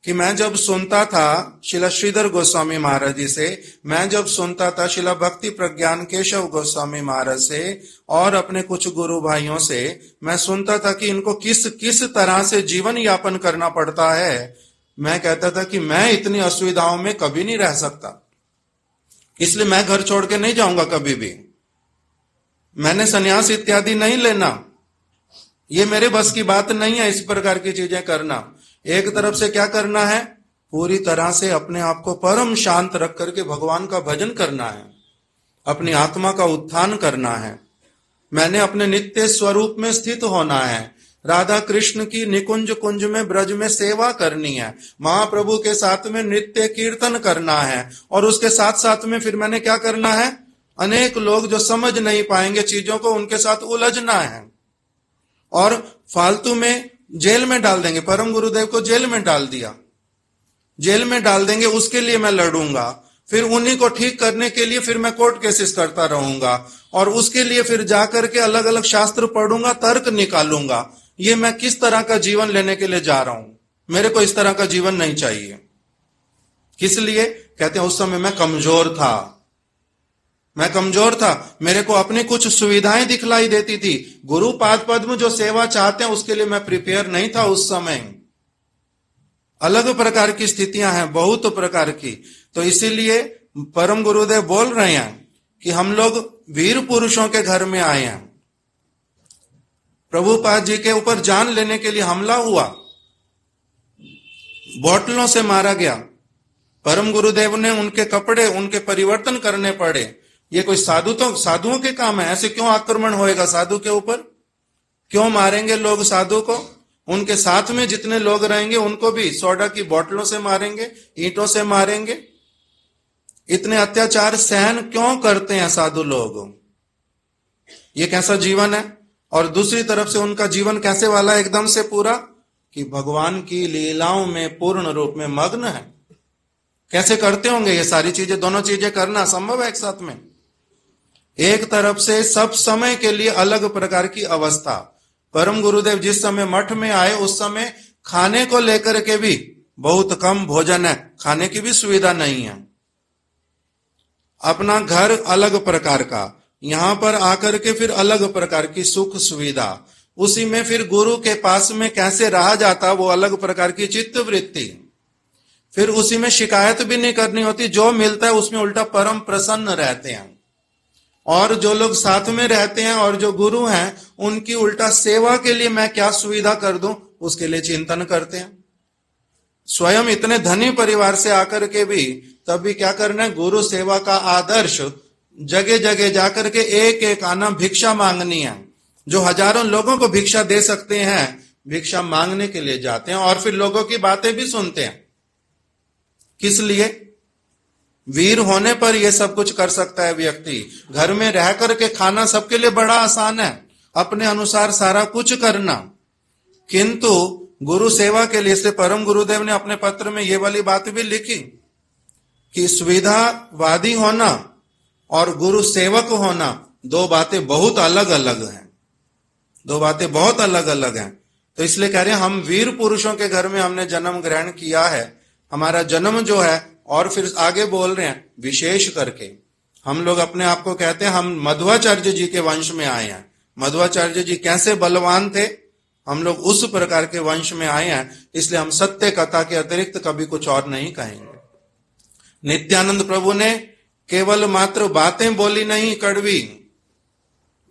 कि मैं जब सुनता था शिला श्रीधर गोस्वामी महाराज जी से, मैं जब सुनता था शिला भक्ति प्रज्ञान केशव गोस्वामी महाराज से और अपने कुछ गुरु भाइयों से, मैं सुनता था कि इनको किस किस तरह से जीवन यापन करना पड़ता है। मैं कहता था कि मैं इतनी असुविधाओं में कभी नहीं रह सकता, इसलिए मैं घर छोड़ के नहीं जाऊंगा कभी भी, मैंने संन्यास इत्यादि नहीं लेना, ये मेरे बस की बात नहीं है इस प्रकार की चीजें करना। एक तरफ से क्या करना है? पूरी तरह से अपने आप को परम शांत रख करके भगवान का भजन करना है, अपनी आत्मा का उत्थान करना है, मैंने अपने नित्य स्वरूप में स्थित होना है, राधा कृष्ण की निकुंज कुंज में ब्रज में सेवा करनी है, महाप्रभु के साथ में नित्य कीर्तन करना है, और उसके साथ साथ में फिर मैंने क्या करना है? अनेक लोग जो समझ नहीं पाएंगे चीजों को, उनके साथ उलझना है और फालतू में जेल में डाल देंगे। परम गुरुदेव को जेल में डाल दिया, जेल में डाल देंगे, उसके लिए मैं लड़ूंगा, फिर उन्हीं को ठीक करने के लिए फिर मैं कोर्ट केसेस करता रहूंगा, और उसके लिए फिर जाकर के अलग अलग शास्त्र पढ़ूंगा, तर्क निकालूंगा। ये मैं किस तरह का जीवन लेने के लिए जा रहा हूं? मेरे को इस तरह का जीवन नहीं चाहिए। किस लिए? कहते हैं उस समय मैं कमजोर था, मैं कमजोर था, मेरे को अपनी कुछ सुविधाएं दिखलाई देती थी। गुरु पाद पद्म जो सेवा चाहते हैं उसके लिए मैं प्रिपेयर नहीं था उस समय। अलग प्रकार की स्थितियां हैं, बहुत प्रकार की। तो इसीलिए परम गुरुदेव बोल रहे हैं कि हम लोग वीर पुरुषों के घर में आए हैं। प्रभुपाद जी के ऊपर जान लेने के लिए हमला हुआ, बोतलों से मारा गया। परम गुरुदेव ने उनके कपड़े, उनके परिवर्तन करने पड़े। ये कोई साधुओं के काम है? ऐसे क्यों आक्रमण होएगा साधु के ऊपर? क्यों मारेंगे लोग साधु को? उनके साथ में जितने लोग रहेंगे उनको भी सोडा की बोतलों से मारेंगे, ईंटों से मारेंगे। इतने अत्याचार सहन क्यों करते हैं साधु लोग? ये कैसा जीवन है? और दूसरी तरफ से उनका जीवन कैसे वाला है? एकदम से पूरा कि भगवान की लीलाओं में पूर्ण रूप में मग्न है। कैसे करते होंगे ये सारी चीजें? दोनों चीजें करना संभव है एक साथ में? एक तरफ से सब समय के लिए अलग प्रकार की अवस्था। परम गुरुदेव जिस समय मठ में आए उस समय खाने को लेकर के भी बहुत कम भोजन है, खाने की भी सुविधा नहीं है। अपना घर अलग प्रकार का, यहां पर आकर के फिर अलग प्रकार की सुख सुविधा। उसी में फिर गुरु के पास में कैसे रहा जाता, वो अलग प्रकार की चित्त वृत्ति। फिर उसी में शिकायत भी नहीं करनी होती, जो मिलता है उसमें उल्टा परम प्रसन्न रहते हैं। और जो लोग साथ में रहते हैं और जो गुरु हैं उनकी उल्टा सेवा के लिए मैं क्या सुविधा कर दूं उसके लिए चिंतन करते हैं। स्वयं इतने धनी परिवार से आकर के भी तब भी क्या करना है? गुरु सेवा का आदर्श जगह जगह जाकर के एक एक आना भिक्षा मांगनी है। जो हजारों लोगों को भिक्षा दे सकते हैं, भिक्षा मांगने के लिए जाते हैं और फिर लोगों की बातें भी सुनते हैं। किस लिए? वीर होने पर यह सब कुछ कर सकता है व्यक्ति। घर में रह करके खाना सबके लिए बड़ा आसान है, अपने अनुसार सारा कुछ करना। किंतु गुरु सेवा के लिए से परम गुरुदेव ने अपने पत्र में ये वाली बात भी लिखी कि सुविधावादी होना और गुरु सेवक होना दो बातें बहुत अलग अलग हैं, दो बातें बहुत अलग अलग हैं। तो इसलिए कह रहे हैं हम वीर पुरुषों के घर में हमने जन्म ग्रहण किया है। हमारा जन्म जो है, और फिर आगे बोल रहे हैं विशेष करके हम लोग अपने आप को कहते हैं हम मध्वाचार्य जी के वंश में आए हैं। मध्वाचार्य जी कैसे बलवान थे, हम लोग उस प्रकार के वंश में आए हैं। इसलिए हम सत्य कथा के अतिरिक्त कभी कुछ और नहीं कहेंगे। नित्यानंद प्रभु ने केवल मात्र बातें बोली नहीं कड़वी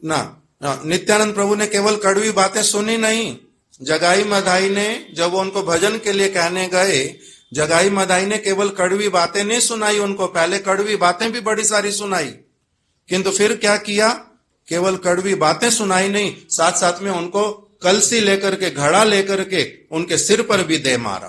ना, नित्यानंद प्रभु ने केवल कड़वी बातें सुनी नहीं। जगाई मधाई ने जब वो उनको भजन के लिए कहने गए, जगाई मधाई ने केवल कड़वी बातें नहीं सुनाई उनको, पहले कड़वी बातें भी बड़ी सारी सुनाई। किंतु फिर क्या किया? केवल कड़वी बातें सुनाई नहीं, साथ साथ में उनको कलसी लेकर के, घड़ा लेकर के उनके सिर पर भी दे मारा।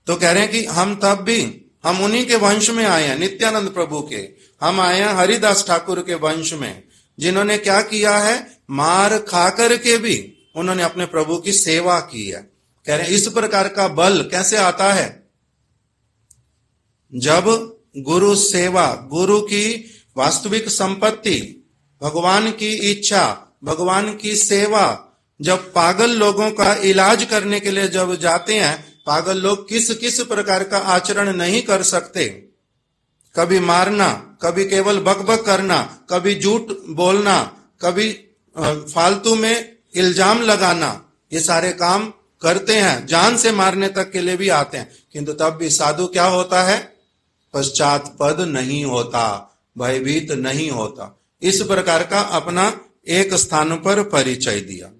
तो कह रहे हैं कि हम तब भी हम उन्हीं के वंश में आए हैं, नित्यानंद प्रभु के। हम आए हैं हरिदास ठाकुर के वंश में, जिन्होंने क्या किया है? मार खा करके भी उन्होंने अपने प्रभु की सेवा की है। कह रहे हैं इस प्रकार का बल कैसे आता है? जब गुरु सेवा, गुरु की वास्तविक संपत्ति, भगवान की इच्छा, भगवान की सेवा, जब पागल लोगों का इलाज करने के लिए जब जाते हैं, पागल लोग किस किस प्रकार का आचरण नहीं कर सकते। कभी मारना, कभी केवल बकबक करना, कभी झूठ बोलना, कभी फालतू में इल्जाम लगाना, ये सारे काम करते हैं। जान से मारने तक के लिए भी आते हैं। किंतु तब भी साधु क्या होता है? पश्चातपद नहीं होता, भयभीत नहीं होता। इस प्रकार का अपना एक स्थान पर परिचय दिया।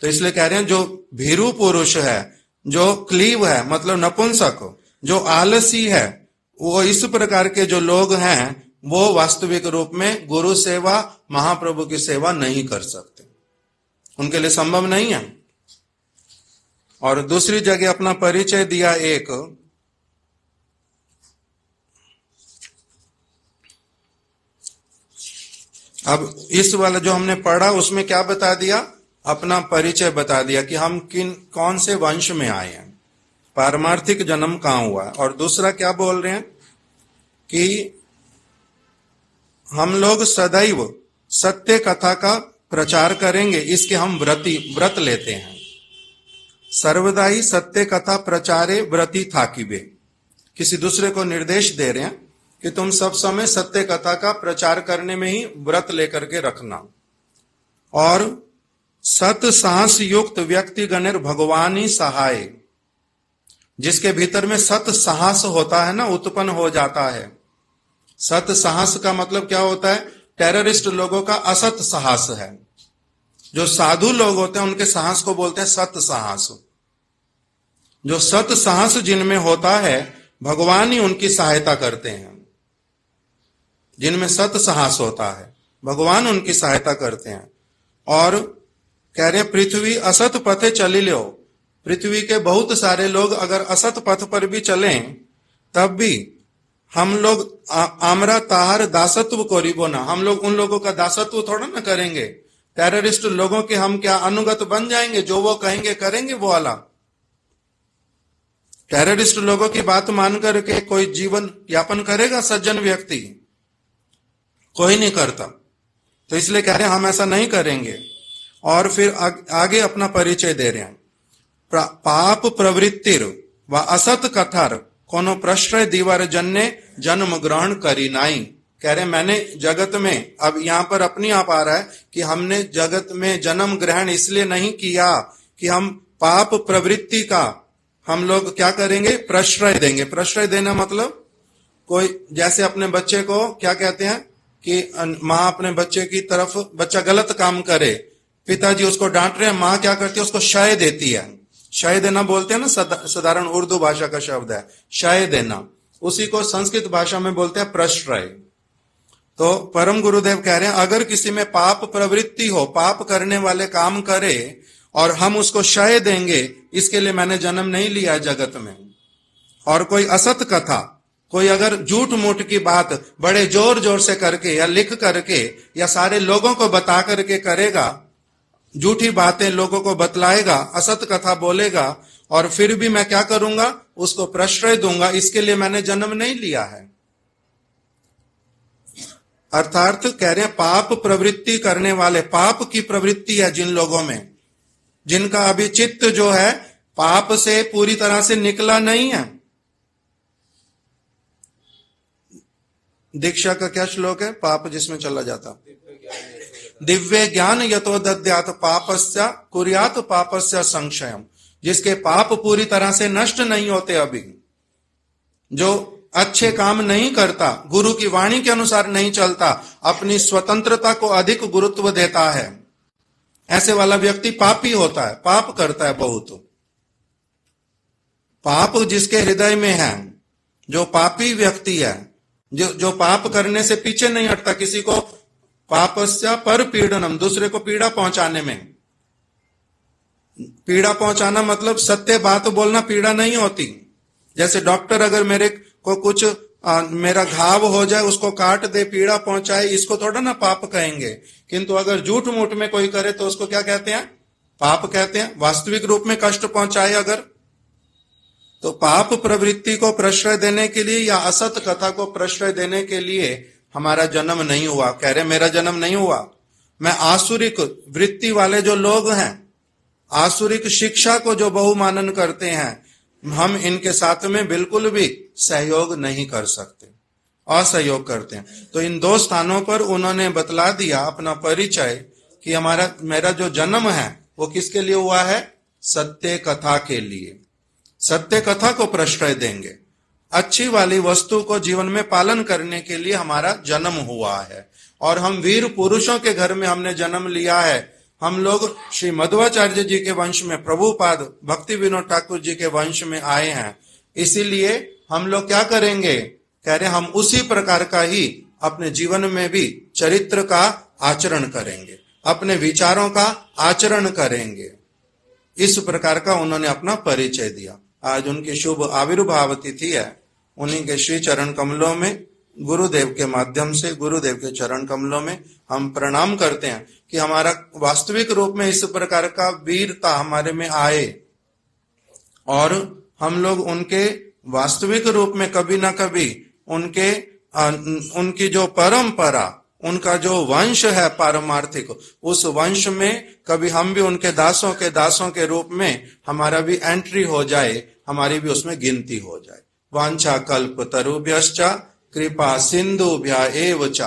तो इसलिए कह रहे हैं जो भीरू पुरुष है, जो क्लीव है मतलब नपुंसक, जो आलसी है, वो इस प्रकार के जो लोग हैं वो वास्तविक रूप में गुरु सेवा, महाप्रभु की सेवा नहीं कर सकते, उनके लिए संभव नहीं है। और दूसरी जगह अपना परिचय दिया एक, अब इस वाला जो हमने पढ़ा उसमें क्या बता दिया? अपना परिचय बता दिया कि हम कौन से वंश में आए हैं, पारमार्थिक जन्म कहां हुआ। और दूसरा क्या बोल रहे हैं कि हम लोग सदैव सत्य कथा का प्रचार करेंगे, इसके हम व्रत लेते हैं। सर्वदा ही सत्य कथा प्रचारे व्रती थाकिबे, किसी दूसरे को निर्देश दे रहे हैं कि तुम सब समय सत्य कथा का प्रचार करने में ही व्रत लेकर के रखना। और सत साहस युक्त व्यक्ति गणेर भगवानी सहाय, जिसके भीतर में सत साहस होता है ना, उत्पन्न हो जाता है। सत साहस का मतलब क्या होता है? टेररिस्ट लोगों का असत साहस है। जो साधु लोग होते हैं उनके साहस को बोलते हैं सत साहस। जो सत साहस जिनमें होता है, भगवान ही उनकी सहायता करते हैं। जिनमें सत साहस होता है, भगवान उनकी सहायता करते हैं। और कह रहे हैं पृथ्वी असत पथे चली लो, पृथ्वी के बहुत सारे लोग अगर असत पथ पर भी चलें तब भी हम लोग आमरा ताहर दासत्व को रिबोना, हम लोग उन लोगों का दासत्व थोड़ा ना करेंगे। टेररिस्ट लोगों के हम क्या अनुगत बन जाएंगे? जो वो कहेंगे करेंगे वो वाला। टेररिस्ट लोगों की बात मान करके कोई जीवन यापन करेगा सज्जन व्यक्ति? कोई नहीं करता। तो इसलिए कह रहे हैं हम ऐसा नहीं करेंगे। और फिर आगे अपना परिचय दे रहे हैं। पाप प्रवृत्तिर व असत कथार कोनो प्रश्रय दीवार जन्ने जन्म ग्रहण करी नाई। कह रहे मैंने जगत में, अब यहां पर अपनी आप आ रहा है कि हमने जगत में जन्म ग्रहण इसलिए नहीं किया कि हम पाप प्रवृत्ति का हम लोग क्या करेंगे? प्रश्रय देंगे। प्रश्रय देना मतलब कोई जैसे अपने बच्चे को क्या कहते हैं कि माँ अपने बच्चे की तरफ, बच्चा गलत काम करे, पिताजी उसको डांट रहे हैं, माँ क्या करती है? उसको शय देती है। शय देना बोलते हैं ना, साधारण उर्दू भाषा का शब्द है शय देना। उसी को संस्कृत भाषा में बोलते हैं प्रश्रय। तो परम गुरुदेव कह रहे हैं अगर किसी में पाप प्रवृत्ति हो, पाप करने वाले काम करे और हम उसको शय देंगे, इसके लिए मैंने जन्म नहीं लिया जगत में। और कोई असत कथा, कोई अगर झूठ मूठ की बात बड़े जोर जोर से करके या लिख करके या सारे लोगों को बता करके करेगा, झूठी बातें लोगों को बतलाएगा, असत कथा बोलेगा, और फिर भी मैं क्या करूंगा? उसको प्रश्रय दूंगा, इसके लिए मैंने जन्म नहीं लिया है। अर्थात कह रहे हैं पाप प्रवृत्ति करने वाले, पाप की प्रवृत्ति है जिन लोगों में, जिनका अभी चित्त जो है पाप से पूरी तरह से निकला नहीं है। दीक्षा का क्या श्लोक है? पाप जिसमें चला जाता, दिव्य ज्ञान यतो दद्यात पापस्य कुर्यात पापस्य संशयम। जिसके पाप पूरी तरह से नष्ट नहीं होते, अभी जो अच्छे काम नहीं करता, गुरु की वाणी के अनुसार नहीं चलता, अपनी स्वतंत्रता को अधिक गुरुत्व देता है, ऐसे वाला व्यक्ति पापी होता है, पाप करता है बहुत। पाप जिसके हृदय में है, जो पापी व्यक्ति है, जो पाप करने से पीछे नहीं हटता, किसी को पापस्य पर पीड़नम, दूसरे को पीड़ा पहुंचाने में, पीड़ा पहुंचाना मतलब सत्य बात बोलना पीड़ा नहीं होती। जैसे डॉक्टर अगर मेरे को कुछ मेरा घाव हो जाए, उसको काट दे, पीड़ा पहुंचाए, इसको थोड़ा ना पाप कहेंगे। किंतु अगर झूठ मूठ में कोई करे तो उसको क्या कहते हैं? पाप कहते हैं। वास्तविक रूप में कष्ट पहुंचाए अगर, तो पाप प्रवृत्ति को प्रश्रय देने के लिए या असत कथा को प्रश्रय देने के लिए हमारा जन्म नहीं हुआ। कह रहे मेरा जन्म नहीं हुआ। मैं आसुरिक वृत्ति वाले जो लोग हैं, आसुरिक शिक्षा को जो बहुमानन करते हैं, हम इनके साथ में बिल्कुल भी सहयोग नहीं कर सकते, असहयोग करते हैं। तो इन दो स्थानों पर उन्होंने बतला दिया अपना परिचय कि मेरा जो जन्म है वो किसके लिए हुआ है? सत्य कथा के लिए। सत्य कथा को प्रश्रय देंगे, अच्छी वाली वस्तु को जीवन में पालन करने के लिए हमारा जन्म हुआ है। और हम वीर पुरुषों के घर में हमने जन्म लिया है। हम लोग श्री मध्वाचार्य जी के वंश में, प्रभुपाद भक्ति विनोद ठाकुर जी के वंश में आए हैं। इसीलिए हम लोग क्या करेंगे? कह रहे हम उसी प्रकार का ही अपने जीवन में भी चरित्र का आचरण करेंगे, अपने विचारों का आचरण करेंगे। इस प्रकार का उन्होंने अपना परिचय दिया। आज उनकी शुभ आविर्भाव तिथि है। उन्हीं के श्री चरण कमलों में, गुरुदेव के माध्यम से, गुरुदेव के चरण कमलों में हम प्रणाम करते हैं कि हमारा वास्तविक रूप में इस प्रकार का वीरता हमारे में आए और हम लोग उनके वास्तविक रूप में कभी ना कभी उनके उनकी जो परंपरा, उनका जो वंश है पारमार्थिक, उस वंश में कभी हम भी उनके दासों के रूप में हमारा भी एंट्री हो जाए, हमारी भी उसमें गिनती हो जाए। वांछा कल्प तरुभ्यश्च कृपा सिंधुभ्य एव च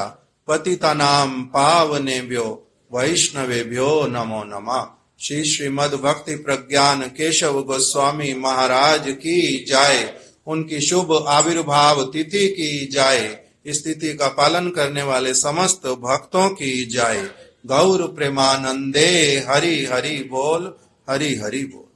पतितानां पावनेभ्यो वैष्णवेभ्यो नमो नमः। श्री श्रीमद् भक्ति प्रज्ञान केशव गोस्वामी महाराज की जय। उनकी शुभ आविर्भाव तिथि की जय। इस तिथि का पालन करने वाले समस्त भक्तों की जय। गौर प्रेमानंदे हरि हरि बोल, हरि हरि बोल।